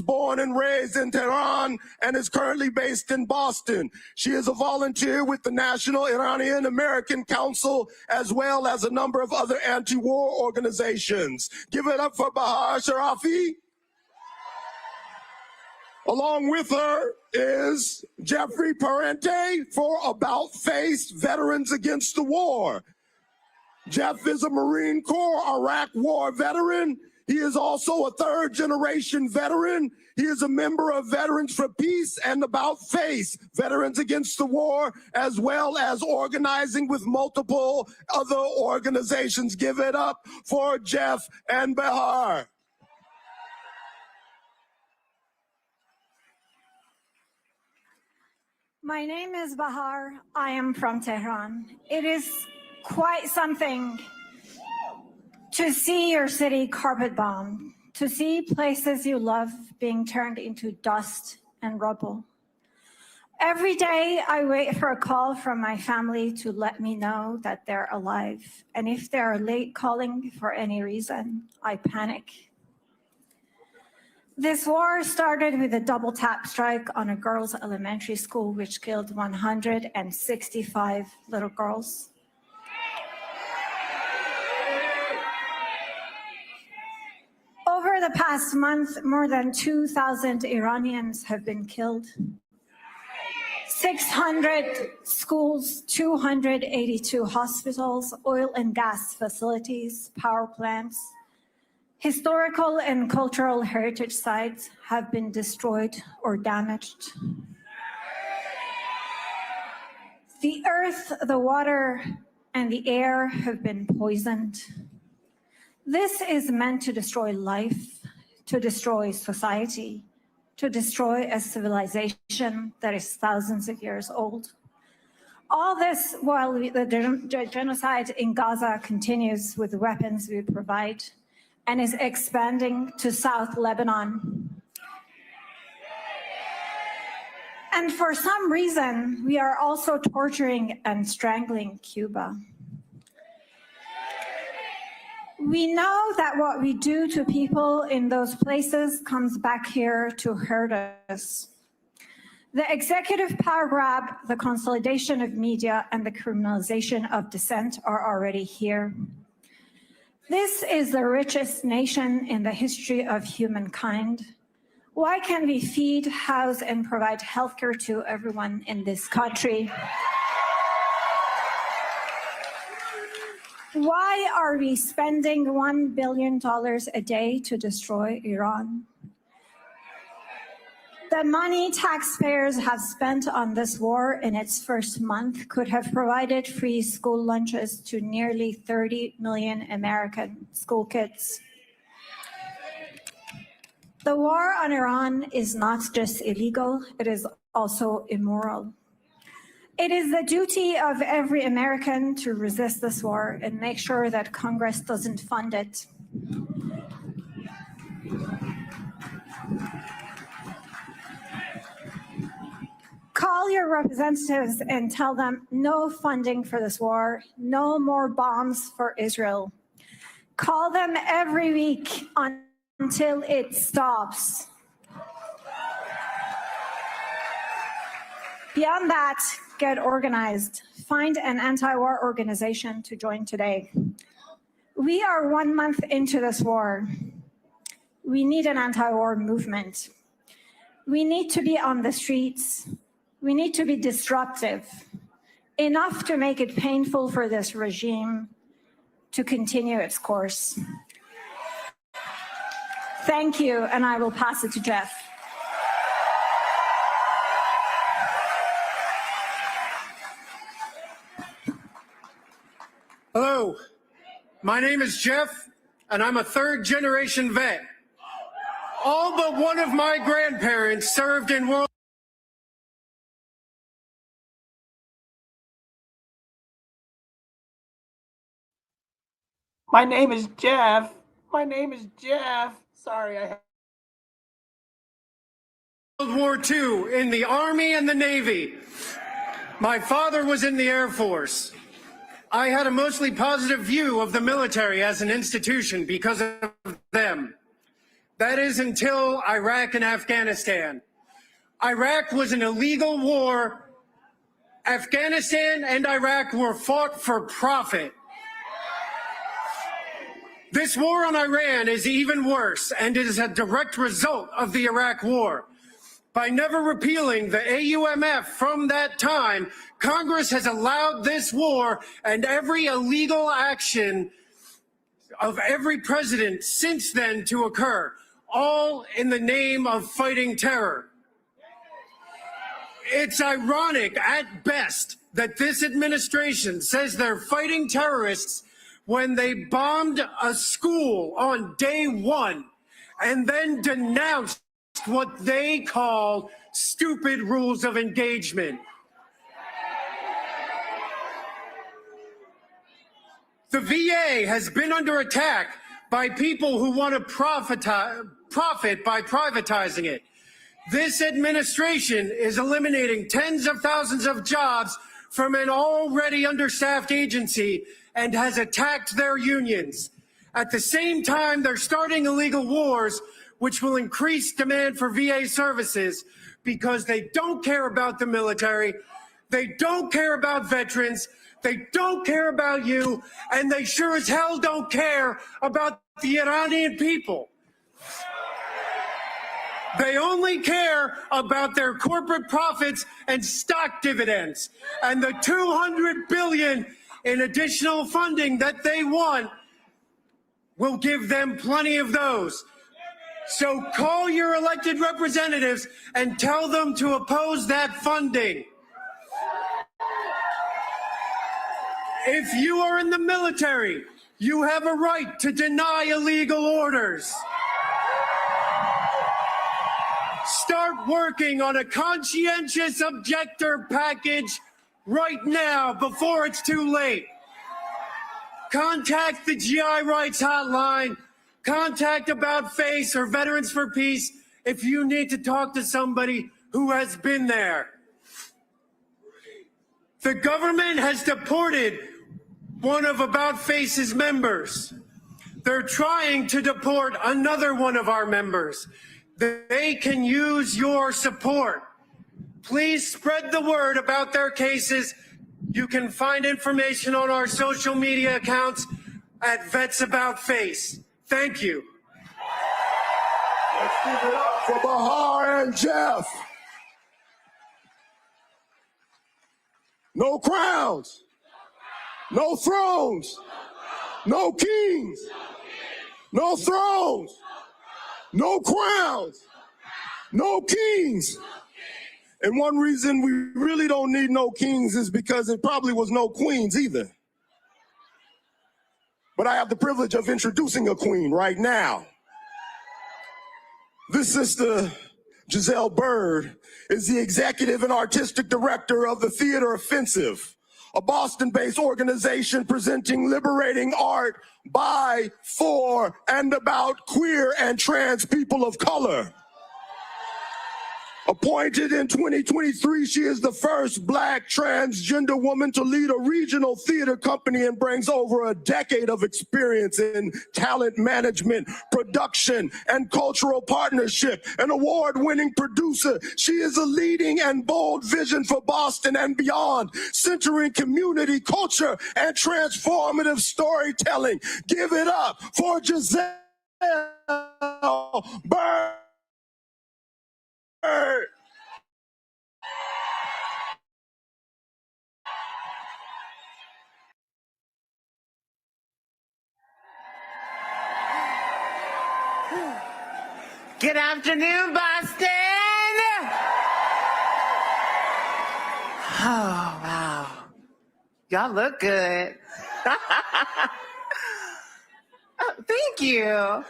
born and raised in Tehran and is currently based in Boston. She is a volunteer with the National Iranian American Council, as well as a number of other anti-war organizations. Give it up for Bahar Sharafi. Along with her is Jeffrey Parente for About Face Veterans Against the War. Jeff is a Marine Corps Iraq War veteran. He is also a third-generation veteran. He is a member of Veterans for Peace and About Face Veterans Against the War, as well as organizing with multiple other organizations. Give it up for Jeff and Bahar. My name is Bahar. I am from Tehran. It is quite something to see your city carpet bombed, to see places you love being turned into dust and rubble. Every day I wait for a call from my family to let me know that they're alive. And if they're late calling for any reason, I panic. This war started with a double tap strike on a girls' elementary school, which killed 165 little girls. Over the past month, more than 2,000 Iranians have been killed. 600 schools, 282 hospitals, oil and gas facilities, power plants, historical and cultural heritage sites have been destroyed or damaged. The earth, the water, and the air have been poisoned. This is meant to destroy life, to destroy society, to destroy a civilization that is thousands of years old. All this while the genocide in Gaza continues with the weapons we provide and is expanding to South Lebanon. And for some reason, we are also torturing and strangling Cuba. We know that what we do to people in those places comes back here to hurt us. The executive power grab, the consolidation of media, and the criminalization of dissent are already here. This is the richest nation in the history of humankind. Why can't we feed, house, and provide healthcare to everyone in this country? Why are we spending $1 billion a day to destroy Iran? The money taxpayers have spent on this war in its first month could have provided free school lunches to nearly 30 million American school kids. The war on Iran is not just illegal, it is also immoral. It is the duty of every American to resist this war and make sure that Congress doesn't fund it. Call your representatives and tell them no funding for this war, no more bombs for Israel. Call them every week until it stops. Beyond that, get organized. Find an anti-war organization to join today. We are 1 month into this war. We need an anti-war movement. We need to be on the streets. We need to be disruptive, enough to make it painful for this regime to continue its course. Thank you, and I will pass it to Jeff. Hello, my name is Jeff, and I'm a third-generation vet. All but one of my grandparents served in World. My name is Jeff. My name is Jeff. Sorry, World War II in the Army and the Navy. My father was in the Air Force. I had a mostly positive view of the military as an institution because of them. That is until Iraq and Afghanistan. Iraq was an illegal war. Afghanistan and Iraq were fought for profit. This war on Iran is even worse, and it is a direct result of the Iraq war. By never repealing the AUMF from that time, Congress has allowed this war and every illegal action of every president since then to occur, all in the name of fighting terror. It's ironic at best that this administration says they're fighting terrorists when they bombed a school on day one and then denounced what they call stupid rules of engagement. The VA has been under attack by people who want to profit by privatizing it. This administration is eliminating tens of thousands of jobs from an already understaffed agency and has attacked their unions. At the same time, they're starting illegal wars which will increase demand for VA services because they don't care about the military, they don't care about veterans, they don't care about you, and they sure as hell don't care about the Iranian people. They only care about their corporate profits and stock dividends. And the $200 billion in additional funding that they want will give them plenty of those. So call your elected representatives and tell them to oppose that funding. If you are in the military, you have a right to deny illegal orders. Start working on a conscientious objector package right now before it's too late. Contact the GI Rights Hotline, contact About Face or Veterans for Peace if you need to talk to somebody who has been there. The government has deported one of About Face's members. They're trying to deport another one of our members. They can use your support. Please spread the word about their cases. You can find information on our social media accounts at Vets About Face. Thank you. Let's give it up for Bahar and Jeff. No crowns, no thrones, no kings, no thrones, no crowns, no kings. And one reason we really don't need no kings is because it probably was no queens either. But I have the privilege of introducing a queen right now. This sister, Jazelle Bird, is the executive and artistic director of the Theater Offensive, a Boston-based organization presenting liberating art by, for, and about queer and trans people of color. Appointed in 2023, she is the first Black transgender woman to lead a regional theater company and brings over a decade of experience in talent management, production, and cultural partnership. An award-winning producer, she is a leading and bold vision for Boston and beyond, centering community, culture, and transformative storytelling. Give it up for Jazelle Bird. Good afternoon, Boston. Oh, wow. Y'all look good. Oh, thank you.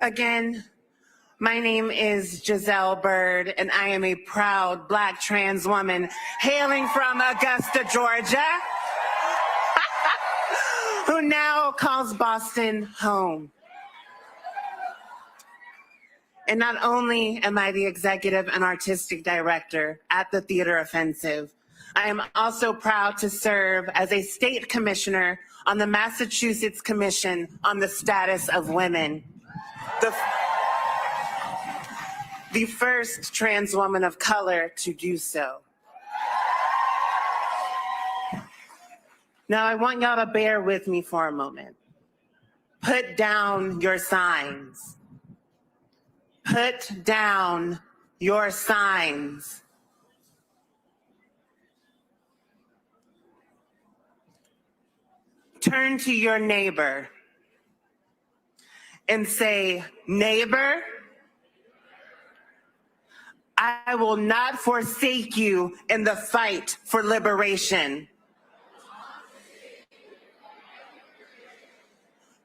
Again, my name is Jazelle Bird, and I am a proud Black trans woman hailing from Augusta, Georgia, who now calls Boston home. And not only am I the executive and artistic director at the Theater Offensive, I am also proud to serve as a state commissioner on the Massachusetts Commission on the Status of Women, the first trans woman of color to do so. Now, I want y'all to bear with me for a moment. Put down your signs. Put down your signs. Turn to your neighbor and say, neighbor, I will not forsake you in the fight for liberation.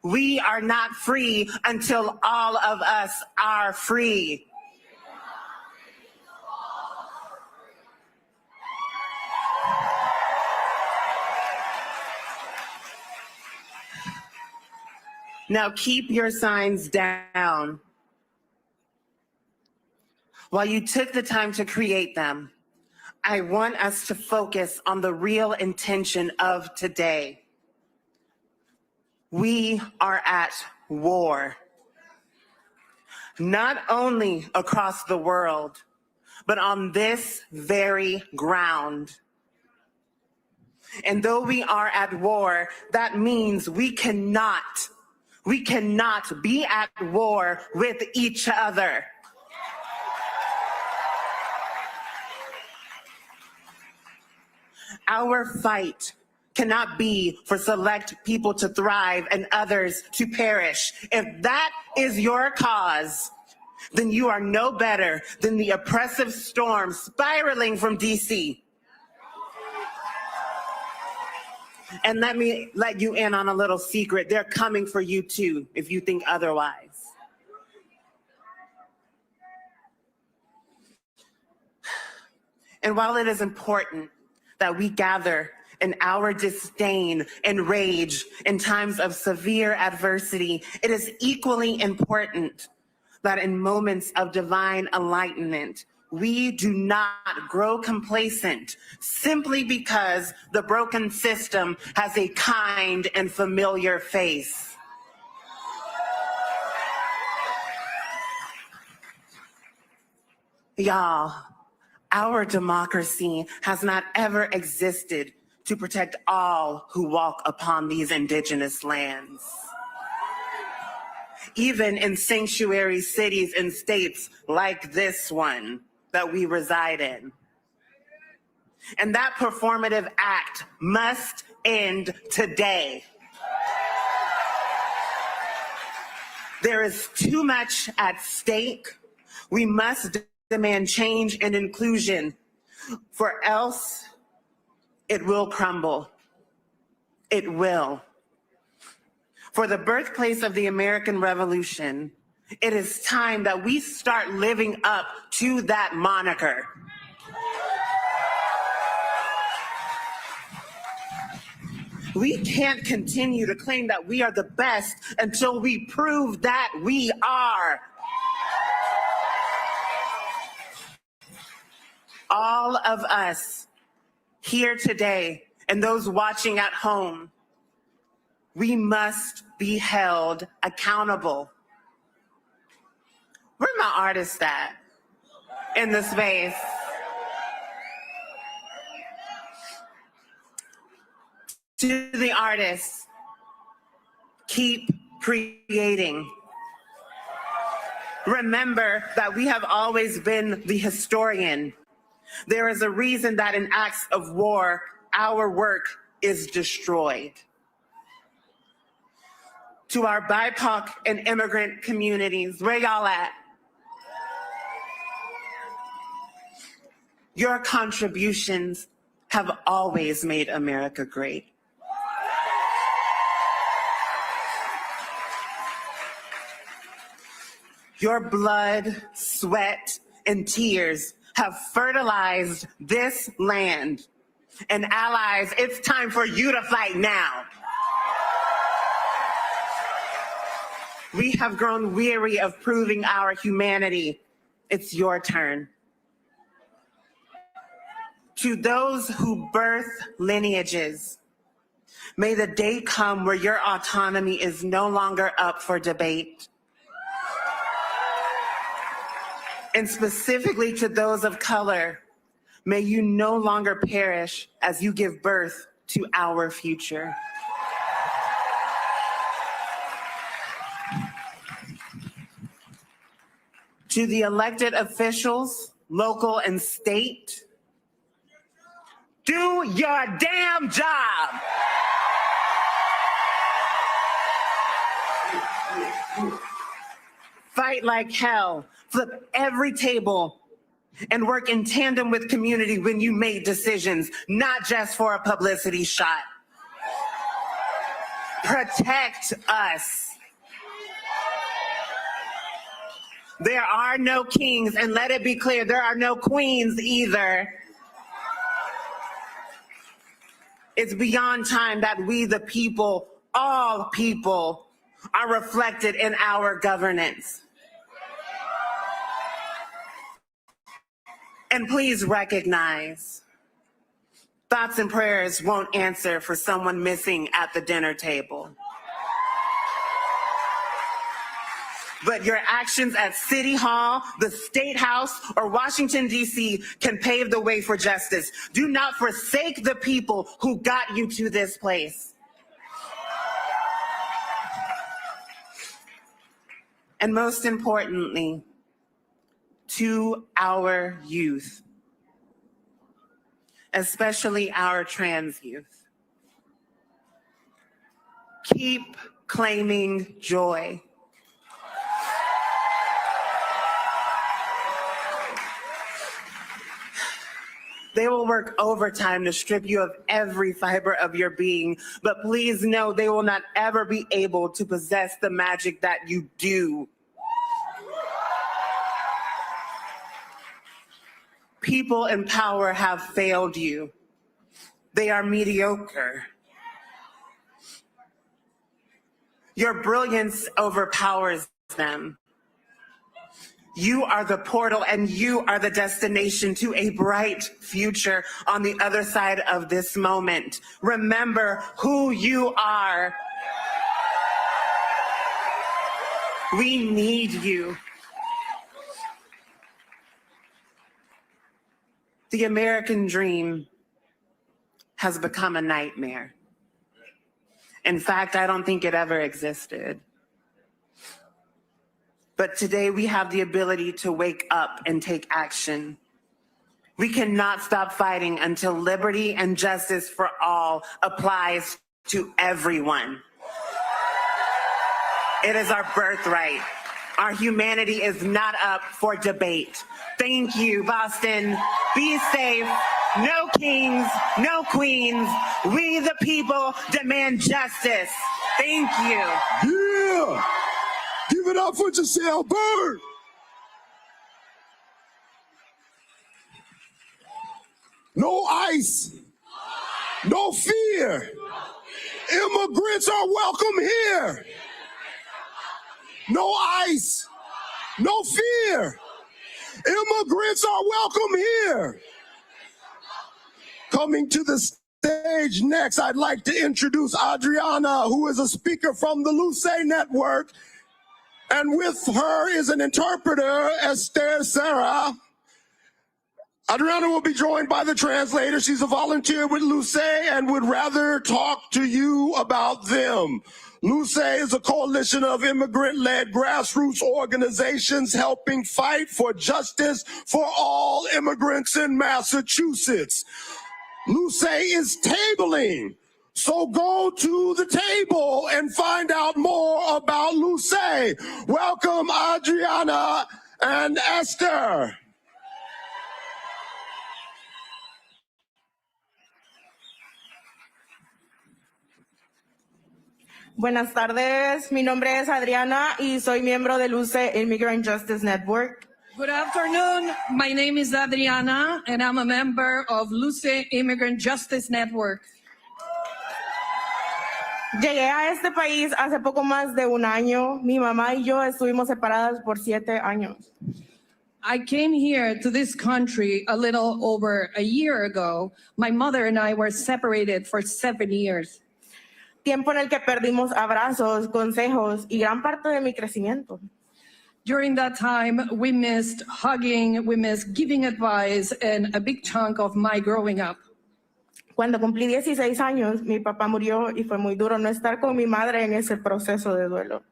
We are not free until all of us are free. Now keep your signs down. While you took the time to create them, I want us to focus on the real intention of today. We are at war. not only across the world, but on this very ground. And though we are at war, that means we cannot be at war with each other. Our fight cannot be for select people to thrive and others to perish. If that is your cause, then you are no better than the oppressive storm spiraling from DC. And let me let you in on a little secret. They're coming for you too, if you think otherwise. And while it is important that we gather in our disdain and rage in times of severe adversity, it is equally important that in moments of divine enlightenment, we do not grow complacent simply because the broken system has a kind and familiar face. Y'all, our democracy has not ever existed to protect all who walk upon these indigenous lands. Even in sanctuary cities and states like this one that we reside in. And that performative act must end today. There is too much at stake. We must demand change and inclusion, for else it will crumble. It will. For the birthplace of the American Revolution, it is time that we start living up to that moniker. We can't continue to claim that we are the best until we prove that we are. All of us here today and those watching at home, we must be held accountable. Where my artists at in the space? To the artists, keep creating. Remember that we have always been the historian. There is a reason that in acts of war, our work is destroyed. To our BIPOC and immigrant communities, where y'all at? Your contributions have always made America great. Your blood, sweat, and tears have fertilized this land. And allies, it's time for you to fight now. We have grown weary of proving our humanity. It's your turn. To those who birth lineages, may the day come where your autonomy is no longer up for debate. And specifically to those of color, may you no longer perish as you give birth to our future. To the elected officials, local and state, do your damn job. Fight like hell, flip every table, and work in tandem with community when you make decisions, not just for a publicity shot. Protect us. There are no kings, and let it be clear, there are no queens either. It's beyond time that we, the people, all people, are reflected in our governance. And please recognize, thoughts and prayers won't answer for someone missing at the dinner table. but your actions at City Hall, the State House, or Washington, D.C. can pave the way for justice. Do not forsake the people who got you to this place. And most importantly, to our youth, especially our trans youth, keep claiming joy. They will work overtime to strip you of every fiber of your being, but please know they will not ever be able to possess the magic that you do. People in power have failed you. They are mediocre. Your brilliance overpowers them. You are the portal and you are the destination to a bright future on the other side of this moment. Remember who you are. We need you. The American dream has become a nightmare. In fact, I don't think it ever existed. But today we have the ability to wake up and take action. We cannot stop fighting until liberty and justice for all applies to everyone. It is our birthright. Our humanity is not up for debate. Thank you, Boston. Be safe. No kings, no queens. We the people demand justice. Thank you. Yeah! Give it up for Jazelle Bird. No ICE. No fear. Immigrants are welcome here. No ICE. No fear. Immigrants are welcome here. Coming to the stage next, I'd like to introduce Adriana, who is a speaker from the Luce Network. And with her is an interpreter, Esther Sarah. Adriana will be joined by the translator. She's a volunteer with Luce and would rather talk to you about them. Luce is a coalition of immigrant-led grassroots organizations helping fight for justice for all immigrants in Massachusetts. Luce is tabling. So go to the table and find out more about Luce. Welcome, Adriana and Esther. Buenas tardes, mi nombre es Adriana y soy miembro de Luce Immigrant Justice Network. Good afternoon. My name is Adriana, and I'm a member of Luce Immigrant Justice Network. Llegué a este país hace poco más de un año. Mi mamá y yo estuvimos separadas por 7 años. I came here to this country a little over a year ago. My mother and I were separated for 7 years. Tiempo en el que perdimos abrazos, consejos y gran parte de mi crecimiento. During that time, we missed hugging, we missed giving advice, and a big chunk of my growing up. Cuando cumplí 16 años, mi papá murió y fue muy duro no estar con mi madre en ese proceso de duelo.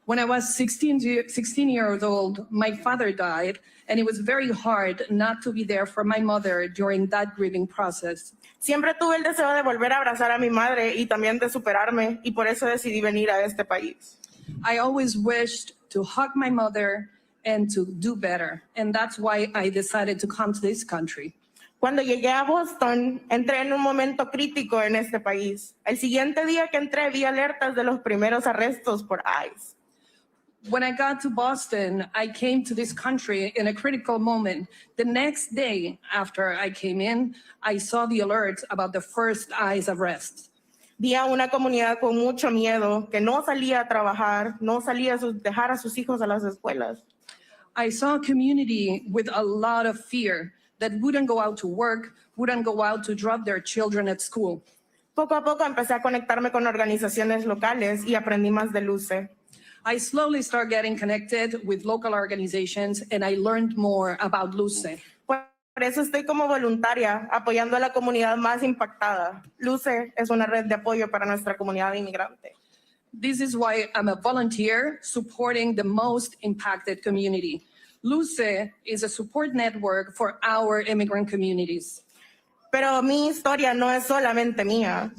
When I was 16 years old, my father died, and it was very hard not to be there for my mother during that grieving process. Siempre tuve el deseo de volver a abrazar a mi madre y también de superarme, y por eso decidí venir a este país. I always wished to hug my mother and to do better, and that's why I decided to come to this country. Cuando llegué a Boston, entré en un momento crítico en este país. El siguiente día que entré, vi alertas de los primeros arrestos por ICE. When I got to Boston, I came to this country in a critical moment. The next day after I came in, I saw the alerts about the first ICE arrest. Vi a una comunidad con mucho miedo, que no salía a trabajar, no salía a dejar a sus hijos a las escuelas. I saw a community with a lot of fear that wouldn't go out to work, wouldn't go out to drop their children at school. Poco a poco empecé a conectarme con organizaciones locales y aprendí más de Luce. I slowly started getting connected with local organizations and I learned more about LUCE. Por eso estoy como voluntaria apoyando a la comunidad más impactada. LUCE es una red de apoyo para nuestra comunidad inmigrante. This is why I'm a volunteer supporting the most impacted community. LUCE is a support network for our immigrant communities. Pero mi historia no es solamente mía.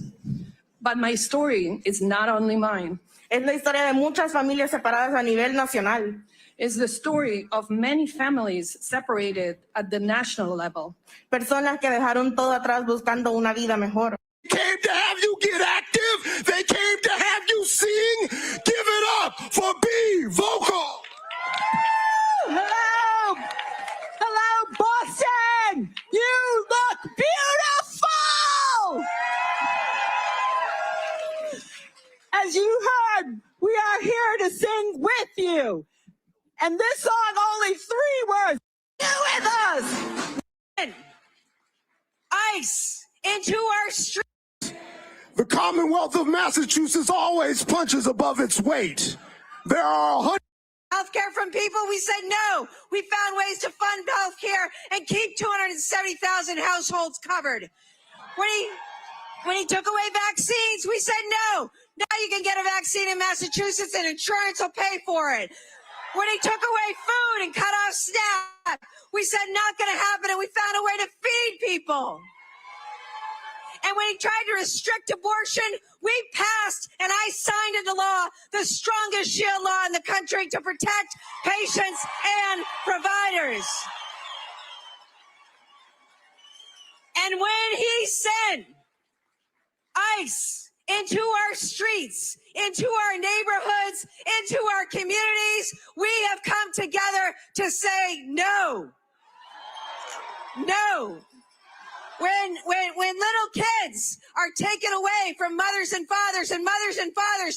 But my story is not only mine. Es la historia de muchas familias separadas a nivel nacional. It's the story of many families separated at the national level. Personas que dejaron todo atrás buscando una vida mejor. They came to have you get active. They came to have you sing. Give it up for Be Vocal. Hello! Hello, Boston! You look beautiful! As you heard, we are here to sing with you. And this song, only 3 words. Do with us! ICE into our streets. The Commonwealth of Massachusetts always punches above its weight. There are 100 healthcare from people. We said no. We found ways to fund healthcare and keep 270,000 households covered. When he took away vaccines, we said no. Now you can get a vaccine in Massachusetts and insurance will pay for it. When he took away food and cut off SNAP, we said not going to happen, and we found a way to feed people. And when he tried to restrict abortion, we passed, and I signed into law, the strongest shield law in the country to protect patients and providers. And when he sent ICE into our streets, into our neighborhoods, into our communities, we have come together to say no. No. When little kids are taken away from mothers and fathers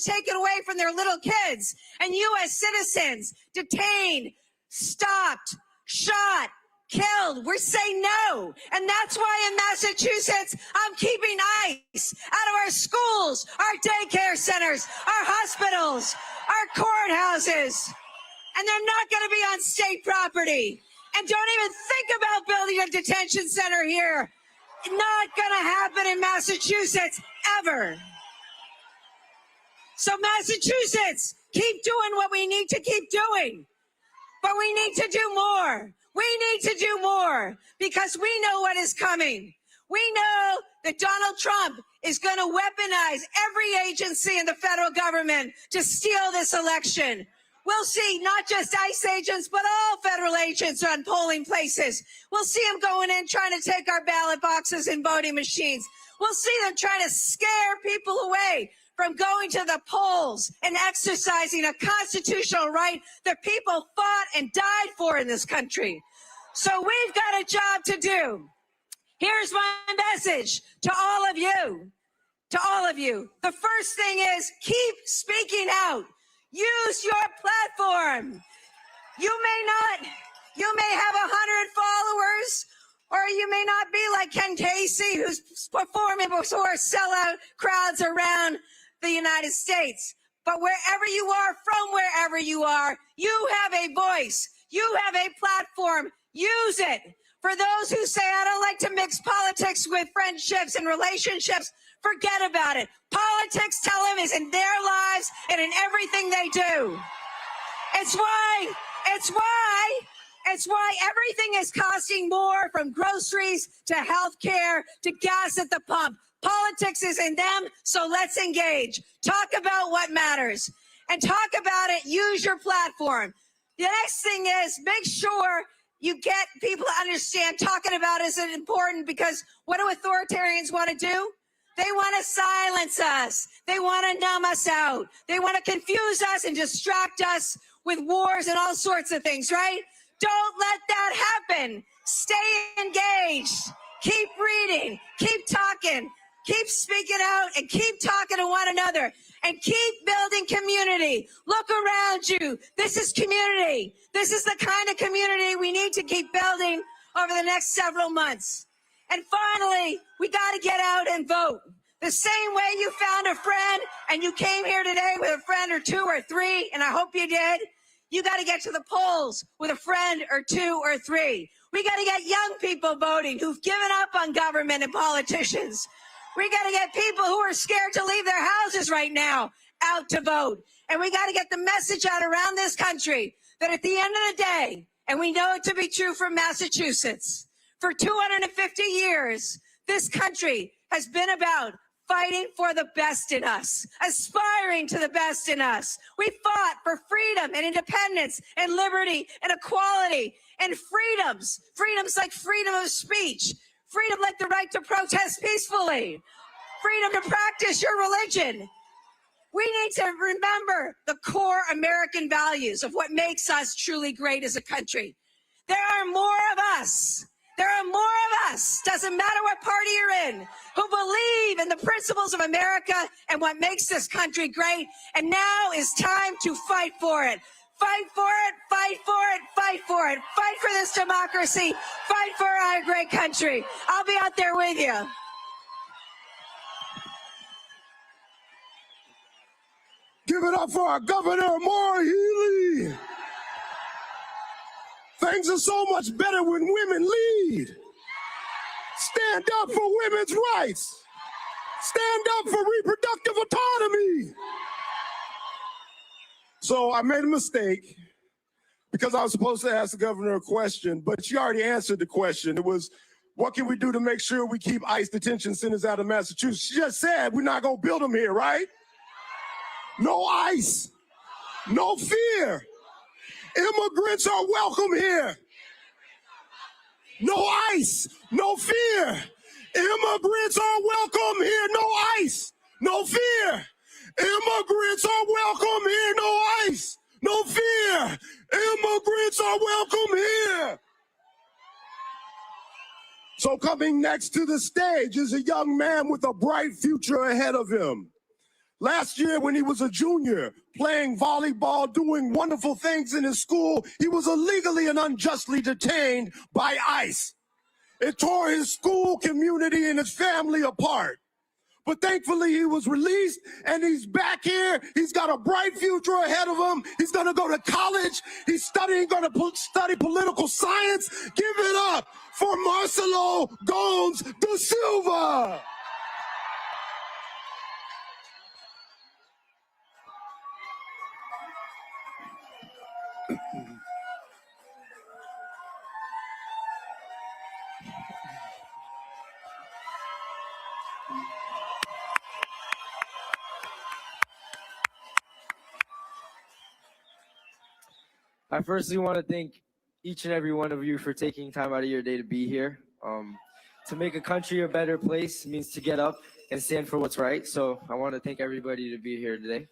taken away from their little kids, and U.S. citizens detained, stopped, shot, killed, we're saying no. And that's why in Massachusetts, I'm keeping ICE out of our schools, our daycare centers, our hospitals, our courthouses. And they're not going to be on state property. And don't even think about building a detention center here. Not going to happen in Massachusetts, ever. So Massachusetts, keep doing what we need to keep doing. But we need to do more. We need to do more because we know what is coming. We know that Donald Trump is going to weaponize every agency in the federal government to steal this election. We'll see not just ICE agents, but all federal agents on polling places. We'll see them going in trying to take our ballot boxes and voting machines. We'll see them trying to scare people away from going to the polls and exercising a constitutional right that people fought and died for in this country. So we've got a job to do. Here's my message to all of you. To all of you. The first thing is keep speaking out. Use your platform. You may have 100 followers, or you may not be like Ken Casey, who's performing before sellout crowds around the United States. But wherever you are, from wherever you are, you have a voice. You have a platform. Use it. For those who say, I don't like to mix politics with friendships and relationships, forget about it. Politics, tell them, is in their lives and in everything they do. It's why everything is costing more, from groceries to healthcare to gas at the pump. Politics is in them, so let's engage. Talk about what matters and talk about it. Use your platform. The next thing is make sure you get people to understand talking about it is important, because what do authoritarians want to do? They want to silence us. They want to numb us out. They want to confuse us and distract us with wars and all sorts of things, right? Don't let that happen. Stay engaged. Keep reading. Keep talking. Keep speaking out and keep talking to one another and keep building community. Look around you. This is community. This is the kind of community we need to keep building over the next several months. And finally, we got to get out and vote. The same way you found a friend and you came here today with a friend or two or three, and I hope you did, you got to get to the polls with a friend or two or three. We got to get young people voting who've given up on government and politicians. We got to get people who are scared to leave their houses right now out to vote. And we got to get the message out around this country that at the end of the day, and we know it to be true for Massachusetts, for 250 years, this country has been about fighting for the best in us, aspiring to the best in us. We fought for freedom and independence and liberty and equality and freedoms like freedom of speech, freedom like the right to protest peacefully, freedom to practice your religion. We need to remember the core American values of what makes us truly great as a country. There are more of us. There are more of us, doesn't matter what party you're in, who believe in the principles of America and what makes this country great. And now is time to fight for it. Fight for it, fight for it, fight for it. Fight for this democracy. Fight for our great country. I'll be out there with you. Give it up for our governor, Maura Healey. Things are so much better when women lead. Stand up for women's rights. Stand up for reproductive autonomy. So I made a mistake because I was supposed to ask the governor a question, but she already answered the question. It was, what can we do to make sure we keep ICE detention centers out of Massachusetts? She just said we're not going to build them here, right? No ICE, no fear. Immigrants are welcome here. No ICE, no fear. Immigrants are welcome here. No ICE, no fear. Immigrants are welcome here. No ICE, no fear. Immigrants are welcome here. So coming next to the stage is a young man with a bright future ahead of him. Last year, when he was a junior, playing volleyball, doing wonderful things in his school, he was illegally and unjustly detained by ICE. It tore his school community and his family apart. But thankfully, he was released, and he's back here. He's got a bright future ahead of him. He's going to go to college. He's going to study political science. Give it up for Marcelo Jones da Silva. I firstly want to thank each and every one of you for taking time out of your day to be here. To make a country a better place means to get up and stand for what's right. So I want to thank everybody to be here today.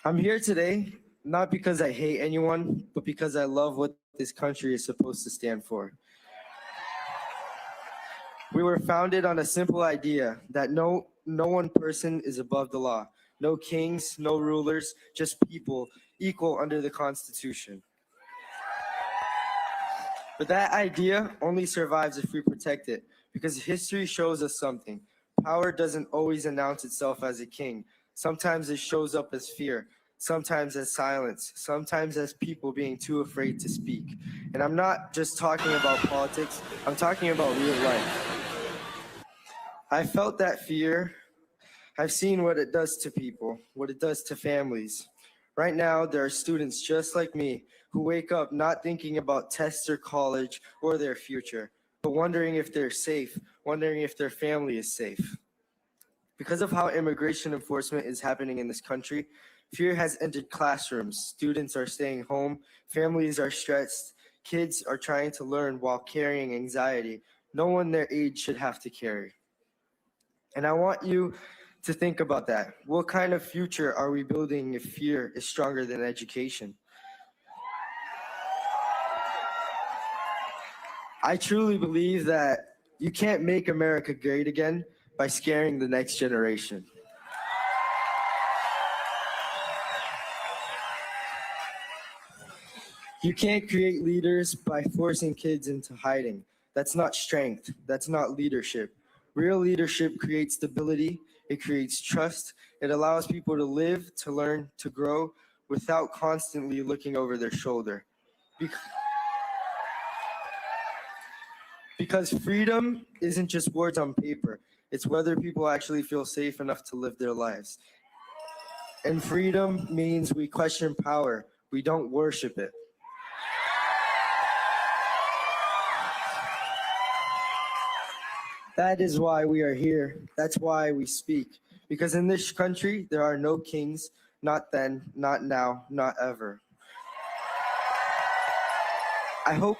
I'm here today, not because I hate anyone, but because I love what this country is supposed to stand for. We were founded on a simple idea that no one person is above the law. No kings, no rulers, just people equal under the Constitution. But that idea only survives if we protect it, because history shows us something. Power doesn't always announce itself as a king. Sometimes it shows up as fear, sometimes as silence, sometimes as people being too afraid to speak. And I'm not just talking about politics, I'm talking about real life. I felt that fear. I've seen what it does to people, what it does to families. Right now, there are students just like me who wake up not thinking about tests or college or their future, but wondering if they're safe, wondering if their family is safe. Because of how immigration enforcement is happening in this country, fear has entered classrooms. Students are staying home, families are stressed, kids are trying to learn while carrying anxiety. No one their age should have to carry. And I want you to think about that. What kind of future are we building if fear is stronger than education? I truly believe that you can't make America great again by scaring the next generation. You can't create leaders by forcing kids into hiding. That's not strength. That's not leadership. Real leadership creates stability. It creates trust. It allows people to live, to learn, to grow without constantly looking over their shoulder. Because freedom isn't just words on paper. It's whether people actually feel safe enough to live their lives. And freedom means we question power. We don't worship it. That is why we are here. That's why we speak. Because in this country, there are no kings, not then, not now, not ever. I hope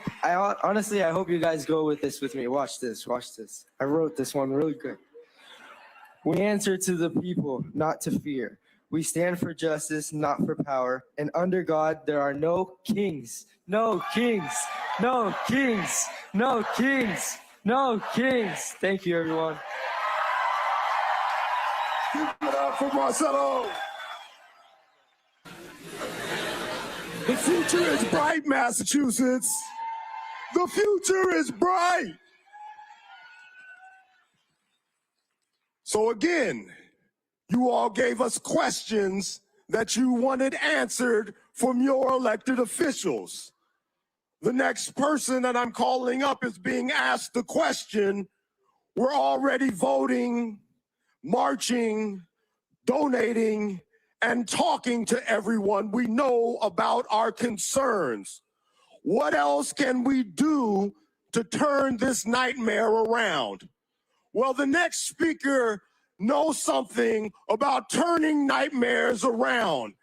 you guys go with this with me. Watch this. I wrote this one really good. We answer to the people, not to fear. We stand for justice, not for power. And under God, there are no kings. No kings. No kings. No kings. No kings. Thank you, everyone. Give it up for Marcelo. The future is bright, Massachusetts. The future is bright. So again, you all gave us questions that you wanted answered from your elected officials. The next person that I'm calling up is being asked the question. We're already voting, marching, donating, and talking to everyone we know about our concerns. What else can we do to turn this nightmare around? Well, the next speaker knows something about turning nightmares around,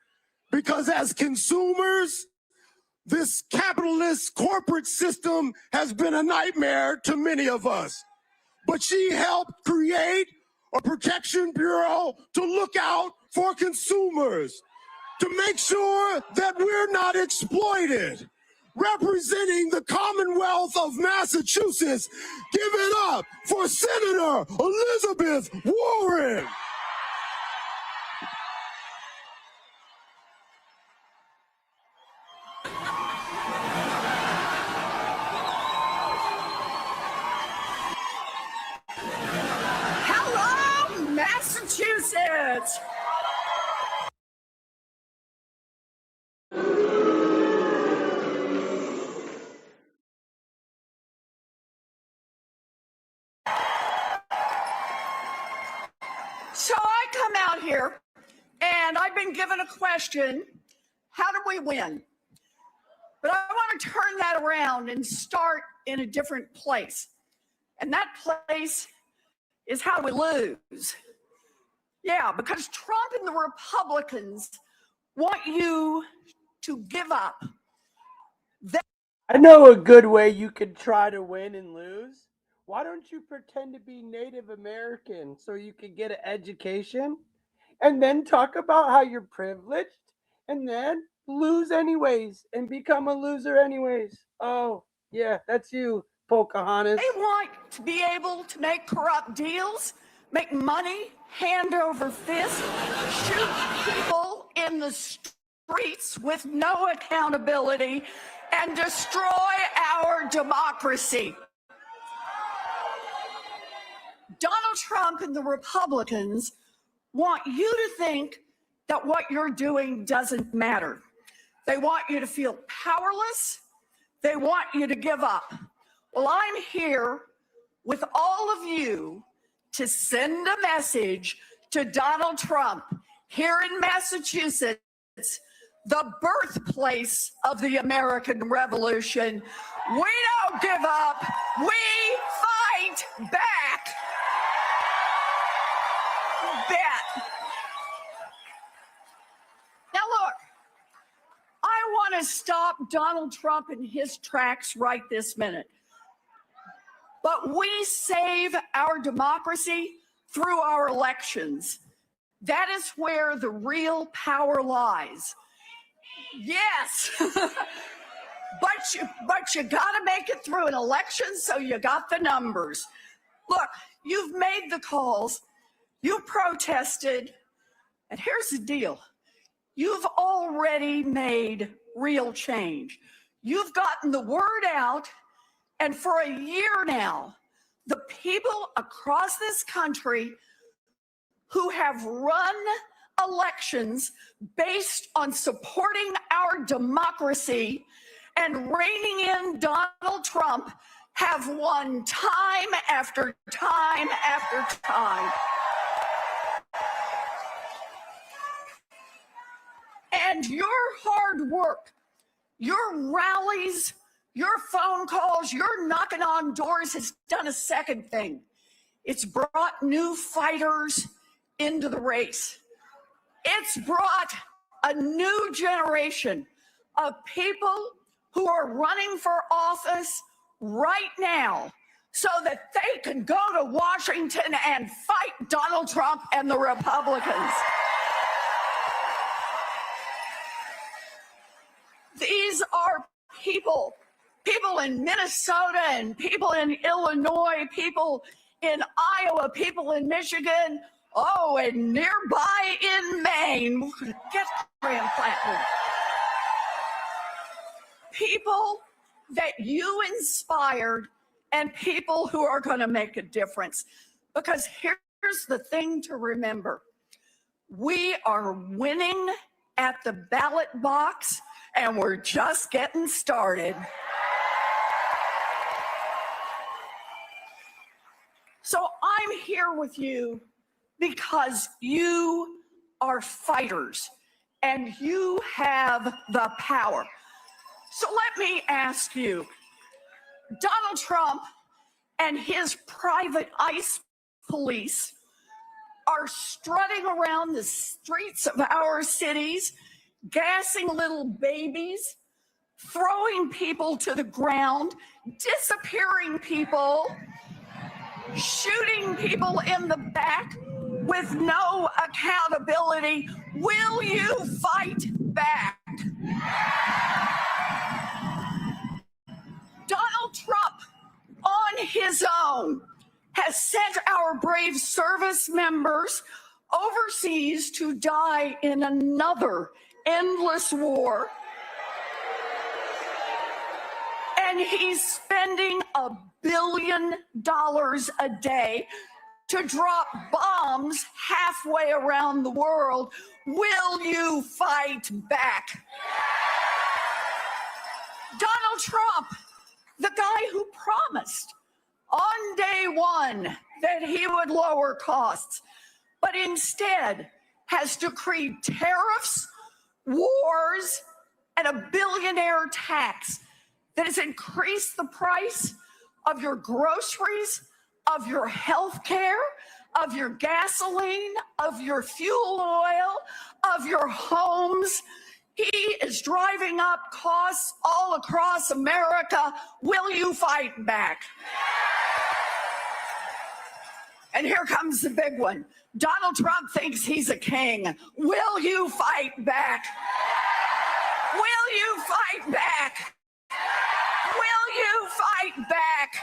because as consumers, this capitalist corporate system has been a nightmare to many of us. But she helped create a protection bureau to look out for consumers, to make sure that we're not exploited. Representing the Commonwealth of Massachusetts, give it up for Senator Elizabeth Warren. Hello, Massachusetts. So I come out here and I've been given a question, how do we win? But I want to turn that around and start in a different place. And that place is how do we lose? Yeah, because Trump and the Republicans want you to give up. I know a good way you could try to win and lose. Why don't you pretend to be Native American so you could get an education and then talk about how you're privileged and then lose anyways and become a loser anyways? Oh, yeah, that's you, Pocahontas. They want to be able to make corrupt deals, make money hand over fist, shoot people in the streets with no accountability, and destroy our democracy. Donald Trump and the Republicans want you to think that what you're doing doesn't matter. They want you to feel powerless. They want you to give up. Well, I'm here with all of you to send a message to Donald Trump here in Massachusetts, the birthplace of the American Revolution. We don't give up. We fight back. Bet. Now look, I want to stop Donald Trump in his tracks right this minute. But we save our democracy through our elections. That is where the real power lies. Yes, but you got to make it through an election, so you got the numbers. Look, you've made the calls, you protested, and here's the deal. You've already made real change. You've gotten the word out And for a year now, the people across this country who have run elections based on supporting our democracy and reining in Donald Trump have won time after time after time. And your hard work, your rallies, your phone calls, your knocking on doors has done a second thing. It's brought new fighters into the race. It's brought a new generation of people who are running for office right now so that they can go to Washington and fight Donald Trump and the Republicans. These are people in Minnesota and people in Illinois, people in Iowa, people in Michigan, oh, and nearby in Maine. Get transplanted. People that you inspired and people who are going to make a difference. Because here's the thing to remember. We are winning at the ballot box and we're just getting started. So I'm here with you because you are fighters and you have the power. So let me ask you, Donald Trump and his private ICE police are strutting around the streets of our cities, gassing little babies, throwing people to the ground, disappearing people, shooting people in the back with no accountability. Will you fight back? Donald Trump, on his own, has sent our brave service members overseas to die in another endless war. And he's spending $1 billion a day to drop bombs halfway around the world. Will you fight back? Donald Trump, the guy who promised on day one that he would lower costs, but instead has decreed tariffs, wars, and a billionaire tax that has increased the price of your groceries, of your health care, of your gasoline, of your fuel oil, of your homes. He is driving up costs all across America. Will you fight back? And here comes the big one. Donald Trump thinks he's a king. Will you fight back? Will you fight back? Will you fight back?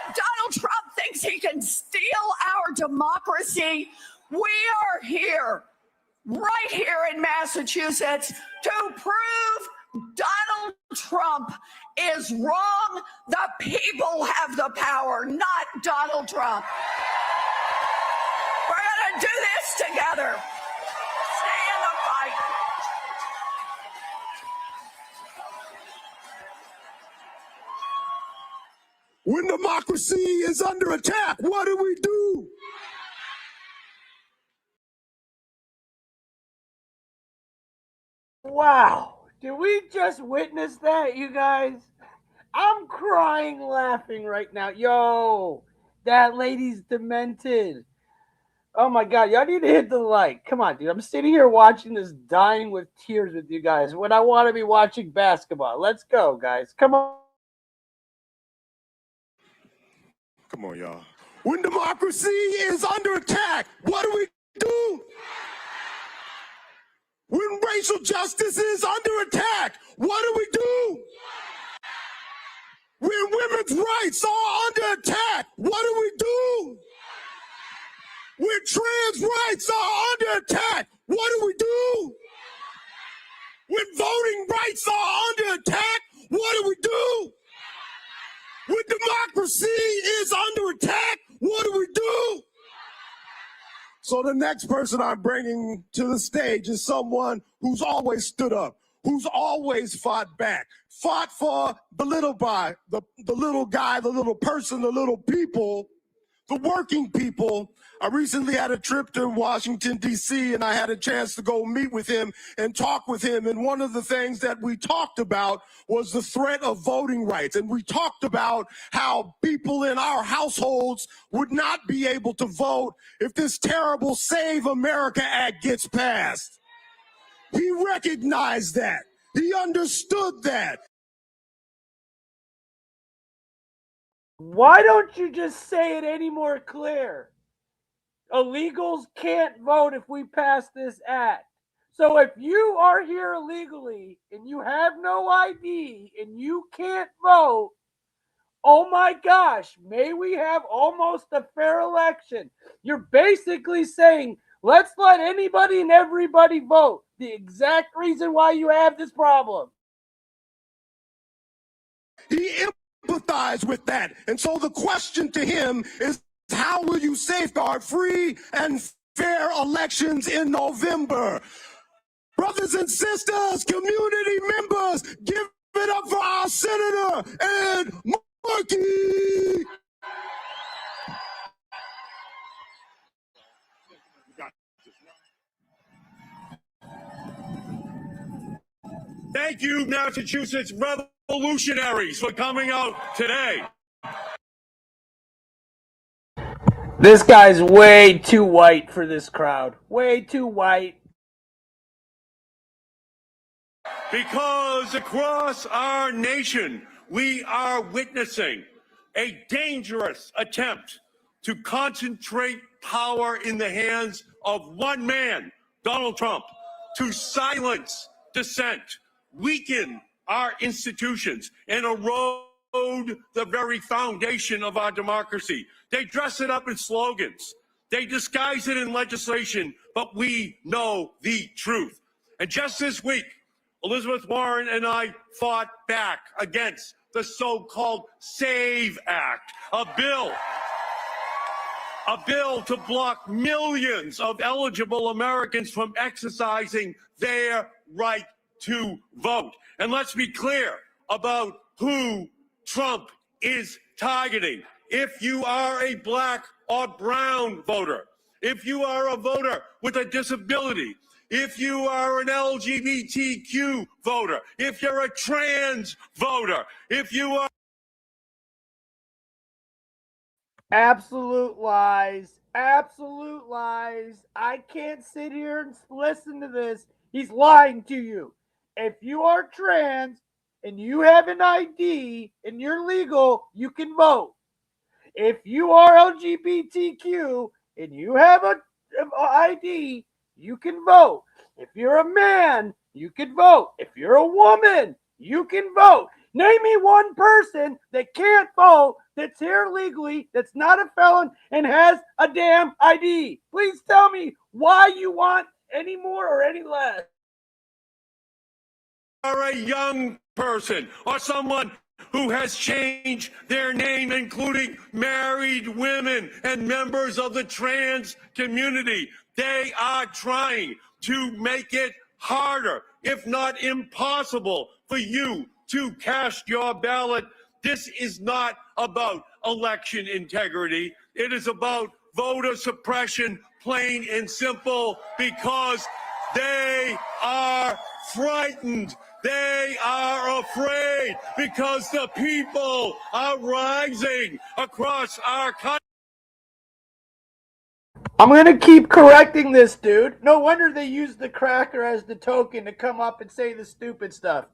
Donald Trump thinks he can steal our democracy. We are here, right here in Massachusetts, to prove Donald Trump is wrong. The people have the power, not Donald Trump. We're going to do this together. Stay in the fight. When democracy is under attack, what do we do? Wow. Did we just witness that, you guys? I'm crying laughing right now. Yo, that lady's demented. Oh my God, y'all need to hit the like. Come on, dude. I'm sitting here watching this, dying with tears with you guys when I want to be watching basketball. Let's go, guys. Come on. Come on, y'all. When democracy is under attack, what do we do? When racial justice is under attack, what do we do? When women's rights are under attack, what do we do? When trans rights are under attack, what do we do? When voting rights are under attack, what do we do? When democracy is under attack, what do? So the next person I'm bringing to the stage is someone who's always stood up, who's always fought back, fought for the little guy, the little guy, the little person, the little people, the working people. I recently had a trip to Washington, D.C., and I had a chance to go meet with him and talk with him. And one of the things that we talked about was the threat of voting rights. And we talked about how people in our households would not be able to vote if this terrible Save America Act gets passed. He recognized that. He understood that. Why don't you just say it any more clear? Illegals can't vote if we pass this act. So if you are here illegally and you have no ID and you can't vote, oh my gosh, may we have almost a fair election. You're basically saying, let's let anybody and everybody vote. The exact reason why you have this problem. He empathized with that. And so the question to him is, how will you safeguard free and fair elections in November? Brothers and sisters, community members, give it up for our Senator Ed Markey. Thank you, Massachusetts revolutionaries, for coming out today. This guy's way too white for this crowd. Way too white. Because across our nation, we are witnessing a dangerous attempt to concentrate power in the hands of one man, Donald Trump, to silence dissent, weaken our institutions, and erode the very foundation of our democracy. They dress it up in slogans. They disguise it in legislation, but we know the truth. And just this week, Elizabeth Warren and I fought back against the so-called SAVE Act, a bill to block millions of eligible Americans from exercising their right to vote. And let's be clear about who Trump is targeting. If you are a black or brown voter, if you are a voter with a disability, if you are an LGBTQ voter, if you're a trans voter, if you are... Absolute lies. Absolute lies. I can't sit here and listen to this. He's lying to you. If you are trans and you have an ID and you're legal, you can vote. If you are LGBTQ and you have an ID, you can vote. If you're a man, you can vote. If you're a woman, you can vote. Name me one person that can't vote, that's here legally, that's not a felon, and has a damn ID. Please tell me why you want any more or any less. Are a young person or someone who has changed their name, including married women and members of the trans community. They are trying to make it harder, if not impossible, for you to cast your ballot. This is not about election integrity. It is about voter suppression, plain and simple, because they are frightened. They are afraid because the people are rising across our country. I'm going to keep correcting this dude. No wonder they use the cracker as the token to come up and say the stupid stuff.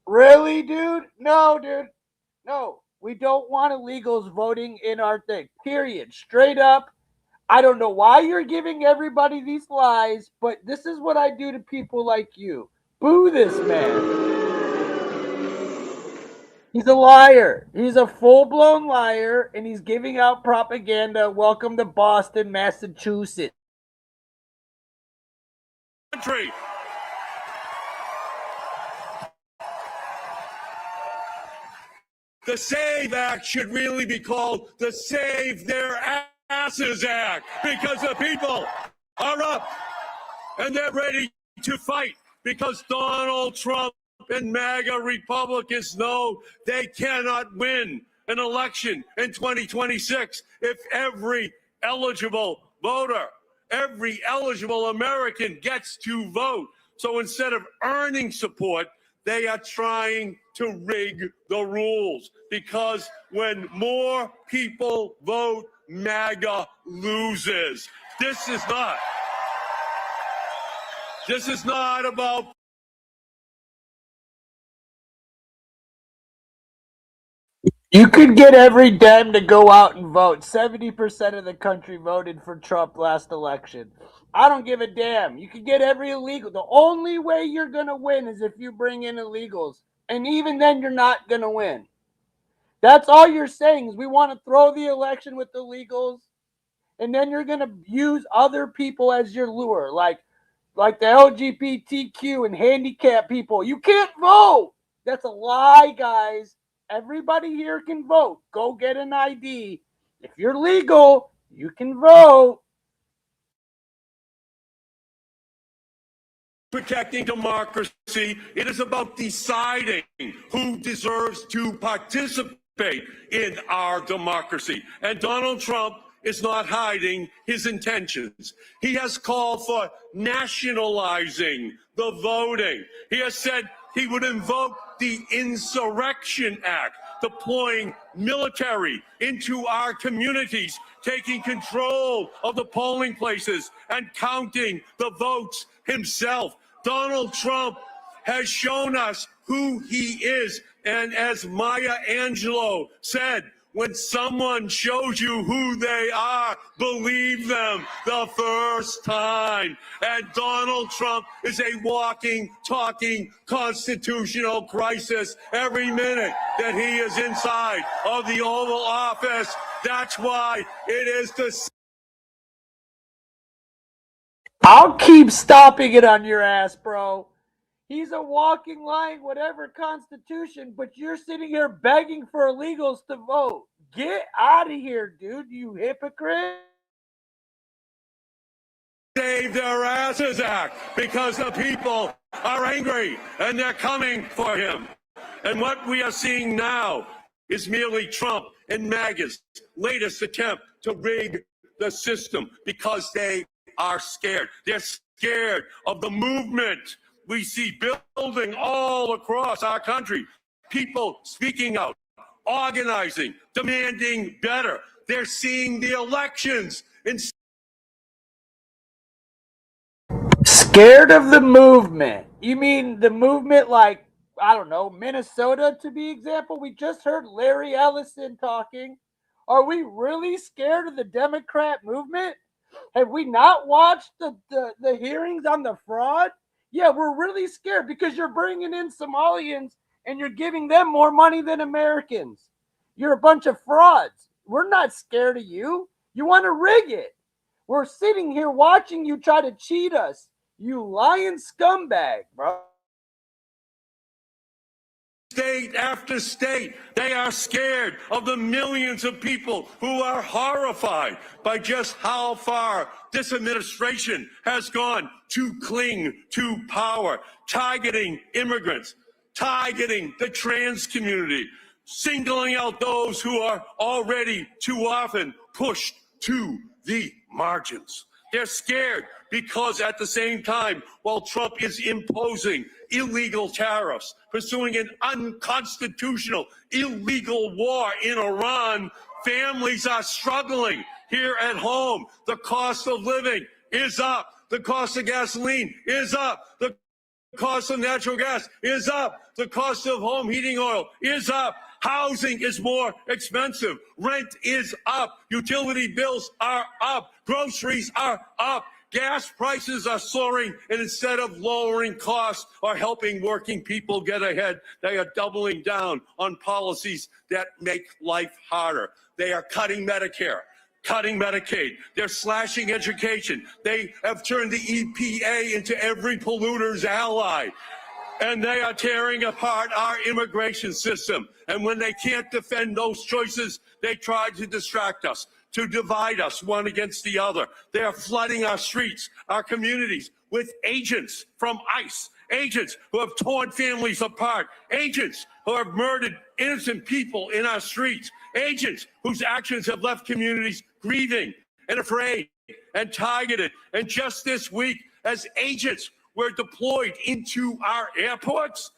Really, dude? No, dude. No. We don't want illegals voting in our thing. Period. Straight up. I don't know why you're giving everybody these lies, but this is what I do to people like you. Boo this man. He's a liar. He's a full-blown liar, and he's giving out propaganda. Welcome to Boston, Massachusetts. Country. The SAVE Act should really be called the Save Their Asses Act, because the people are up and they're ready to fight, because Donald Trump and MAGA Republicans know they cannot win an election in 2026 if every eligible voter, every eligible American gets to vote. So instead of earning support, they are trying to rig the rules, because when more people vote, MAGA loses. This is not about You could get every Dem to go out and vote. 70% of the country voted for Trump last election. I don't give a damn. You could get every illegal. The only way you're going to win is if you bring in illegals. And even then, you're not going to win. That's all you're saying is we want to throw the election with illegals. And then you're going to use other people as your lure. Like the LGBTQ and handicapped people. You can't vote. That's a lie, guys. Everybody here can vote. Go get an ID. If you're legal, you can vote. protecting democracy. It is about deciding who deserves to participate in our democracy. And Donald Trump is not hiding his intentions. He has called for nationalizing the voting. He has said he would invoke the Insurrection Act, deploying military into our communities, taking control of the polling places and counting the votes himself. Donald Trump has shown us who he is. And as Maya Angelou said, when someone shows you who they are, believe them the first time. And Donald Trump is a walking, talking constitutional crisis every minute that he is inside of the Oval Office. That's why it is the... I'll keep stopping it on your ass, bro. He's a walking, lying, whatever constitution, but you're sitting here begging for illegals to vote. Get out of here, dude, you hypocrite. Save Their Asses Act, because the people are angry and they're coming for him. And what we are seeing now is merely Trump and MAGA's latest attempt to rig the system because they are scared. They're scared of the movement we see building all across our country. People speaking out, organizing, demanding better. They're seeing the elections in... Scared of the movement? You mean the movement like, I don't know, Minnesota to be example? We just heard Larry Ellison talking. Are we really scared of the Democrat movement? Have we not watched the hearings on the fraud? Yeah, we're really scared because you're bringing in Somalians and you're giving them more money than Americans. You're a bunch of frauds. We're not scared of you. You want to rig it. We're sitting here watching you try to cheat us. You lying scumbag, bro. State after state, they are scared of the millions of people who are horrified by just how far this administration has gone to cling to power, targeting immigrants, targeting the trans community, singling out those who are already too often pushed to the margins. They're scared because at the same time, while Trump is imposing illegal tariffs, pursuing an unconstitutional, illegal war in Iran, families are struggling here at home. The cost of living is up. The cost of gasoline is up. The cost of natural gas is up. The cost of home heating oil is up. Housing is more expensive. Rent is up. Utility bills are up. Groceries are up. Gas prices are soaring, and instead of lowering costs or helping working people get ahead, they are doubling down on policies that make life harder. They are cutting Medicare, cutting Medicaid. They're slashing education. They have turned the EPA into every polluter's ally. and they are tearing apart our immigration system. And when they can't defend those choices, they try to distract us, to divide us one against the other. They are flooding our streets, our communities with agents from ICE, agents who have torn families apart, agents who have murdered innocent people in our streets, agents whose actions have left communities grieving and afraid and targeted. And just this week, as agents were deployed into our airports,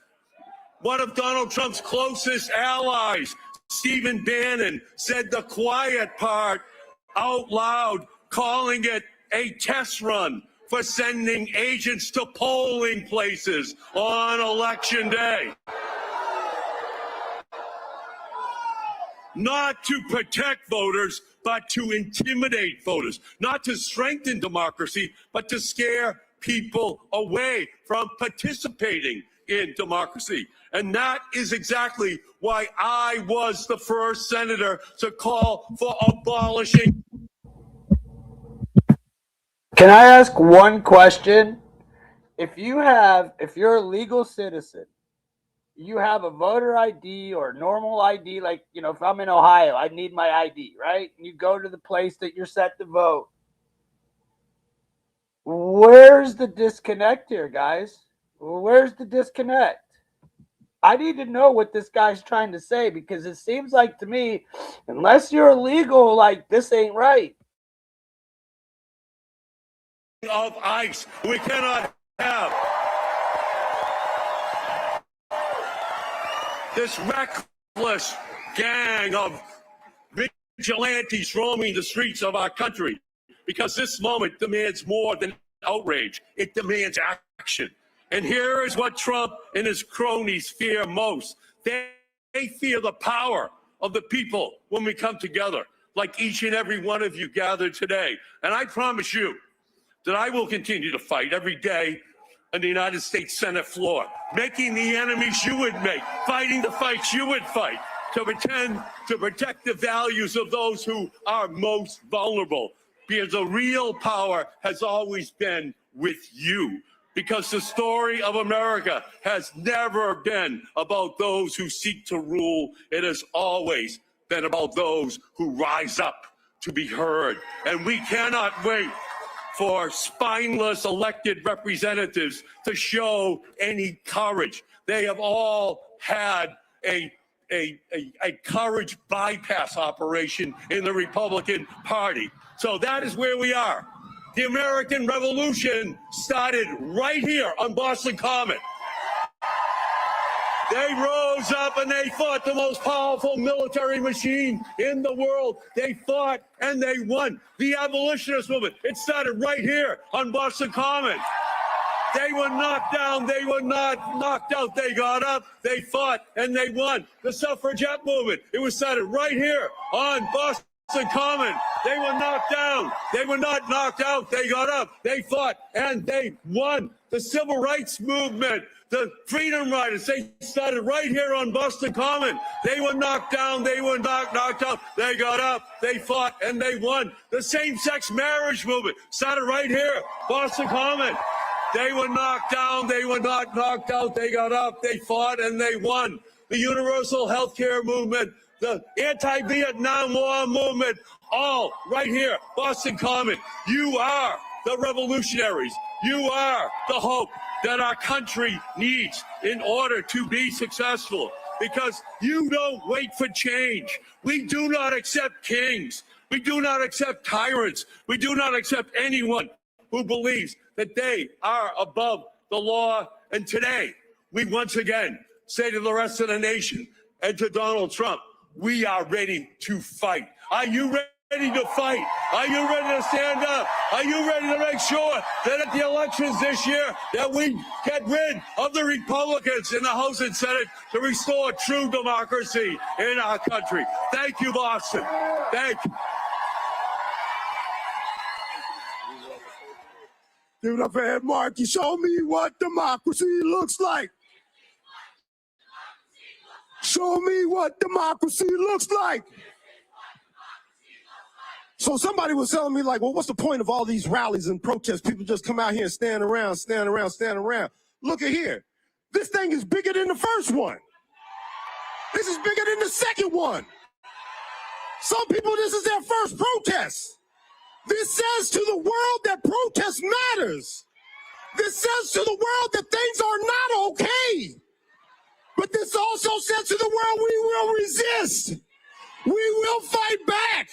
one of Donald Trump's closest allies, Stephen Bannon, said the quiet part out loud, calling it a test run for sending agents to polling places on Election Day. Not to protect voters, but to intimidate voters. Not to strengthen democracy, but to scare people away from participating in democracy. And that is exactly why I was the first senator to call for abolishing. Can I ask one question? If you're a legal citizen, you have a voter ID or normal ID, like, you know, if I'm in Ohio, I need my ID, right? And you go to the place that you're set to vote. Where's the disconnect here, guys? Where's the disconnect? I need to know what this guy's trying to say, because it seems like to me, unless you're illegal, like, this ain't right. Of ICE, we cannot have this reckless gang of vigilantes roaming the streets of our country, because this moment demands more than outrage. It demands action. And here is what Trump and his cronies fear most. They fear the power of the people when we come together, like each and every one of you gathered today. And I promise you that I will continue to fight every day on the United States Senate floor, making the enemies you would make, fighting the fights you would fight, to protect the values of those who are most vulnerable. Because the real power has always been with you. Because the story of America has never been about those who seek to rule. It has always been about those who rise up to be heard. And we cannot wait for spineless elected representatives to show any courage. They have all had a courage bypass operation in the Republican Party. So that is where we are. The American Revolution started right here on Boston Common. They rose up and they fought the most powerful military machine in the world. They fought and they won. The abolitionist movement, it started right here on Boston Common. They were knocked down. They were not knocked out. They got up, they fought, and they won. The suffragette movement, it was started right here on Boston Common. They were knocked down. They were not knocked out. They got up, they fought, and they won. The civil rights movement, the freedom riders, they started right here on Boston Common. They were knocked down. They were knocked out. They got up, they fought, and they won. The same-sex marriage movement started right here, Boston Common. They were knocked down. They were not knocked out. They got up, they fought, and they won. The universal health care movement, the anti-Vietnam War movement, all right here, Boston Common. You are the revolutionaries. You are the hope that our country needs in order to be successful, because you don't wait for change. We do not accept kings. We do not accept tyrants. We do not accept anyone who believes that they are above the law. And today, we once again say to the rest of the nation and to Donald Trump, we are ready to fight. Are you ready to fight? Are you ready to stand up? Are you ready to make sure that at the elections this year that we get rid of the Republicans in the House and Senate to restore true democracy in our country? Thank you, Boston. Thank you. Give it up for Ed Markey. Show me what democracy looks like. Show me what democracy looks like. So somebody was telling me, like, well, what's the point of all these rallies and protests? People just come out here and stand around. Look at here. This thing is bigger than the first one. This is bigger than the second one. Some people, this is their first protest. This says to the world that protest matters. This says to the world that things are not okay. But this also says to the world we will resist. We will fight back.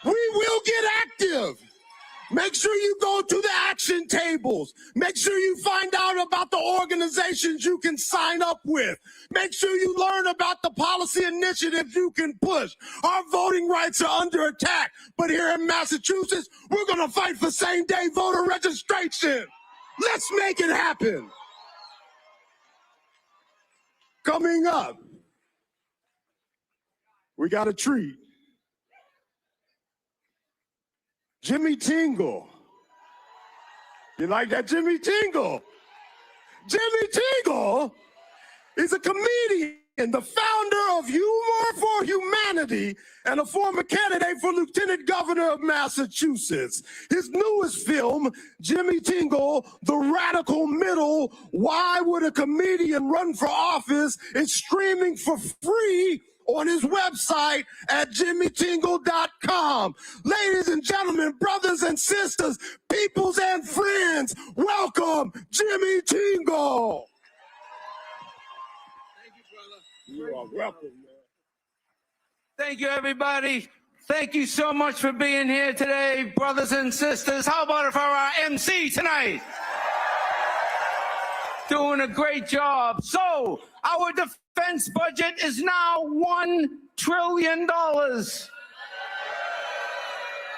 We will get active. Make sure you go to the action tables. Make sure you find out about the organizations you can sign up with. Make sure you learn about the policy initiatives you can push. Our voting rights are under attack. But here in Massachusetts, we're going to fight for same-day voter registration. Let's make it happen. Coming up, we got a treat. Jimmy Tingle. You like that, Jimmy Tingle? Jimmy Tingle is a comedian, the founder of Humor for Humanity, and a former candidate for Lieutenant Governor of Massachusetts. His newest film, Jimmy Tingle, The Radical Middle, Why Would a Comedian Run for Office, is streaming for free on his website at jimmytingle.com. Ladies and gentlemen, brothers and sisters, peoples and friends, welcome Jimmy Tingle. Thank you, brother. You are welcome, man. Thank you, everybody. Thank you so much for being here today, brothers and sisters. How about it for our MC tonight? Doing a great job. So, our defense budget is now $1 trillion.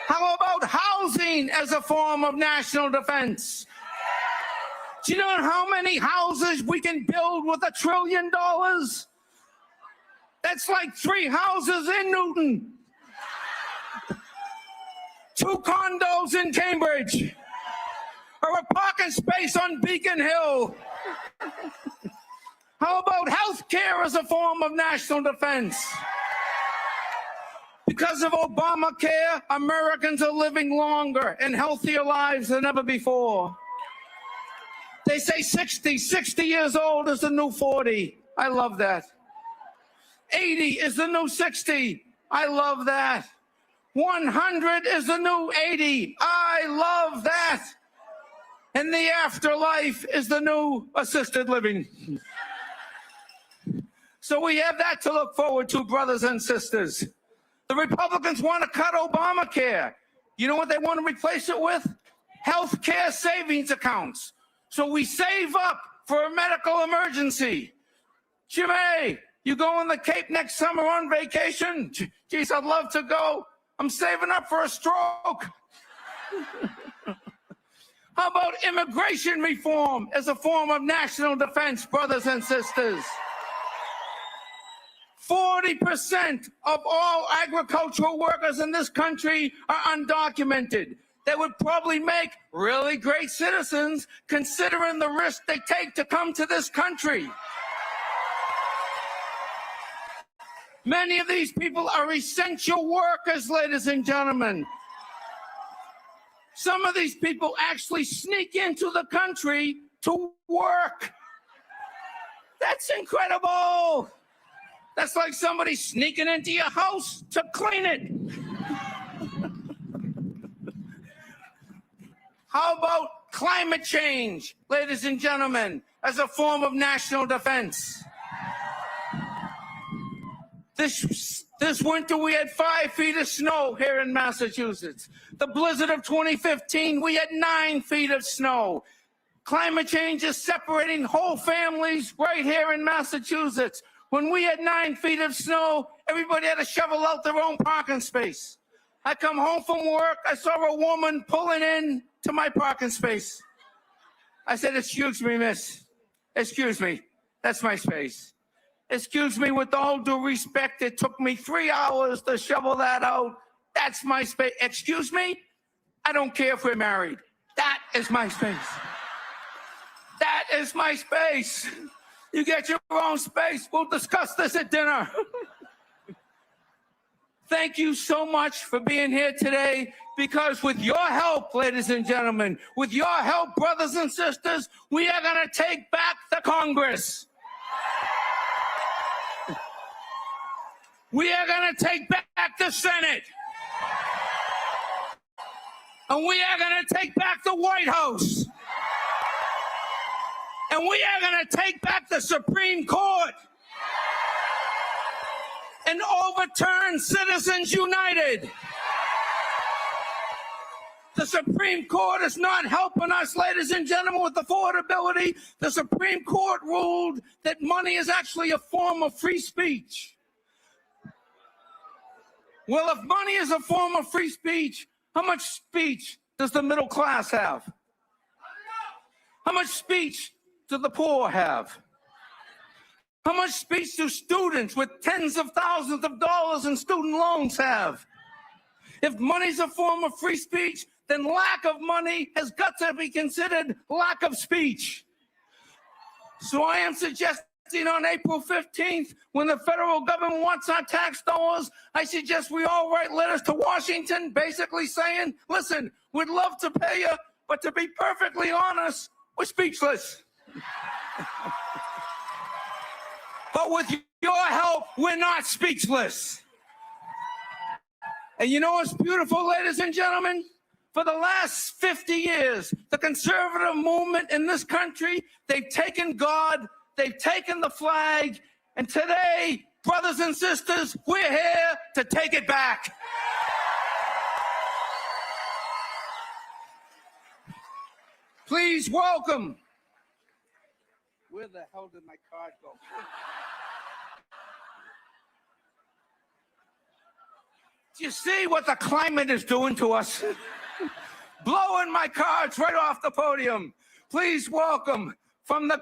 How about housing as a form of national defense? Do you know how many houses we can build with $1 trillion? That's like 3 houses in Newton, 2 condos in Cambridge, or a parking space on Beacon Hill. How about health care as a form of national defense? Because of Obamacare, Americans are living longer and healthier lives than ever before. They say 60 years old is the new 40. I love that. 80 is the new 60. I love that. 100 is the new 80. I love that. And the afterlife is the new assisted living. So we have that to look forward to, brothers and sisters. The Republicans want to cut Obamacare. You know what they want to replace it with? Health care savings accounts. So we save up for a medical emergency. Jimmy, you going to the Cape next summer on vacation? Geez, I'd love to go. I'm saving up for a stroke. How about immigration reform as a form of national defense, brothers and sisters? 40% of all agricultural workers in this country are undocumented. They would probably make really great citizens considering the risk they take to come to this country. Many of these people are essential workers, ladies and gentlemen. Some of these people actually sneak into the country to work. That's incredible. That's like somebody sneaking into your house to clean it. How about climate change, ladies and gentlemen, as a form of national defense? This winter, we had 5 feet of snow here in Massachusetts. The blizzard of 2015, we had 9 feet of snow. Climate change is separating whole families right here in Massachusetts. When we had 9 feet of snow, everybody had to shovel out their own parking space. I come home from work, I saw a woman pulling in to my parking space. I said, "Excuse me, miss. Excuse me, that's my space." Excuse me, with all due respect, it took me 3 hours to shovel that out. That's my space. Excuse me? I don't care if we're married. That is my space. That is my space. You get your own space. We'll discuss this at dinner. Thank you so much for being here today, because with your help, ladies and gentlemen, with your help, brothers and sisters, we are going to take back the Congress. We are going to take back the Senate. And we are going to take back the White House. And we are going to take back the Supreme Court and overturn Citizens United. The Supreme Court is not helping us, ladies and gentlemen, with affordability. The Supreme Court ruled that money is actually a form of free speech. Well, if money is a form of free speech, how much speech does the middle class have? How much speech do the poor have? How much speech do students with tens of thousands of dollars in student loans have? If money's a form of free speech, then lack of money has got to be considered lack of speech. So I am suggesting on April 15th, when the federal government wants our tax dollars, I suggest we all write letters to Washington basically saying, listen, we'd love to pay you, but to be perfectly honest, we're speechless. But with your help, we're not speechless. And you know what's beautiful, ladies and gentlemen? For the last 50 years, the conservative movement in this country, they've taken God, they've taken the flag, and today, brothers and sisters, we're here to take it back. Please welcome. Where the hell did my card go? Do you see what the climate is doing to us? Blowing my cards right off the podium. Please welcome from the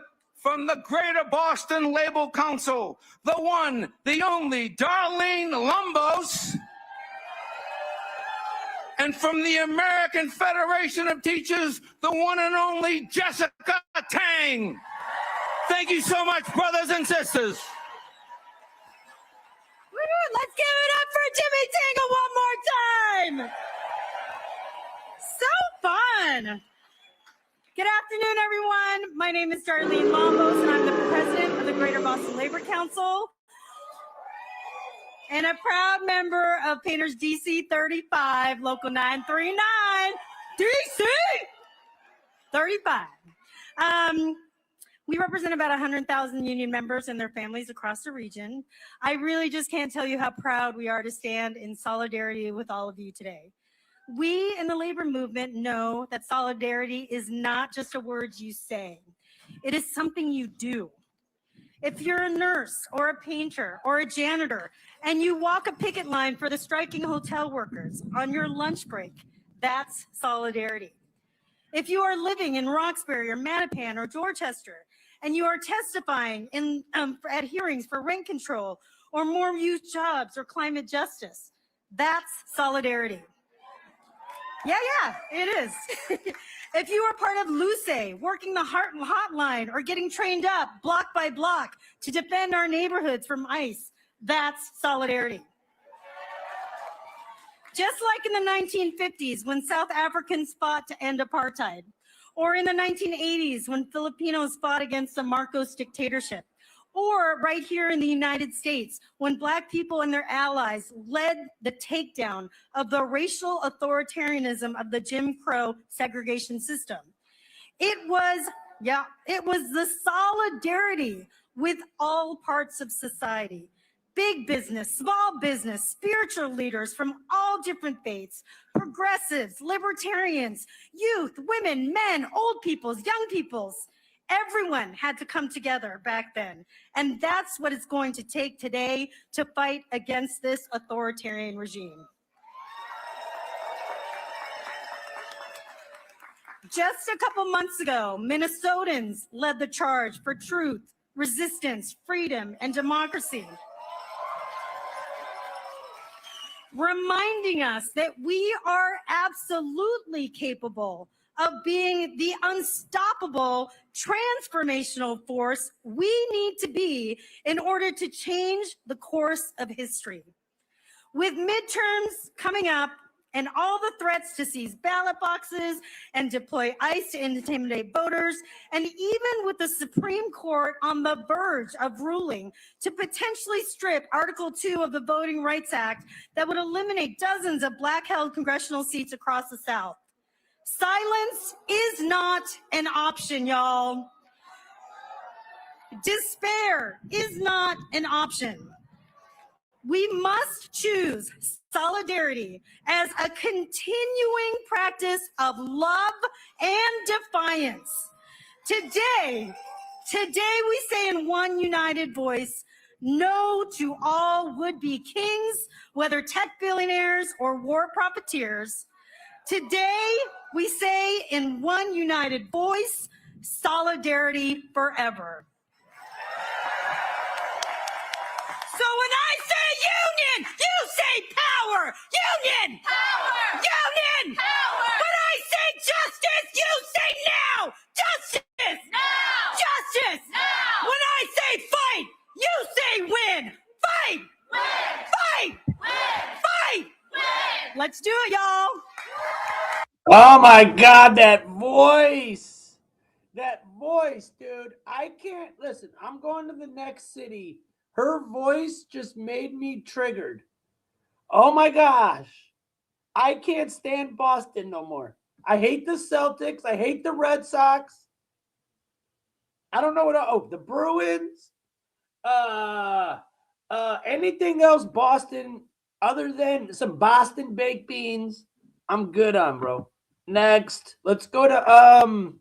Greater Boston Label Council, the one, the only Darlene Lumbos. And from the American Federation of Teachers, the one and only Jessica Tang. Thank you so much, brothers and sisters. Let's give it up for Jimmy Tingle one more time. So fun. Good afternoon, everyone. My name is Darlene Lombos, and I'm the president of the Greater Boston Labor Council and a proud member of Painters DC 35, Local 939. DC 35. We represent about 100,000 union members and their families across the region. I really just can't tell you how proud we are to stand in solidarity with all of you today. We in the labor movement know that solidarity is not just a word you say. It is something you do. If you're a nurse or a painter or a janitor and you walk a picket line for the striking hotel workers on your lunch break, that's solidarity. If you are living in Roxbury or Mattapan or Dorchester and you are testifying at hearings for rent control or more youth jobs or climate justice, that's solidarity. Yeah, it is. If you are part of LUCE, working the hotline or getting trained up block by block to defend our neighborhoods from ICE, that's solidarity. Just like in the 1950s when South Africans fought to end apartheid, or in the 1980s when Filipinos fought against the Marcos dictatorship, or right here in the United States when Black people and their allies led the takedown of the racial authoritarianism of the Jim Crow segregation system. It was the solidarity with all parts of society. Big business, small business, spiritual leaders from all different faiths, progressives, libertarians, youth, women, men, old peoples, young peoples. Everyone had to come together back then. And that's what it's going to take today to fight against this authoritarian regime. Just a couple months ago, Minnesotans led the charge for truth, resistance, freedom, and democracy, reminding us that we are absolutely capable of being the unstoppable transformational force we need to be in order to change the course of history. With midterms coming up and all the threats to seize ballot boxes and deploy ICE to intimidate voters, and even with the Supreme Court on the verge of ruling to potentially strip Article 2 of the Voting Rights Act that would eliminate dozens of Black-held congressional seats across the South. Silence is not an option, y'all. Despair is not an option. We must choose solidarity as a continuing practice of love and defiance. Today we say in one united voice, no to all would-be kings, whether tech billionaires or war profiteers. Today we say in one united voice, solidarity forever. So when I say union, you say power. Union. Power. Union. Power. When I say justice, you say now. Justice. Now. Justice. Now. When I say fight, you say win. Fight. Win. Fight. Win. Fight. Win. Let's do it, y'all. Oh my God, that voice. That voice, dude. I can't listen. I'm going to the next city. Her voice just made me triggered. Oh my gosh. I can't stand Boston no more. I hate the Celtics. I hate the Red Sox. I don't know what the Bruins. Anything else Boston other than some Boston baked beans, I'm good on, bro. Next. Let's go to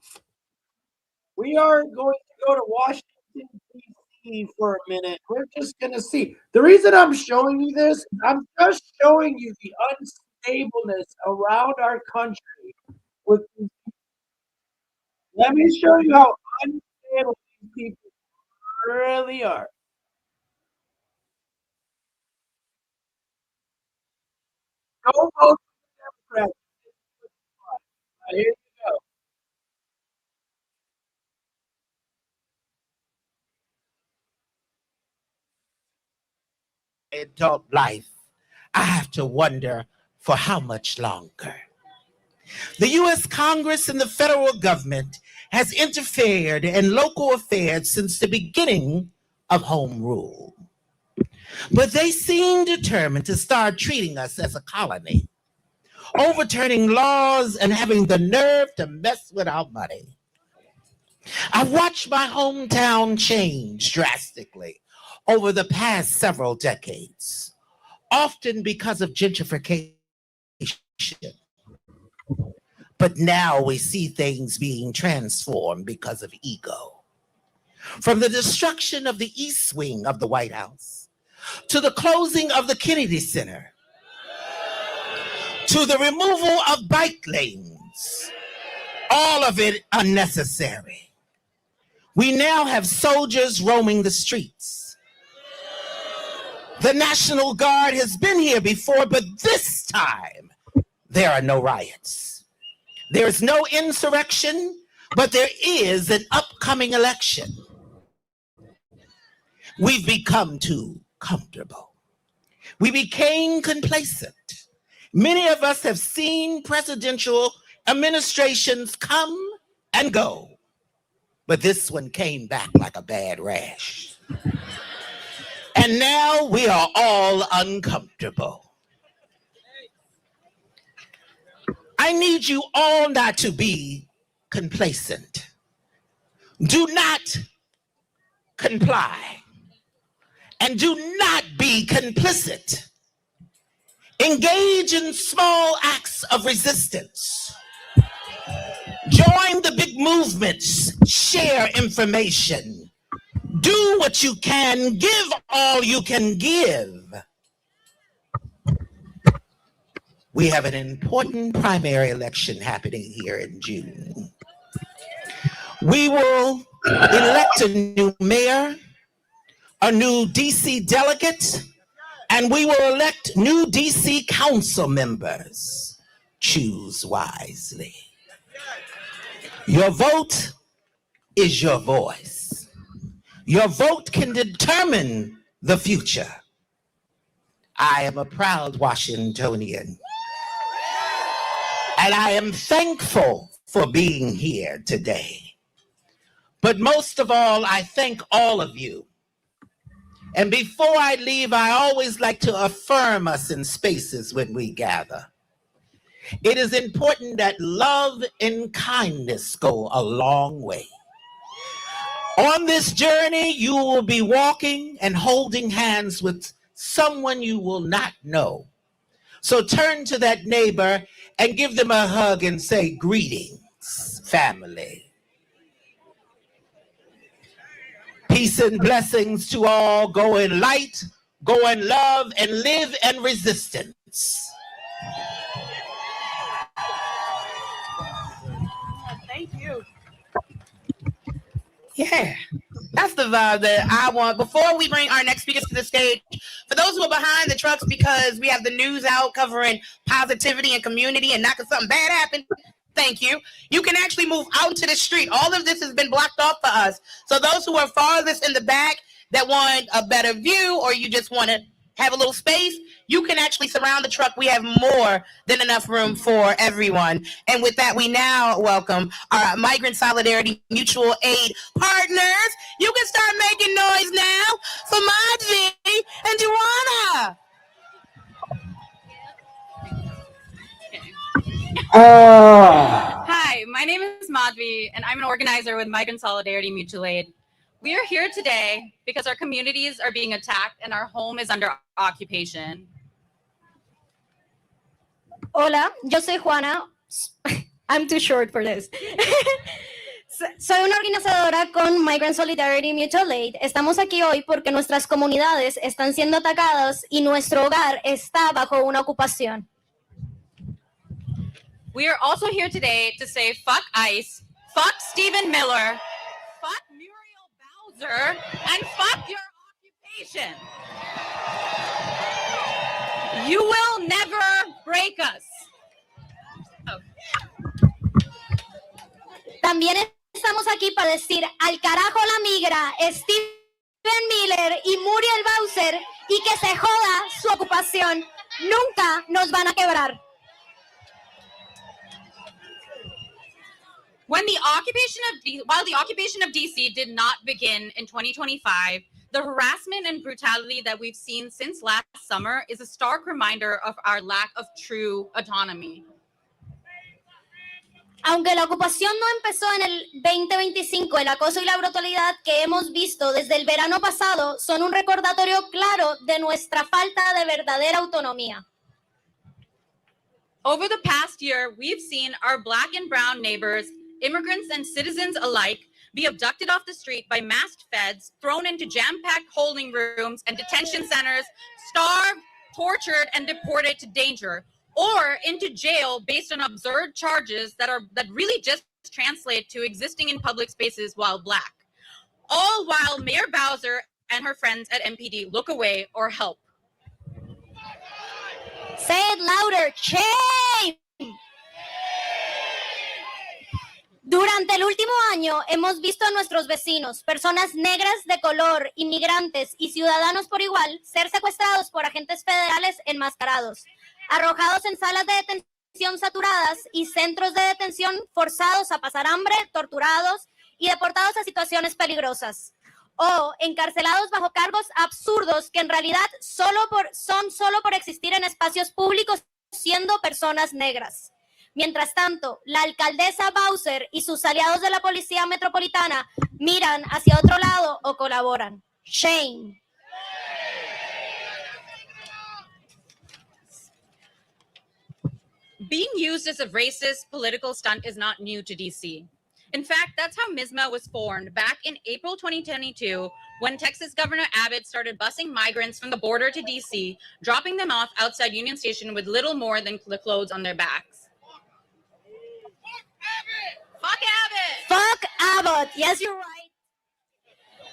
we are going to go to Washington, D.C. for a minute. We're just gonna see. The reason I'm showing you this, I'm just showing you the unstableness around our country. Let me show you how unstable these people really are. Go vote for Democrats. Here you go. Adult life, I have to wonder for how much longer. The U.S. Congress and the federal government has interfered in local affairs since the beginning of home rule. But they seem determined to start treating us as a colony, overturning laws and having the nerve to mess with our money. I've watched my hometown change drastically over the past several decades, often because of gentrification. But now we see things being transformed because of ego. From the destruction of the East Wing of the White House, to the closing of the Kennedy Center, to the removal of bike lanes, all of it unnecessary. We now have soldiers roaming the streets. The National Guard has been here before, but this time there are no riots. There is no insurrection, but there is an upcoming election. We've become too comfortable. We became complacent. Many of us have seen presidential administrations come and go, but this one came back like a bad rash. And now we are all uncomfortable. I need you all not to be complacent. Do not comply. And do not be complicit. Engage in small acts of resistance. Join the big movements. Share information. Do what you can. Give all you can give. We have an important primary election happening here in June. We will elect a new mayor, a new DC delegate, and we will elect new DC council members. Choose wisely. Your vote is your voice. Your vote can determine the future. I am a proud Washingtonian. And I am thankful for being here today. But most of all, I thank all of you. And before I leave, I always like to affirm us in spaces when we gather. It is important that love and kindness go a long way. On this journey, you will be walking and holding hands with someone you will not know. So turn to that neighbor and give them a hug and say, greetings, family. Peace and blessings to all. Go in light, go in love, and live in resistance. Thank you. Yeah, that's the vibe that I want. Before we bring our next speakers to the stage, for those who are behind the trucks because we have the news out covering positivity and community and not because something bad happened, thank you. You can actually move out to the street. All of this has been blocked off for us. So those who are farthest in the back that want a better view or you just want to have a little space, you can actually surround the truck. We have more than enough room for everyone. And with that, we now welcome our Migrant Solidarity Mutual Aid partners. You can start making noise now for Maji and Juana. Hi, my name is Madhvi, and I'm an organizer with Migrant Solidarity Mutual Aid. We are here today because our communities are being attacked and our home is under occupation. Hola, yo soy Juana. I'm too short for this. Soy una organizadora con Migrant Solidarity Mutual Aid. Estamos aquí hoy porque nuestras comunidades están siendo atacadas y nuestro hogar está bajo una ocupación. We are also here today to say fuck ICE, fuck Stephen Miller, fuck Muriel Bowser, and fuck your occupation. You will never break us. También estamos aquí para decir al carajo la migra, Stephen Miller y Muriel Bowser y que se joda su ocupación. Nunca nos van a quebrar. While the occupation of DC did not begin in 2025, the harassment and brutality that we've seen since last summer is a stark reminder of our lack of true autonomy. Aunque la ocupación no empezó en el 2025, el acoso y la brutalidad que hemos visto desde el verano pasado son un recordatorio claro de nuestra falta de verdadera autonomía. Over the past year, we've seen our Black and brown neighbors, immigrants and citizens alike, be abducted off the street by masked feds, thrown into jam-packed holding rooms and detention centers, starved, tortured, and deported to danger, or into jail based on absurd charges that really just translate to existing in public spaces while Black. All while Mayor Bowser and her friends at MPD look away or help. Say it louder, shame! Durante el último año hemos visto a nuestros vecinos, personas negras de color, inmigrantes y ciudadanos por igual, ser secuestrados por agentes federales enmascarados, arrojados en salas de detención saturadas y centros de detención forzados a pasar hambre, torturados y deportados a situaciones peligrosas, o encarcelados bajo cargos absurdos que en realidad son solo por existir en espacios públicos siendo personas negras. Mientras tanto, la alcaldesa Bowser y sus aliados de la Policía Metropolitana miran hacia otro lado o colaboran. Shame. Being used as a racist political stunt is not new to DC. In fact, that's how MISMA was formed back in April 2022 when Texas Governor Abbott started busing migrants from the border to DC, dropping them off outside Union Station with little more than the clothes on their backs. Fuck Abbott! Fuck Abbott! Yes, you're right.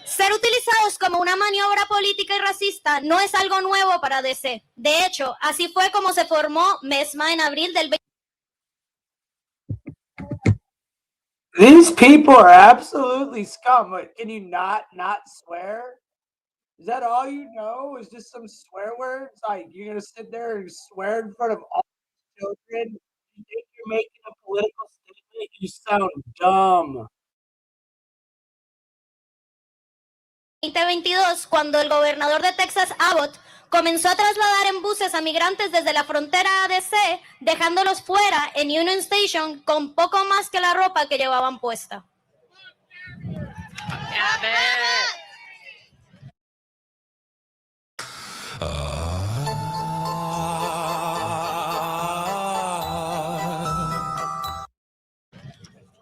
Ser utilizados como una maniobra política y racista no es algo nuevo para DC. De hecho, así fue como se formó MESMA en abril del 20. These people are absolutely scum. Can you not swear? Is that all you know? Is just some swear words? Like you're gonna sit there and swear in front of all children? You think you're making a political statement? You sound dumb. 2022, cuando el gobernador de Texas, Abbott, comenzó a trasladar en buses a migrantes desde la frontera ADC, dejándolos fuera en Union Station con poco más que la ropa que llevaban puesta.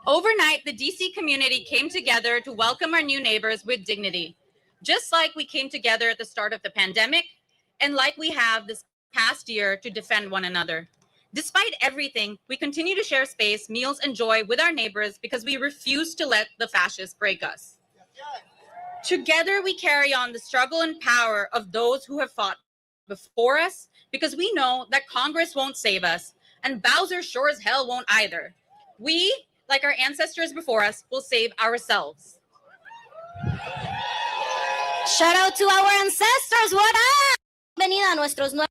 Overnight, the DC community came together to welcome our new neighbors with dignity, just like we came together at the start of the pandemic and like we have this past year to defend one another. Despite everything, we continue to share space, meals, and joy with our neighbors because we refuse to let the fascists break us. Together, we carry on the struggle and power of those who have fought before us because we know that Congress won't save us and Bowser sure as hell won't either. We, like our ancestors before us, will save ourselves. Shout out to our ancestors, what up? Bienvenida a nuestros nuevos.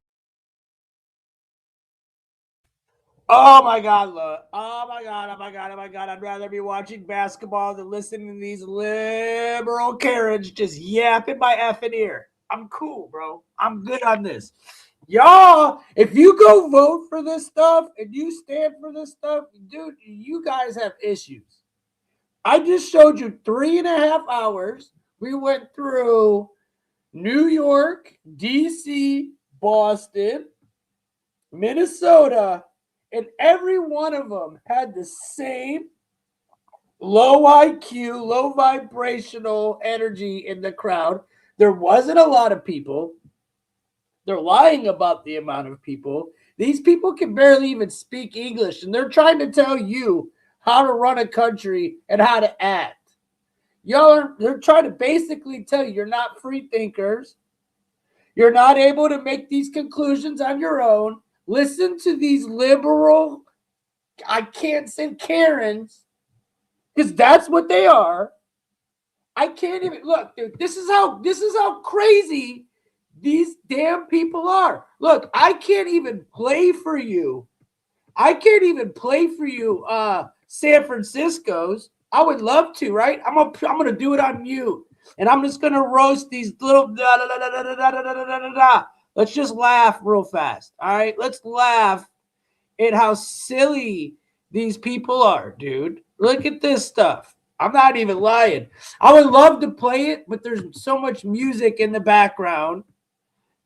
Oh my God, look. Oh my God, oh my God, oh my God. I'd rather be watching basketball than listening to these liberal Karens just yapping my effing ear. I'm cool, bro. I'm good on this. Y'all, if you go vote for this stuff and you stand for this stuff, dude, you guys have issues. I just showed you 3.5 hours. We went through New York, DC, Boston, Minnesota, and every one of them had the same low IQ, low vibrational energy in the crowd. There wasn't a lot of people. They're lying about the amount of people. These people can barely even speak English, and they're trying to tell you how to run a country and how to act. They're trying to basically tell you you're not free thinkers. You're not able to make these conclusions on your own. Listen to these liberal, I can't say Karens, because that's what they are. I can't even look, dude. This is how crazy these damn people are. Look, I can't even play for you. San Francisco's. I would love to, right? I'm gonna do it on mute, and I'm just gonna roast these little Let's just laugh real fast. All right, let's laugh at how silly these people are, dude. Look at this stuff. I'm not even lying. I would love to play it, but there's so much music in the background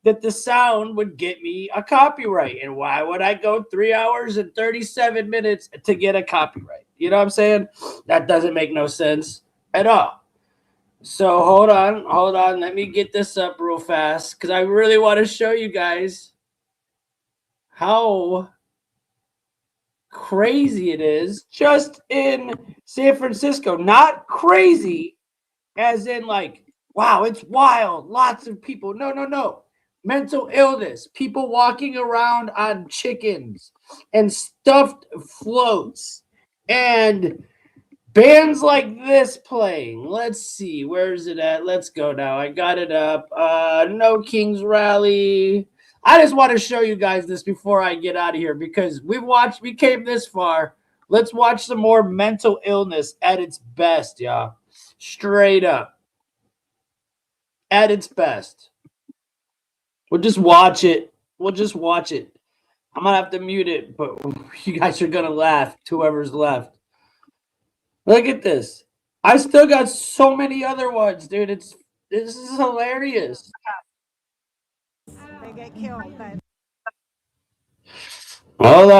that the sound would get me a copyright. And why would I go 3 hours and 37 minutes to get a copyright? You know what I'm saying? That doesn't make no sense at all. So hold on. Let me get this up real fast because I really want to show you guys how crazy it is just in San Francisco. Not crazy as in like, wow, it's wild. Lots of people. No. Mental illness. People walking around on chickens and stuffed floats and bands like this playing. Let's see. Where's it at? Let's go now. I got it up. No King's Rally. I just want to show you guys this before I get out of here because we came this far. Let's watch some more mental illness at its best, y'all. Straight up. At its best. We'll just watch it. I'm going to have to mute it, but you guys are going to laugh, whoever's left. Look at this. I still got so many other ones, dude. This is hilarious. They get killed, but Hold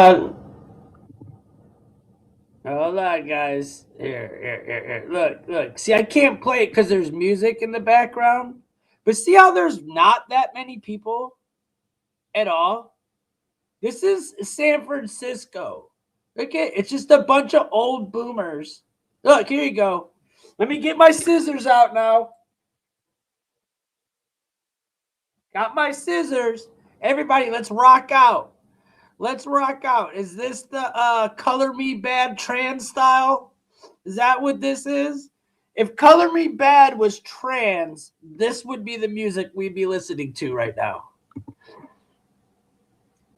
on, guys. Here. Look. See, I can't play it because there's music in the background. But see how there's not that many people at all? This is San Francisco. Okay, it's just a bunch of old boomers. Look, here you go. Let me get my scissors out now. Got my scissors. Everybody, let's rock out. Is this the Color Me Bad trans style? Is that what this is? If Color Me Bad was trans, this would be the music we'd be listening to right now.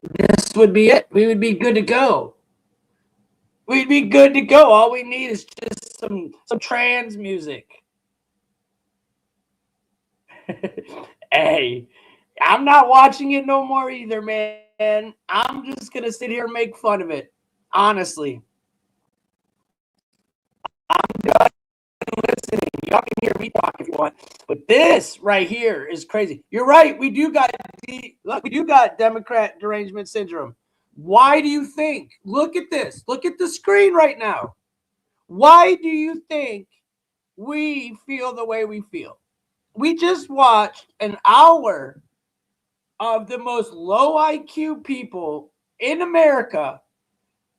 This would be it. We would be good to go. We'd be good to go. All we need is just some trans music. Hey, I'm not watching it no more either, man. I'm just going to sit here and make fun of it. Honestly. I'm done listening. Y'all can hear me talk if you want. But this right here is crazy. You're right. We do got Democrat derangement syndrome. Why do you think? Look at this. Look at the screen right now. Why do you think we feel the way we feel? We just watched an hour of the most low IQ people in America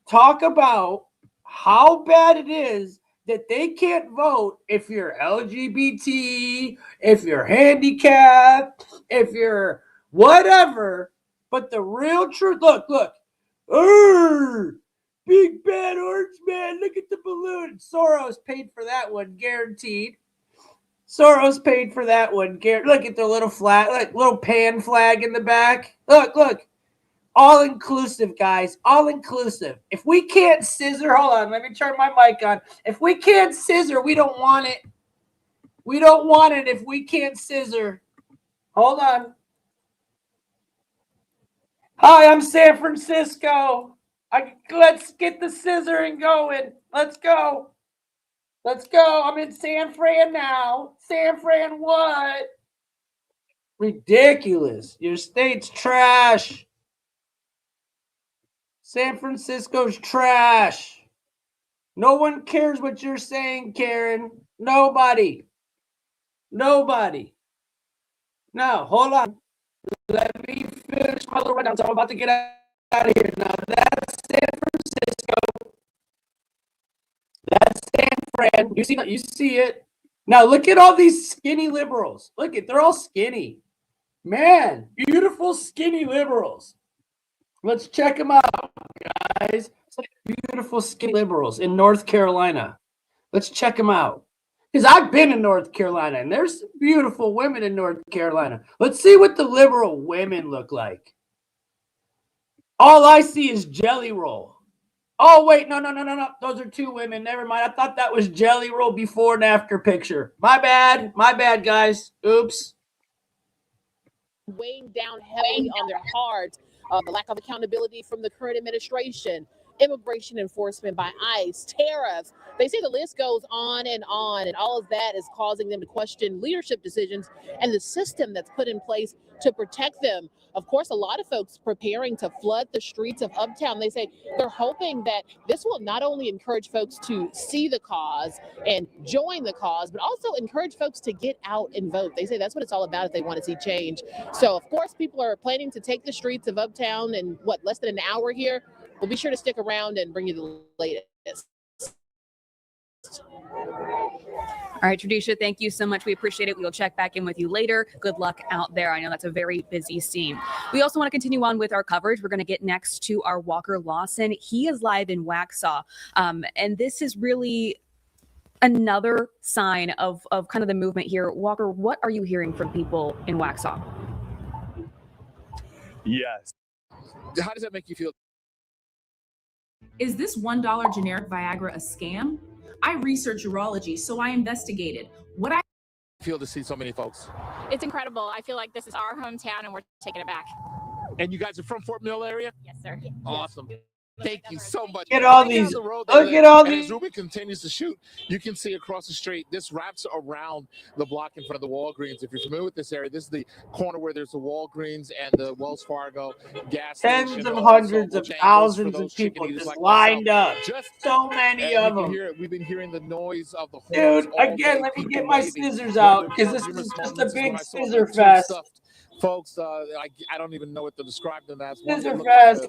talk about how bad it is that they can't vote if you're LGBT, if you're handicapped, if you're whatever. But the real truth, look. Big bad orange man, look at the balloon. Soros paid for that one, guaranteed. Soros paid for that one. Look at the little flag, like little pan flag in the back. Look. All inclusive, guys. All inclusive. If we can't scissor, hold on, let me turn my mic on. If we can't scissor, we don't want it. We don't want it if we can't scissor. Hold on. Hi, I'm San Francisco. Let's get the scissoring going. Let's go. I'm in San Fran now. San Fran what? Ridiculous. Your state's trash. San Francisco's trash. No one cares what you're saying, Karen. Nobody. No, hold on. Let me finish my little rundown. So I'm about to get out of here. Now, that's San Francisco. That's San Fran. You see it. Now, look at all these skinny liberals. Look at, they're all skinny. Man, beautiful skinny liberals. Let's check them out, guys. Beautiful skinny liberals in North Carolina. Let's check them out. Because I've been in North Carolina, and there's beautiful women in North Carolina. Let's see what the liberal women look like. All I see is Jelly Roll. Oh, wait, no. Those are two women. Never mind. I thought that was Jelly Roll before and after picture. My bad, guys. Oops. Weighing down heavily on their hearts, the lack of accountability from the current administration, immigration enforcement by ICE, tariffs. They say the list goes on, and all of that is causing them to question leadership decisions and the system that's put in place to protect them. Of course, a lot of folks preparing to flood the streets of Uptown. They say they're hoping that this will not only encourage folks to see the cause and join the cause, but also encourage folks to get out and vote. They say that's what it's all about if they want to see change. So, of course, people are planning to take the streets of Uptown in, less than an hour here. We'll be sure to stick around and bring you the latest. All right, Tradisha, thank you so much. We appreciate it. We will check back in with you later. Good luck out there. I know that's a very busy scene. We also want to continue on with our coverage. We're going to get next to our Walker Lawson. He is live in Waxhaw. And this is really another sign of kind of the movement here. Walker, what are you hearing from people in Waxhaw? Yes. How does that make you feel? Is this $1 generic Viagra a scam? I research urology, so I investigated. What I feel to see so many folks. It's incredible. I feel like this is our hometown and we're taking it back. And you guys are from Fort Mill area? Yes, sir. Awesome. Thank you so much. Look at all these. Look at all these. As Ruben continues to shoot, you can see across the street. This wraps around the block in front of the Walgreens. If you're familiar with this area, this is the corner where there's the Walgreens and the Wells Fargo gas station. Tens of hundreds of thousands of people just lined up. So many of them. We've been hearing the noise of the horns. Dude, again, let me get my scissors out because this is just a big scissor fest. Folks, I don't even know what to describe them as. Scissor fest.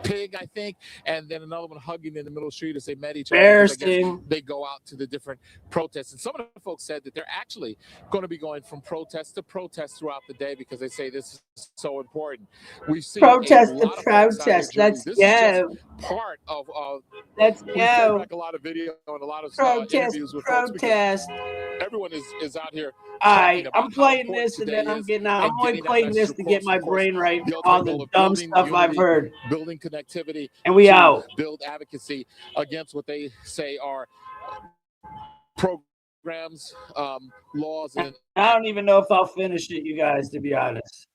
Pig, I think, and then another one hugging in the middle of the street as they met each other. Embarrassing. They go out to the different protests, and some of the folks said that they're actually going to be going from protest to protest throughout the day because they say this is so important. We've seen protest to protest. Let's go. part of Let's we play go. back a lot of video and a lot of Protest, interviews with folks because protest. everyone is out here All talking right, about I'm how playing important this and today then I'm is getting out. I'm and only getting that playing message this to get across. my Of course, brain right the for all ultimate goal the of dumb building stuff I've unity, heard. building connectivity, And we to out. build advocacy against what they say are programs, laws, and I don't even know if I'll finish it, you guys, to be honest.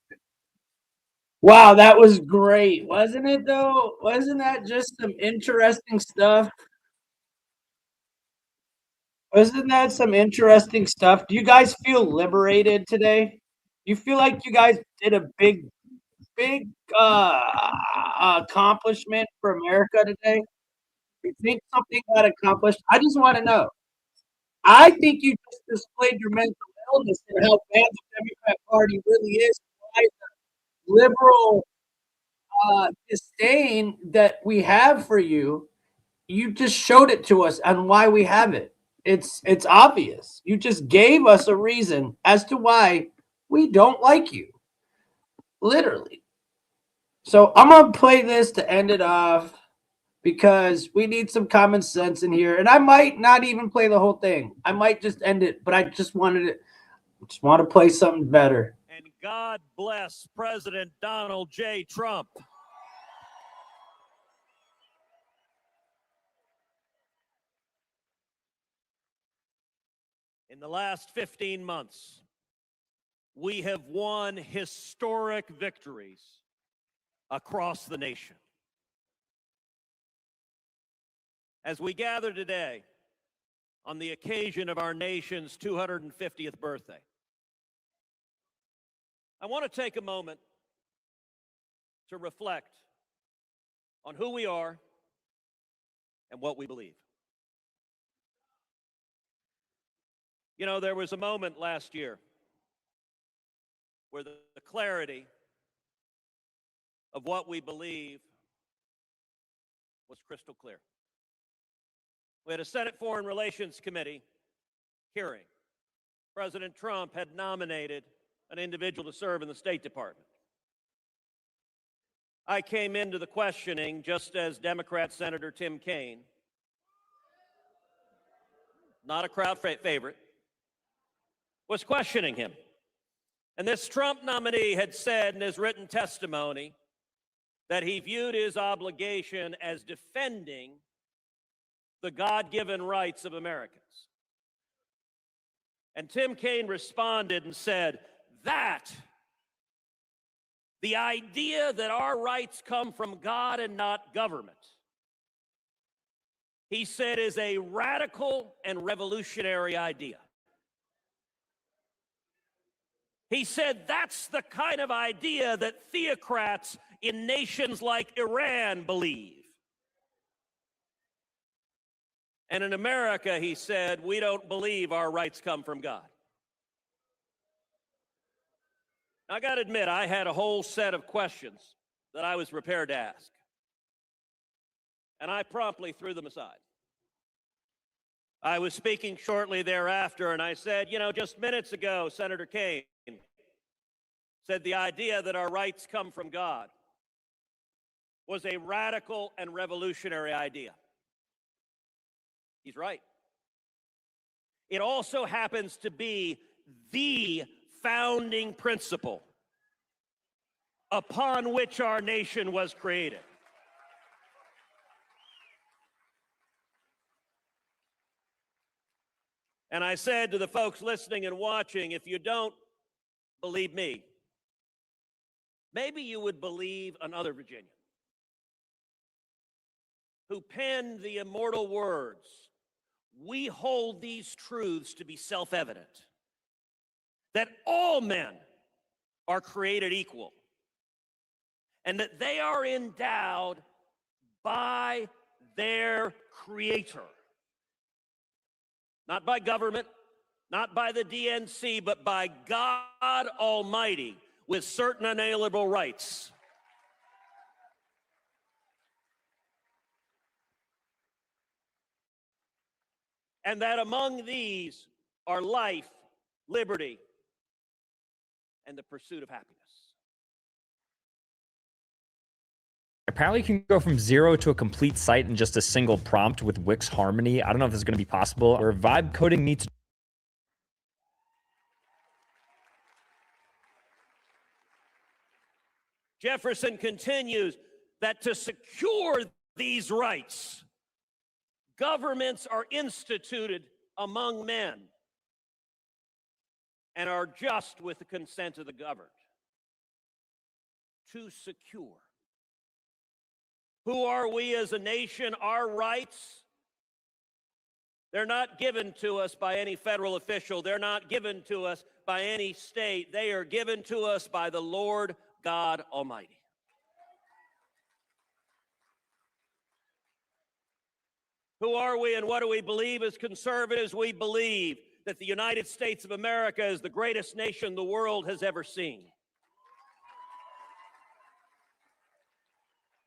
Wow, that was great, wasn't it, though? Wasn't that just some interesting stuff? Wasn't that some interesting stuff? Do you guys feel liberated today? You feel like you guys did a big accomplishment for America today? You think something got accomplished? I just want to know. I think you just displayed your mental illness and how bad the Democrat Party really is. Why the liberal disdain that we have for you, you just showed it to us and why we have it. It's obvious. You just gave us a reason as to why we don't like you. Literally. So I'm gonna play this to end it off because we need some common sense in here. And I might not even play the whole thing. I might just end it, but I just want to play something better. And God bless President Donald J. Trump. In the last 15 months, we have won historic victories across the nation. As we gather today on the occasion of our nation's 250th birthday, I want to take a moment to reflect on who we are and what we believe. You know, there was a moment last year where the clarity of what we believe was crystal clear. We had a Senate Foreign Relations Committee hearing. President Trump had nominated an individual to serve in the State Department. I came into the questioning just as Democrat Senator Tim Kaine, not a crowd favorite, was questioning him. And this Trump nominee had said in his written testimony that he viewed his obligation as defending the God-given rights of Americans. And Tim Kaine responded and said, that the idea that our rights come from God and not government, he said, is a radical and revolutionary idea. He said that's the kind of idea that theocrats in nations like Iran believe. And in America, he said, we don't believe our rights come from God. I got to admit, I had a whole set of questions that I was prepared to ask. And I promptly threw them aside. I was speaking shortly thereafter, and I said, you know, just minutes ago, Senator Kaine said the idea that our rights come from God was a radical and revolutionary idea. He's right. It also happens to be the founding principle upon which our nation was created. And I said to the folks listening and watching, if you don't believe me, maybe you would believe another Virginian who penned the immortal words, we hold these truths to be self-evident, that all men are created equal, and that they are endowed by their Creator. Not by government, not by the DNC, but by God Almighty with certain unalienable rights. And that among these are life, liberty, and the pursuit of happiness. Apparently you can go from 0 to a complete site in just a single prompt with Wix Harmony. I don't know if this is going to be possible, or vibe coding meets. Jefferson continues that to secure these rights, governments are instituted among men and are just with the consent of the governed. To secure. Who are we as a nation? Our rights, they're not given to us by any federal official. They're not given to us by any state. They are given to us by the Lord God Almighty. Who are we and what do we believe as conservatives? We believe that the United States of America is the greatest nation the world has ever seen.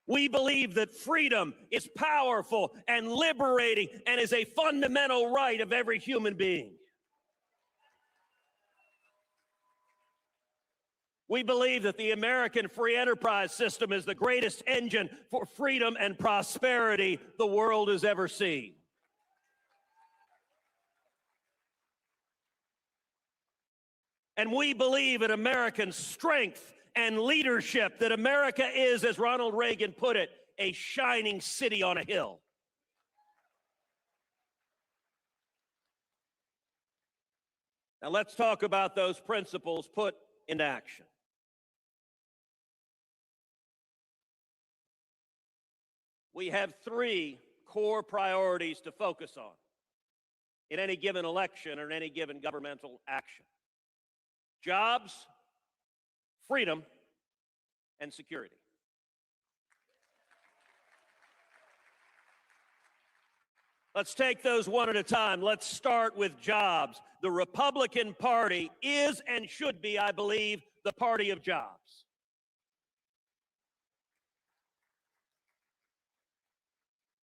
We believe that freedom is powerful and liberating and is a fundamental right of every human being. We believe that the American free enterprise system is the greatest engine for freedom and prosperity the world has ever seen. And we believe in American strength and leadership, that America is, as Ronald Reagan put it, a shining city on a hill. Now let's talk about those principles put into action. We have 3 core priorities to focus on in any given election or in any given governmental action: jobs, freedom, and security. Let's take those one at a time. Let's start with jobs. The Republican Party is and should be, I believe, the party of jobs.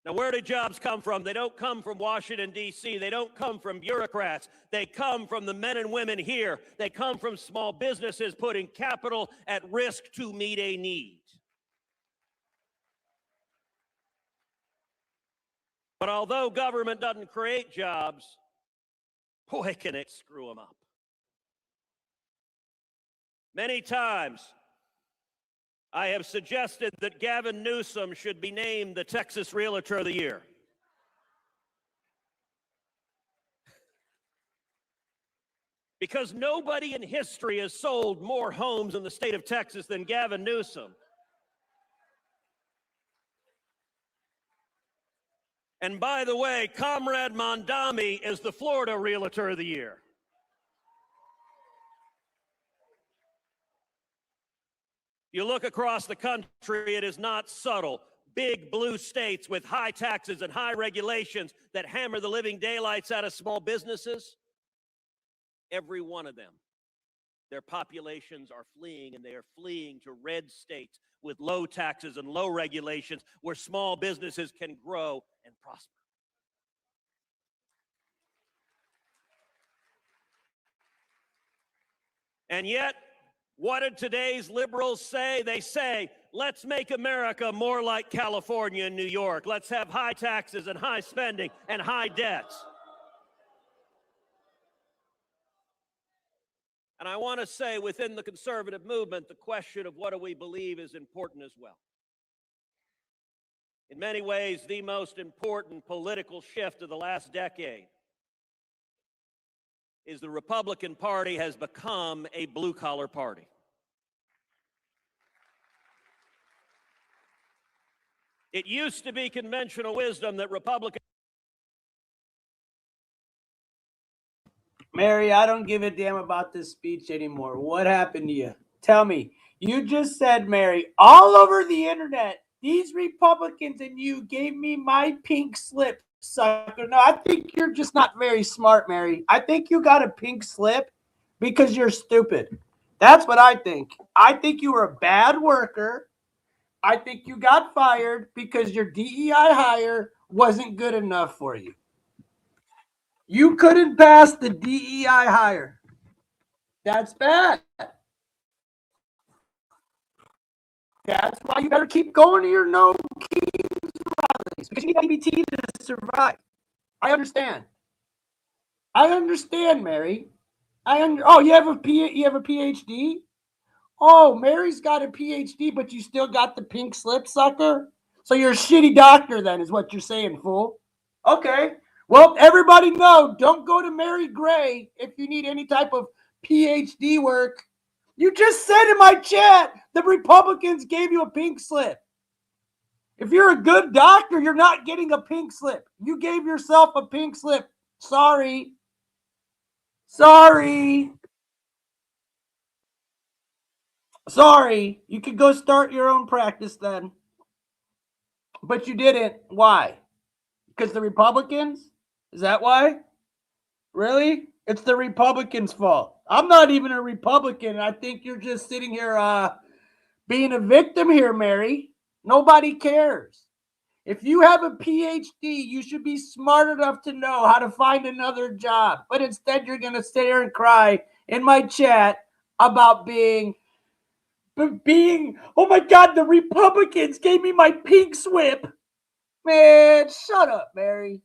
Now, where do jobs come from? They don't come from Washington, D.C. They don't come from bureaucrats. They come from the men and women here. They come from small businesses putting capital at risk to meet a need. But although government doesn't create jobs, boy, can it screw them up. Many times, I have suggested that Gavin Newsom should be named the Texas Realtor of the Year. Because nobody in history has sold more homes in the state of Texas than Gavin Newsom. And by the way, Comrade Mondami is the Florida Realtor of the Year. You look across the country, it is not subtle. Big blue states with high taxes and high regulations that hammer the living daylights out of small businesses. Every one of them, their populations are fleeing, and they are fleeing to red states with low taxes and low regulations where small businesses can grow and prosper. And yet, what did today's liberals say? They say, let's make America more like California and New York. Let's have high taxes and high spending and high debts. And I want to say, within the conservative movement, the question of what do we believe is important as well. In many ways, the most important political shift of the last decade is the Republican Party has become a blue-collar party. It used to be conventional wisdom that Republicans... Mary, I don't give a damn about this speech anymore. What happened to you? Tell me. You just said, Mary, all over the internet, these Republicans and you gave me my pink slip, sucker. No, I think you're just not very smart, Mary. I think you got a pink slip because you're stupid. That's what I think. I think you were a bad worker. I think you got fired because your DEI hire wasn't good enough for you. You couldn't pass the DEI hire. That's bad. That's why you better keep going to your no Kings rallies, because you need ABT to survive. I understand. Mary. Oh, you have a PhD? Oh, Mary's got a PhD, but you still got the pink slip, sucker? So you're a shitty doctor then, is what you're saying, fool. Okay. Well, everybody know, don't go to Mary Gray if you need any type of PhD work. You just said in my chat the Republicans gave you a pink slip. If you're a good doctor, you're not getting a pink slip. You gave yourself a pink slip. Sorry. You could go start your own practice then. But you didn't. Why? Because the Republicans? Is that why? Really? It's the Republicans' fault. I'm not even a Republican. I think you're just sitting here being a victim here, Mary. Nobody cares. If you have a PhD, you should be smart enough to know how to find another job. But instead, you're going to sit here and cry in my chat about being, oh my God, the Republicans gave me my pink slip. Man, shut up, Mary.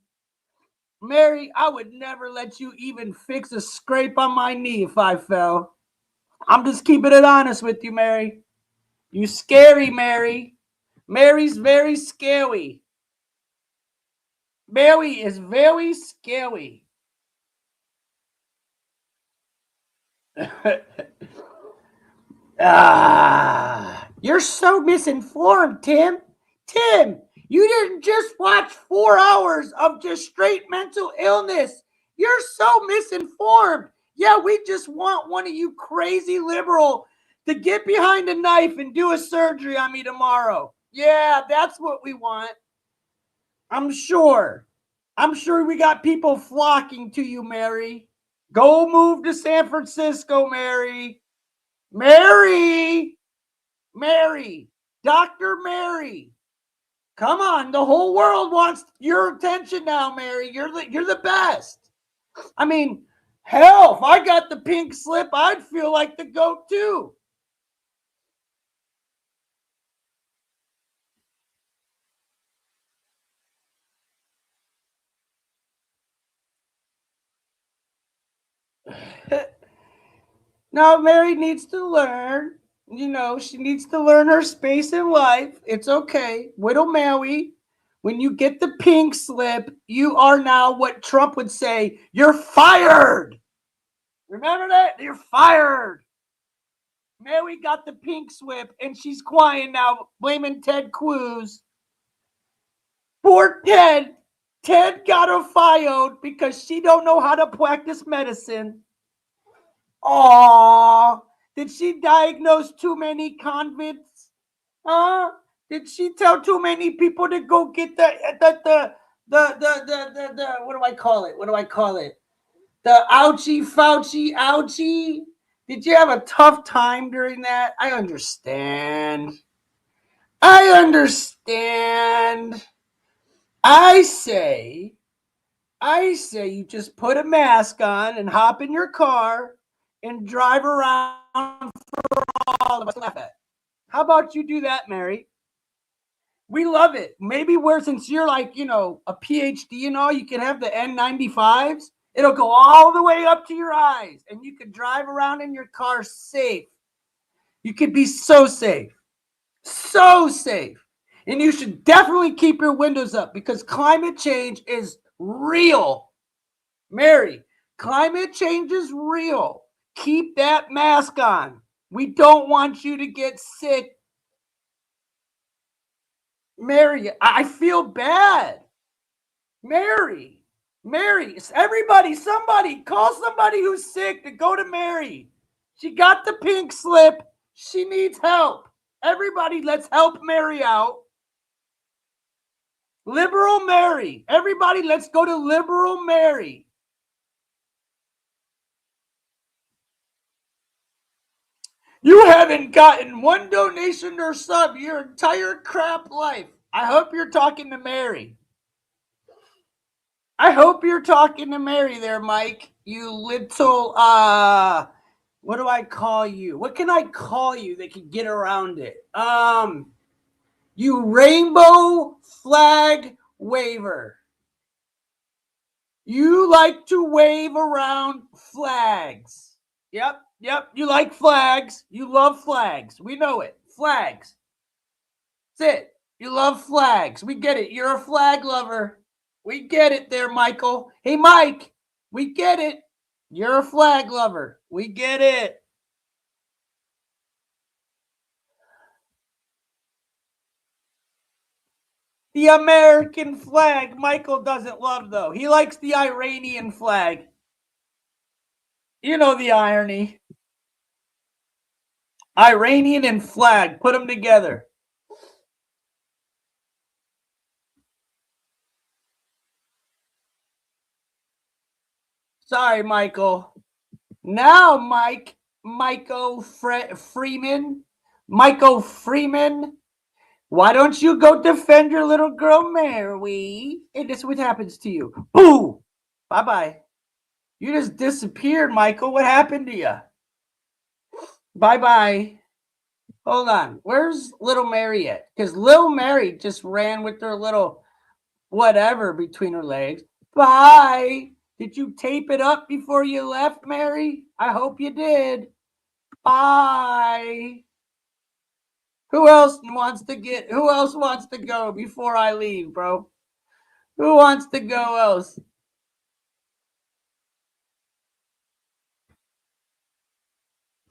Mary, I would never let you even fix a scrape on my knee if I fell. I'm just keeping it honest with you, Mary. You scary, Mary. Mary's very scary. Mary is very scary. You're so misinformed, Tim. Tim, you didn't just watch 4 hours of just straight mental illness. You're so misinformed. Yeah, we just want one of you crazy liberal to get behind a knife and do a surgery on me tomorrow. Yeah, that's what we want. I'm sure we got people flocking to you, Mary. Go move to San Francisco, Mary. Mary. Dr. Mary. Come on, the whole world wants your attention now, Mary. You're the best. I mean, hell, if I got the pink slip, I'd feel like the goat too. Now, Mary needs to learn. She needs to learn her space in life. It's okay. Widow Mary, when you get the pink slip, you are now what Trump would say, you're fired. Remember that? You're fired. Mary got the pink slip, and she's crying now, blaming Ted Cruz. Poor Ted. Ted got her fired because she don't know how to practice medicine. Aww. Did she diagnose too many convicts? Did she tell too many people to go get the what do I call it? The ouchie. Did you have a tough time during that? I understand. I say you just put a mask on and hop in your car and drive around for all of us to laugh at. How about you do that, Mary? We love it. Maybe since you're like, a PhD and all, you can have the N95s. It'll go all the way up to your eyes, and you can drive around in your car safe. You could be so safe. So safe. And you should definitely keep your windows up because climate change is real. Mary, climate change is real. Keep that mask on. We don't want you to get sick. Mary, I feel bad. Mary, somebody, call somebody who's sick to go to Mary. She got the pink slip. She needs help. Everybody, let's help Mary out. Liberal Mary. Everybody, let's go to Liberal Mary. You haven't gotten one donation or sub your entire crap life. I hope you're talking to Mary. I hope you're talking to Mary there, Mike. You little What do I call you? What can I call you that can get around it? You rainbow flag waver. You like to wave around flags. Yep. You like flags. You love flags. We know it. Flags. That's it. You love flags. We get it. You're a flag lover. We get it there, Michael. Hey, Mike. We get it. You're a flag lover. We get it. The American flag, Michael doesn't love, though. He likes the Iranian flag. You know the irony. Iranian and flag, put them together. Sorry, Michael. Now, Michael Freeman, why don't you go defend your little girl, Mary? And this is what happens to you. Boo! Bye-bye. You just disappeared, Michael. What happened to you? Bye-bye. Hold on. Where's little Mary at? Because little Mary just ran with her little whatever between her legs. Bye. Did you tape it up before you left, Mary? I hope you did. Bye. Who else wants to go before I leave, bro? Who wants to go else?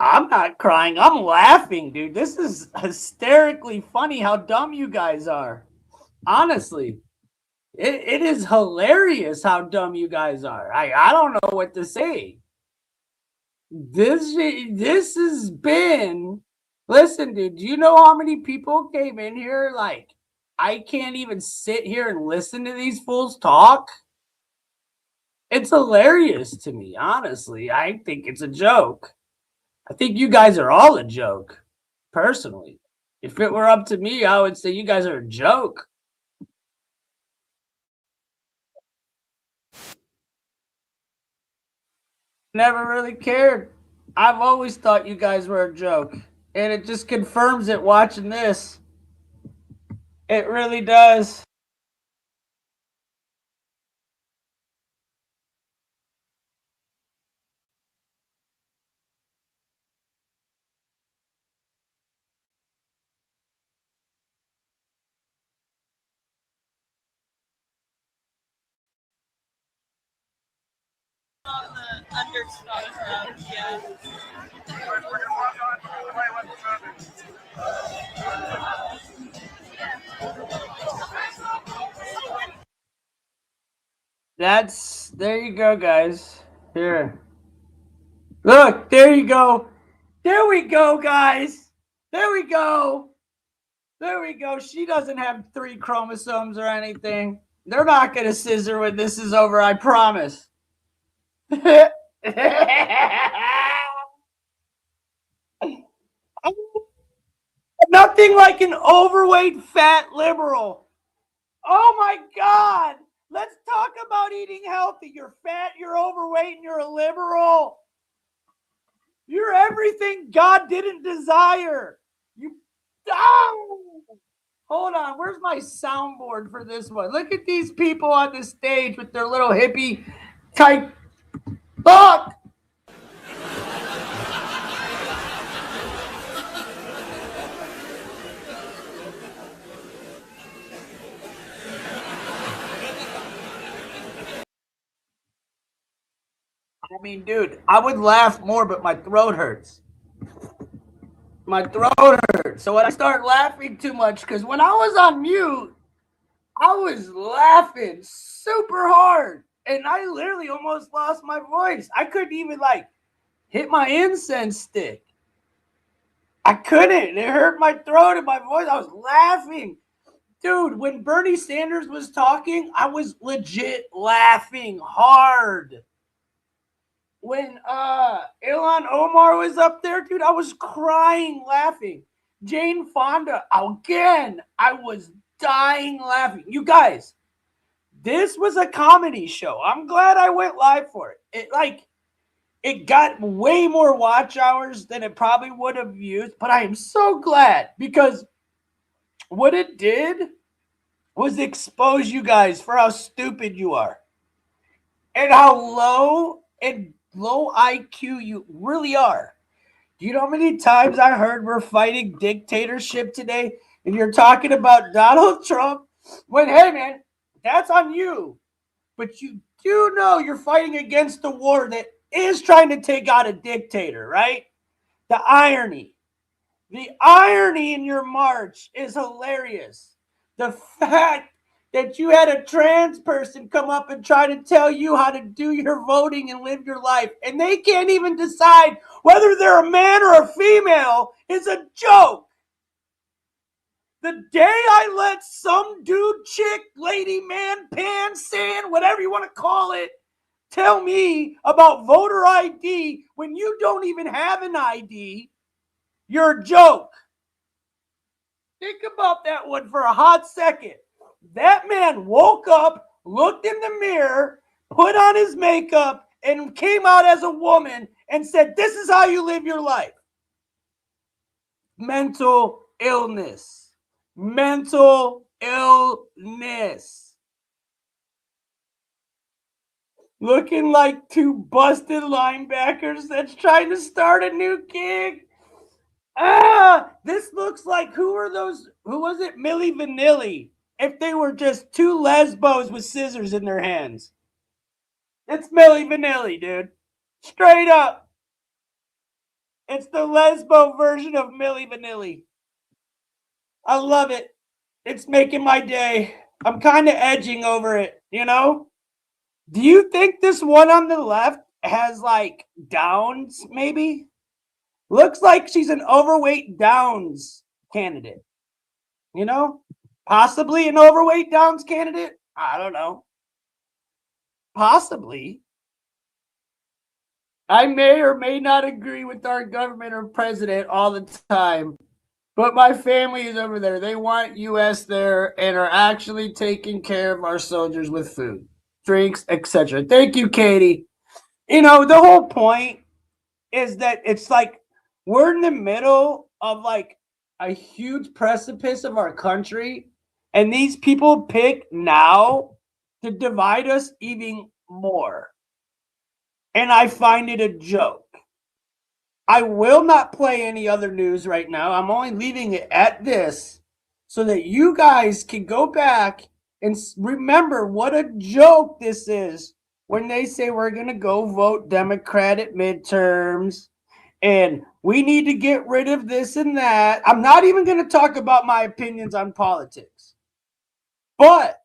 I'm not crying. I'm laughing, dude. This is hysterically funny how dumb you guys are. Honestly. It is hilarious how dumb you guys are. I don't know what to say. This has been... Listen, dude, do you know how many people came in here? Like, I can't even sit here and listen to these fools talk. It's hilarious to me, honestly. I think it's a joke. I think you guys are all a joke, personally. If it were up to me, I would say you guys are a joke. Never really cared. I've always thought you guys were a joke. And it just confirms it watching this. It really does. There you go, guys. Here. Look, there you go. There we go, guys. There we go. There we go. She doesn't have 3 chromosomes or anything. They're not going to scissor when this is over, I promise. Nothing like an overweight fat liberal. Oh my God. Let's talk about eating healthy. You're fat, you're overweight, and you're a liberal. You're everything God didn't desire. Hold on. Where's my soundboard for this one? Look at these people on the stage with their little hippie type. Look. I mean, dude, I would laugh more, but my throat hurts. My throat hurts. So when I start laughing too much, because when I was on mute, I was laughing super hard. And I literally almost lost my voice. I couldn't even, hit my incense stick. I couldn't. It hurt my throat and my voice. I was laughing. Dude, when Bernie Sanders was talking, I was legit laughing hard. When Ilhan Omar was up there, dude, I was crying laughing. Jane Fonda, again, I was dying laughing. You guys, this was a comedy show. I'm glad I went live for it. It got way more watch hours than it probably would have used, but I am so glad because what it did was expose you guys for how stupid you are and how low IQ you really are. Do you know how many times I heard we're fighting dictatorship today and you're talking about Donald Trump when, hey man, that's on you. But you do know you're fighting against the war that is trying to take out a dictator, right? The irony in your march is hilarious. The fact that you had a trans person come up and try to tell you how to do your voting and live your life, and they can't even decide whether they're a man or a female is a joke. The day I let some dude, chick, lady, man, pan, sand, whatever you want to call it, tell me about voter ID when you don't even have an ID, you're a joke. Think about that one for a hot second. That man woke up, looked in the mirror, put on his makeup, and came out as a woman and said, this is how you live your life. Mental illness. Mental illness. Looking like two busted linebackers that's trying to start a new gig. This looks like, who was it? Milli Vanilli. If they were just two lesbos with scissors in their hands. It's Milli Vanilli, dude. Straight up. It's the lesbo version of Milli Vanilli. I love it. It's making my day. I'm kind of edging over it, you know? Do you think this one on the left has like Downs, maybe? Looks like she's an overweight Downs candidate. You know? Possibly an overweight Downs candidate? I don't know. Possibly. I may or may not agree with our government or president all the time, but my family is over there. They want U.S. there and are actually taking care of our soldiers with food, drinks, etc. Thank you, Katie. You know, the whole point is that it's like we're in the middle of like a huge precipice of our country, and these people pick now to divide us even more. And I find it a joke. I will not play any other news right now. I'm only leaving it at this so that you guys can go back and remember what a joke this is when they say we're going to go vote Democrat at midterms and we need to get rid of this and that. I'm not even going to talk about my opinions on politics. But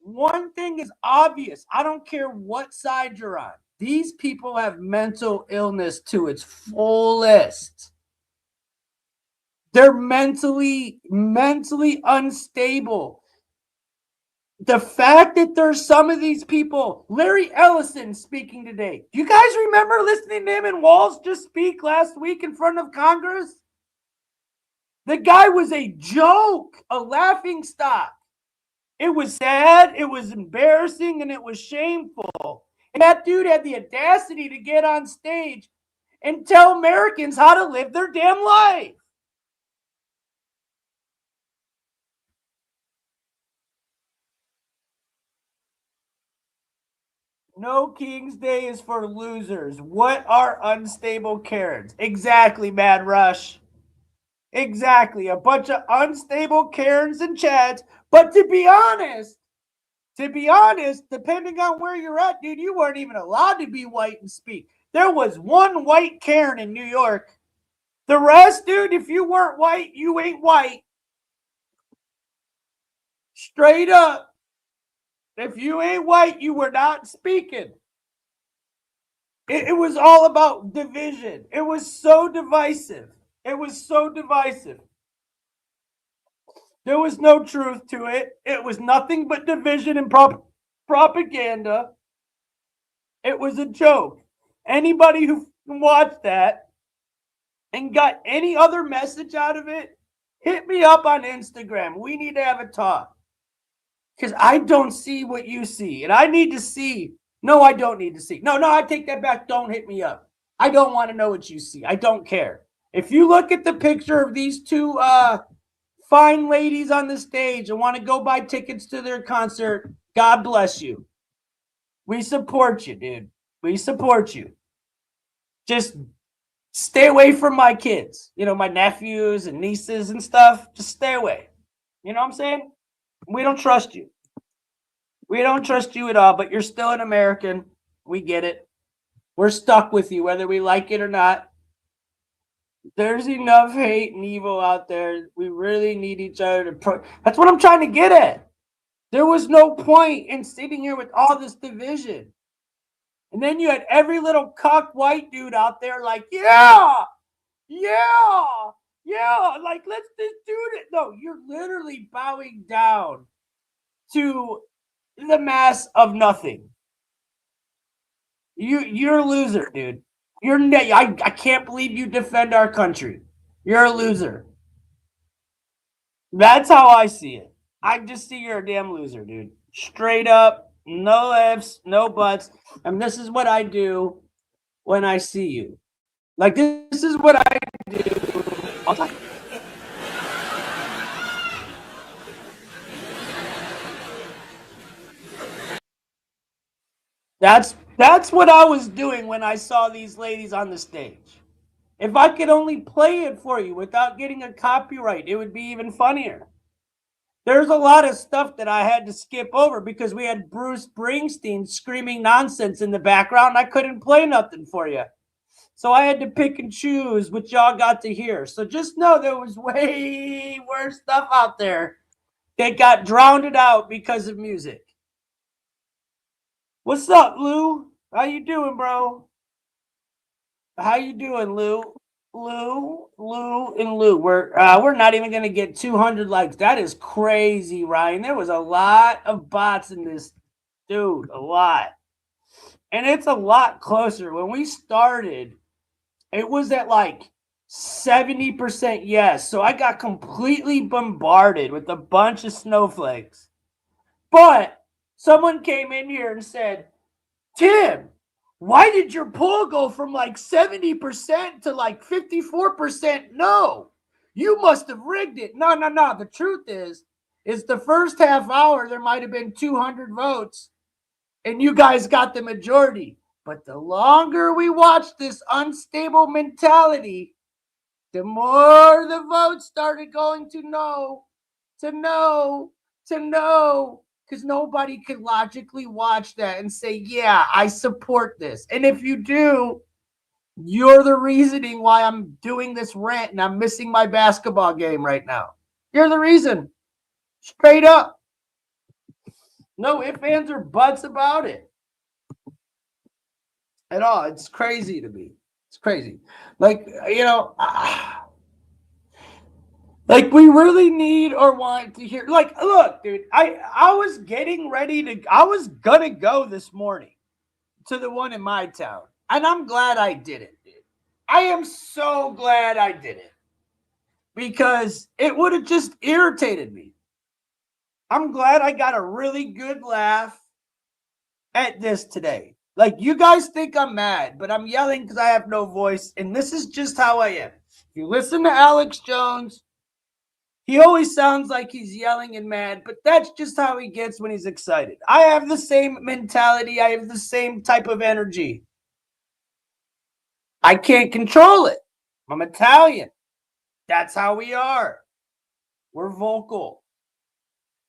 one thing is obvious. I don't care what side you're on. These people have mental illness to its fullest. They're mentally unstable. The fact that there's some of these people, Larry Ellison speaking today. Do you guys remember listening to him and Walls just speak last week in front of Congress? The guy was a joke, a laughing stock. It was sad, it was embarrassing, and it was shameful. And that dude had the audacity to get on stage and tell Americans how to live their damn life. No King's Day is for losers. What are unstable Karens? Exactly, Mad Rush. Exactly. A bunch of unstable Karens and Chads. But to be honest, depending on where you're at, dude, you weren't even allowed to be white and speak. There was one white Karen in New York. The rest, dude, if you weren't white, you ain't white. Straight up. If you ain't white, you were not speaking. It was all about division. It was so divisive. It was so divisive. There was no truth to it. It was nothing but division and propaganda. It was a joke. Anybody who watched that and got any other message out of it, hit me up on Instagram. We need to have a talk. Because I don't see what you see. And I need to see No, I don't need to see. No, I take that back. Don't hit me up. I don't want to know what you see. I don't care. If you look at the picture of these two fine ladies on the stage and want to go buy tickets to their concert, God bless you. We support you, dude. We support you. Just stay away from my kids. You know, my nephews and nieces and stuff. Just stay away. You know what I'm saying? We don't trust you. We don't trust you at all, but you're still an American. We get it. We're stuck with you, whether we like it or not. There's enough hate and evil out there. We really need each other to That's what I'm trying to get at. There was no point in sitting here with all this division. And then you had every little cuck white dude out there like, yeah, like, let's just do it. No, you're literally bowing down to the mass of nothing. You're a loser, dude. I can't believe you defend our country. You're a loser. That's how I see it. I just see you're a damn loser, dude. Straight up, no ifs, no buts. And this is what I do when I see you. Like, this is what I do all the time. That's what I was doing when I saw these ladies on the stage. If I could only play it for you without getting a copyright, it would be even funnier. There's a lot of stuff that I had to skip over because we had Bruce Springsteen screaming nonsense in the background. I couldn't play nothing for you. So I had to pick and choose what y'all got to hear. So just know there was way worse stuff out there that got drowned out because of music. What's up, Lou? How you doing, bro? How you doing, Lou? Lou. We're not even gonna get 200 likes. That is crazy, Ryan. There was a lot of bots in this, dude. A lot, and it's a lot closer. When we started, it was at like 70% yes. So I got completely bombarded with a bunch of snowflakes. But someone came in here and said, Tim, why did your poll go from like 70% to like 54% no? You must have rigged it. No. The truth is the first half hour there might have been 200 votes and you guys got the majority. But the longer we watch this unstable mentality, the more the votes started going to no, because nobody could logically watch that and say, yeah, I support this. And if you do, you're the reasoning why I'm doing this rant and I'm missing my basketball game right now. You're the reason. Straight up. No ifs, ands, or buts about it. At all. It's crazy to me. It's crazy. Like, you know, like we really need or want to hear. Like, look, dude, I was getting ready to, I was gonna go this morning to the one in my town. And I'm glad I did it, dude. I am so glad I did it. Because it would have just irritated me. I'm glad I got a really good laugh at this today. Like, you guys think I'm mad, but I'm yelling because I have no voice, and this is just how I am. If you listen to Alex Jones, he always sounds like he's yelling and mad, but that's just how he gets when he's excited. I have the same mentality. I have the same type of energy. I can't control it. I'm Italian. That's how we are. We're vocal.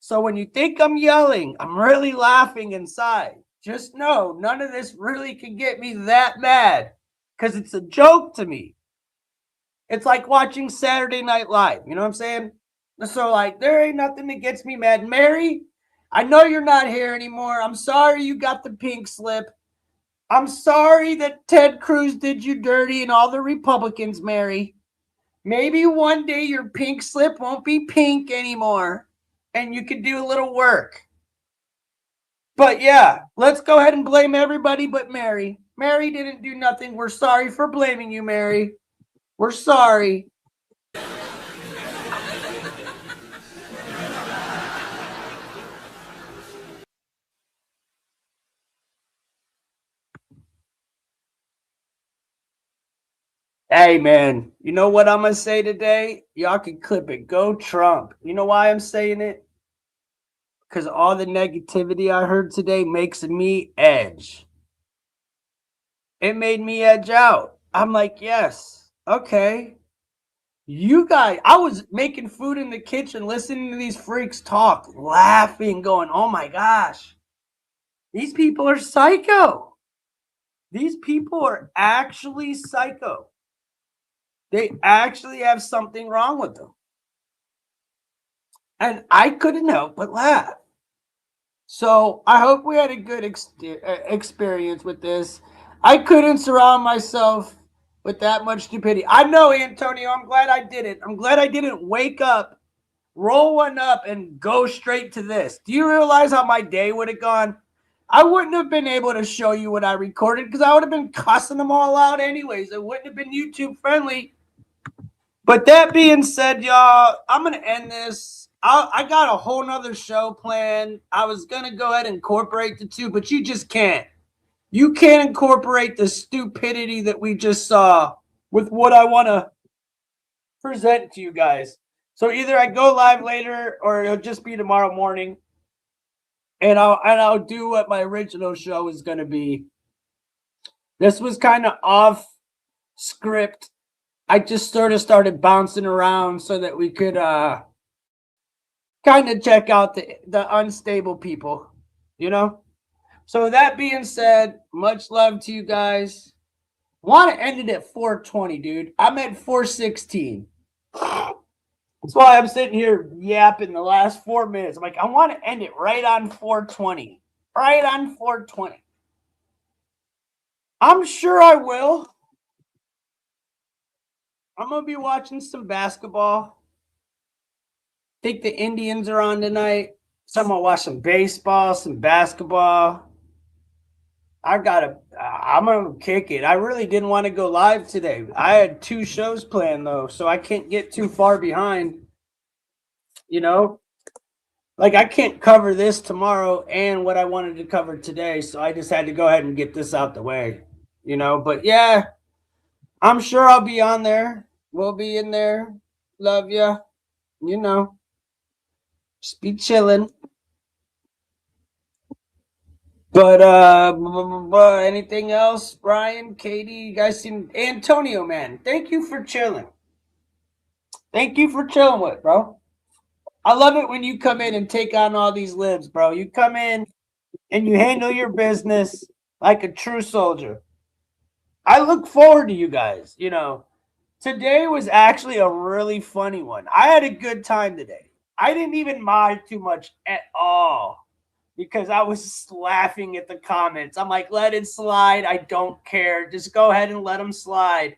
So when you think I'm yelling, I'm really laughing inside. Just know, none of this really can get me that mad because it's a joke to me. It's like watching Saturday Night Live. You know what I'm saying? So, like, there ain't nothing that gets me mad. Mary, I know you're not here anymore. I'm sorry you got the pink slip. I'm sorry that Ted Cruz did you dirty and all the Republicans, Mary. Maybe one day your pink slip won't be pink anymore and you can do a little work. But yeah, let's go ahead and blame everybody but Mary. Mary didn't do nothing. We're sorry for blaming you, Mary. We're sorry. Hey, man, you know what I'm going to say today? Y'all can clip it. Go Trump. You know why I'm saying it? Because all the negativity I heard today makes me edge. It made me edge out. I'm like, yes, okay. You guys, I was making food in the kitchen, listening to these freaks talk, laughing, going, oh my gosh, these people are psycho. These people are actually psycho. They actually have something wrong with them. And I couldn't help but laugh. So I hope we had a good experience with this. I couldn't surround myself with that much stupidity. I know, Antonio, I'm glad I did it. I'm glad I didn't wake up, roll one up, and go straight to this. Do you realize how my day would have gone? I wouldn't have been able to show you what I recorded because I would have been cussing them all out anyways. It wouldn't have been YouTube friendly. But that being said, y'all, I'm going to end this. I got a whole nother show planned. I was going to go ahead and incorporate the two, but you just can't. You can't incorporate the stupidity that we just saw with what I want to present to you guys. So either I go live later or it'll just be tomorrow morning. And I'll do what my original show is going to be. This was kind of off script. I just sort of started bouncing around so that we could kind of check out the unstable people, you know? So that being said, much love to you guys. Want to end it at 420, dude. I'm at 416. That's why I'm sitting here yapping the last 4 minutes. I'm like, I want to end it right on 420. Right on 420. I'm sure I will. I'm going to be watching some basketball. Think the Indians are on tonight. So I'm going to watch some baseball, some basketball. I'm going to kick it. I really didn't want to go live today. I had 2 shows planned, though, so I can't get too far behind. You know? Like, I can't cover this tomorrow and what I wanted to cover today, so I just had to go ahead and get this out the way. You know? But, yeah, I'm sure I'll be on there. We'll be in there. Love ya. You know. Just be chilling. But anything else, Brian, Katie, you guys seem Antonio, man. Thank you for chilling. Thank you for chilling with, bro. I love it when you come in and take on all these libs, bro. You come in and you handle your business like a true soldier. I look forward to you guys. You know, today was actually a really funny one. I had a good time today. I didn't even mind too much at all because I was laughing at the comments. I'm like, let it slide. I don't care. Just go ahead and let them slide.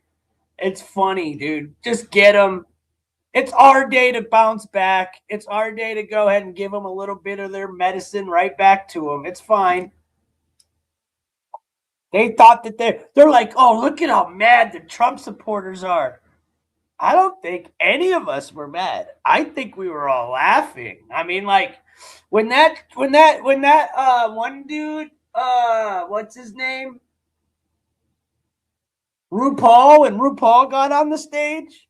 It's funny, dude. Just get them. It's our day to bounce back. It's our day to go ahead and give them a little bit of their medicine right back to them. It's fine. They thought that they're like, oh, look at how mad the Trump supporters are. I don't think any of us were mad. I think we were all laughing. I mean, like when that one dude, what's his name? RuPaul, and RuPaul got on the stage.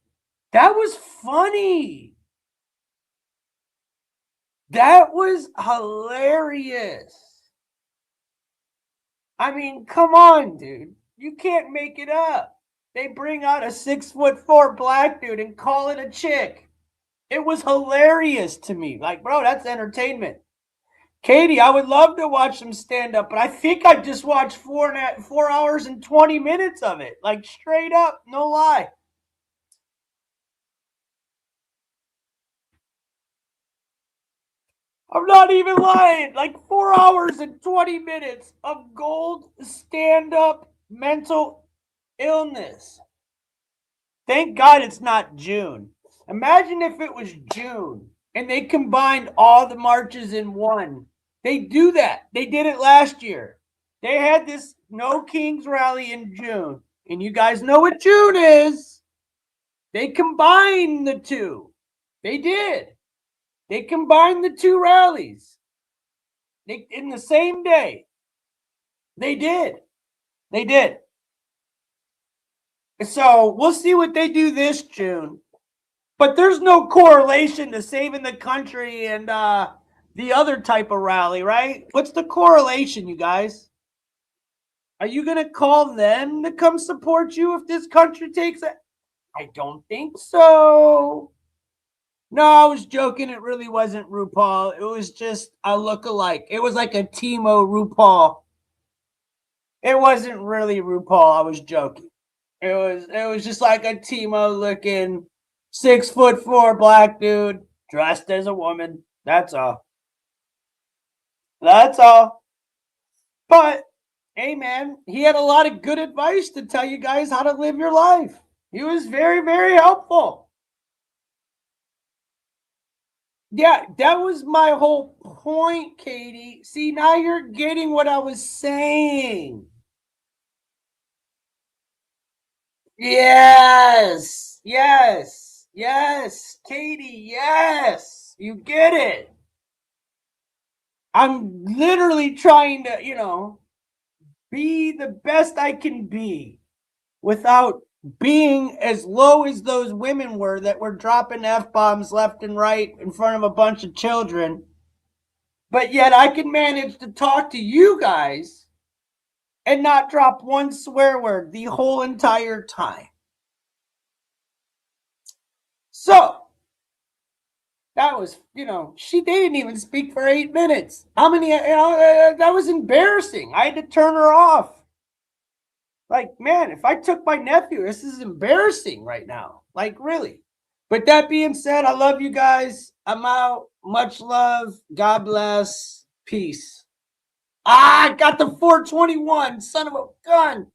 That was funny. That was hilarious. I mean, come on, dude. You can't make it up. They bring out a 6'4" black dude and call it a chick. It was hilarious to me. Like, bro, that's entertainment. Katie, I would love to watch them stand up, but I think I just watched 4 hours and 20 minutes of it. Like, straight up, no lie. I'm not even lying. Like 4 hours and 20 minutes of gold stand-up mental illness. Thank God it's not June. Imagine if it was June and they combined all the marches in one. They do that. They did it last year. They had this No Kings rally in June. And you guys know what June is. They combined the two. They did. They combined the 2 rallies in the same day. They did. They did. So we'll see what they do this June. But there's no correlation to saving the country and the other type of rally, right? What's the correlation, you guys? Are you going to call them to come support you if this country takes it? I don't think so. No, I was joking. It really wasn't RuPaul. It was just a look-alike. It was like a Timo RuPaul. It wasn't really RuPaul. I was joking. It was just like a Timo looking 6'4" black dude dressed as a woman. That's all. That's all. But hey, man, he had a lot of good advice to tell you guys how to live your life. He was very, very helpful. Yeah, that was my whole point, Katie. See, now you're getting what I was saying. Yes, yes, yes, Katie, yes. You get it. I'm literally trying to, be the best I can be without being as low as those women were that were dropping F-bombs left and right in front of a bunch of children. But yet I can manage to talk to you guys and not drop one swear word the whole entire time. So that was, they didn't even speak for 8 minutes. How many, that was embarrassing. I had to turn her off. Like, man, if I took my nephew, this is embarrassing right now. Like, really. But that being said, I love you guys. I'm out. Much love. God bless. Peace. I got the 421, son of a gun.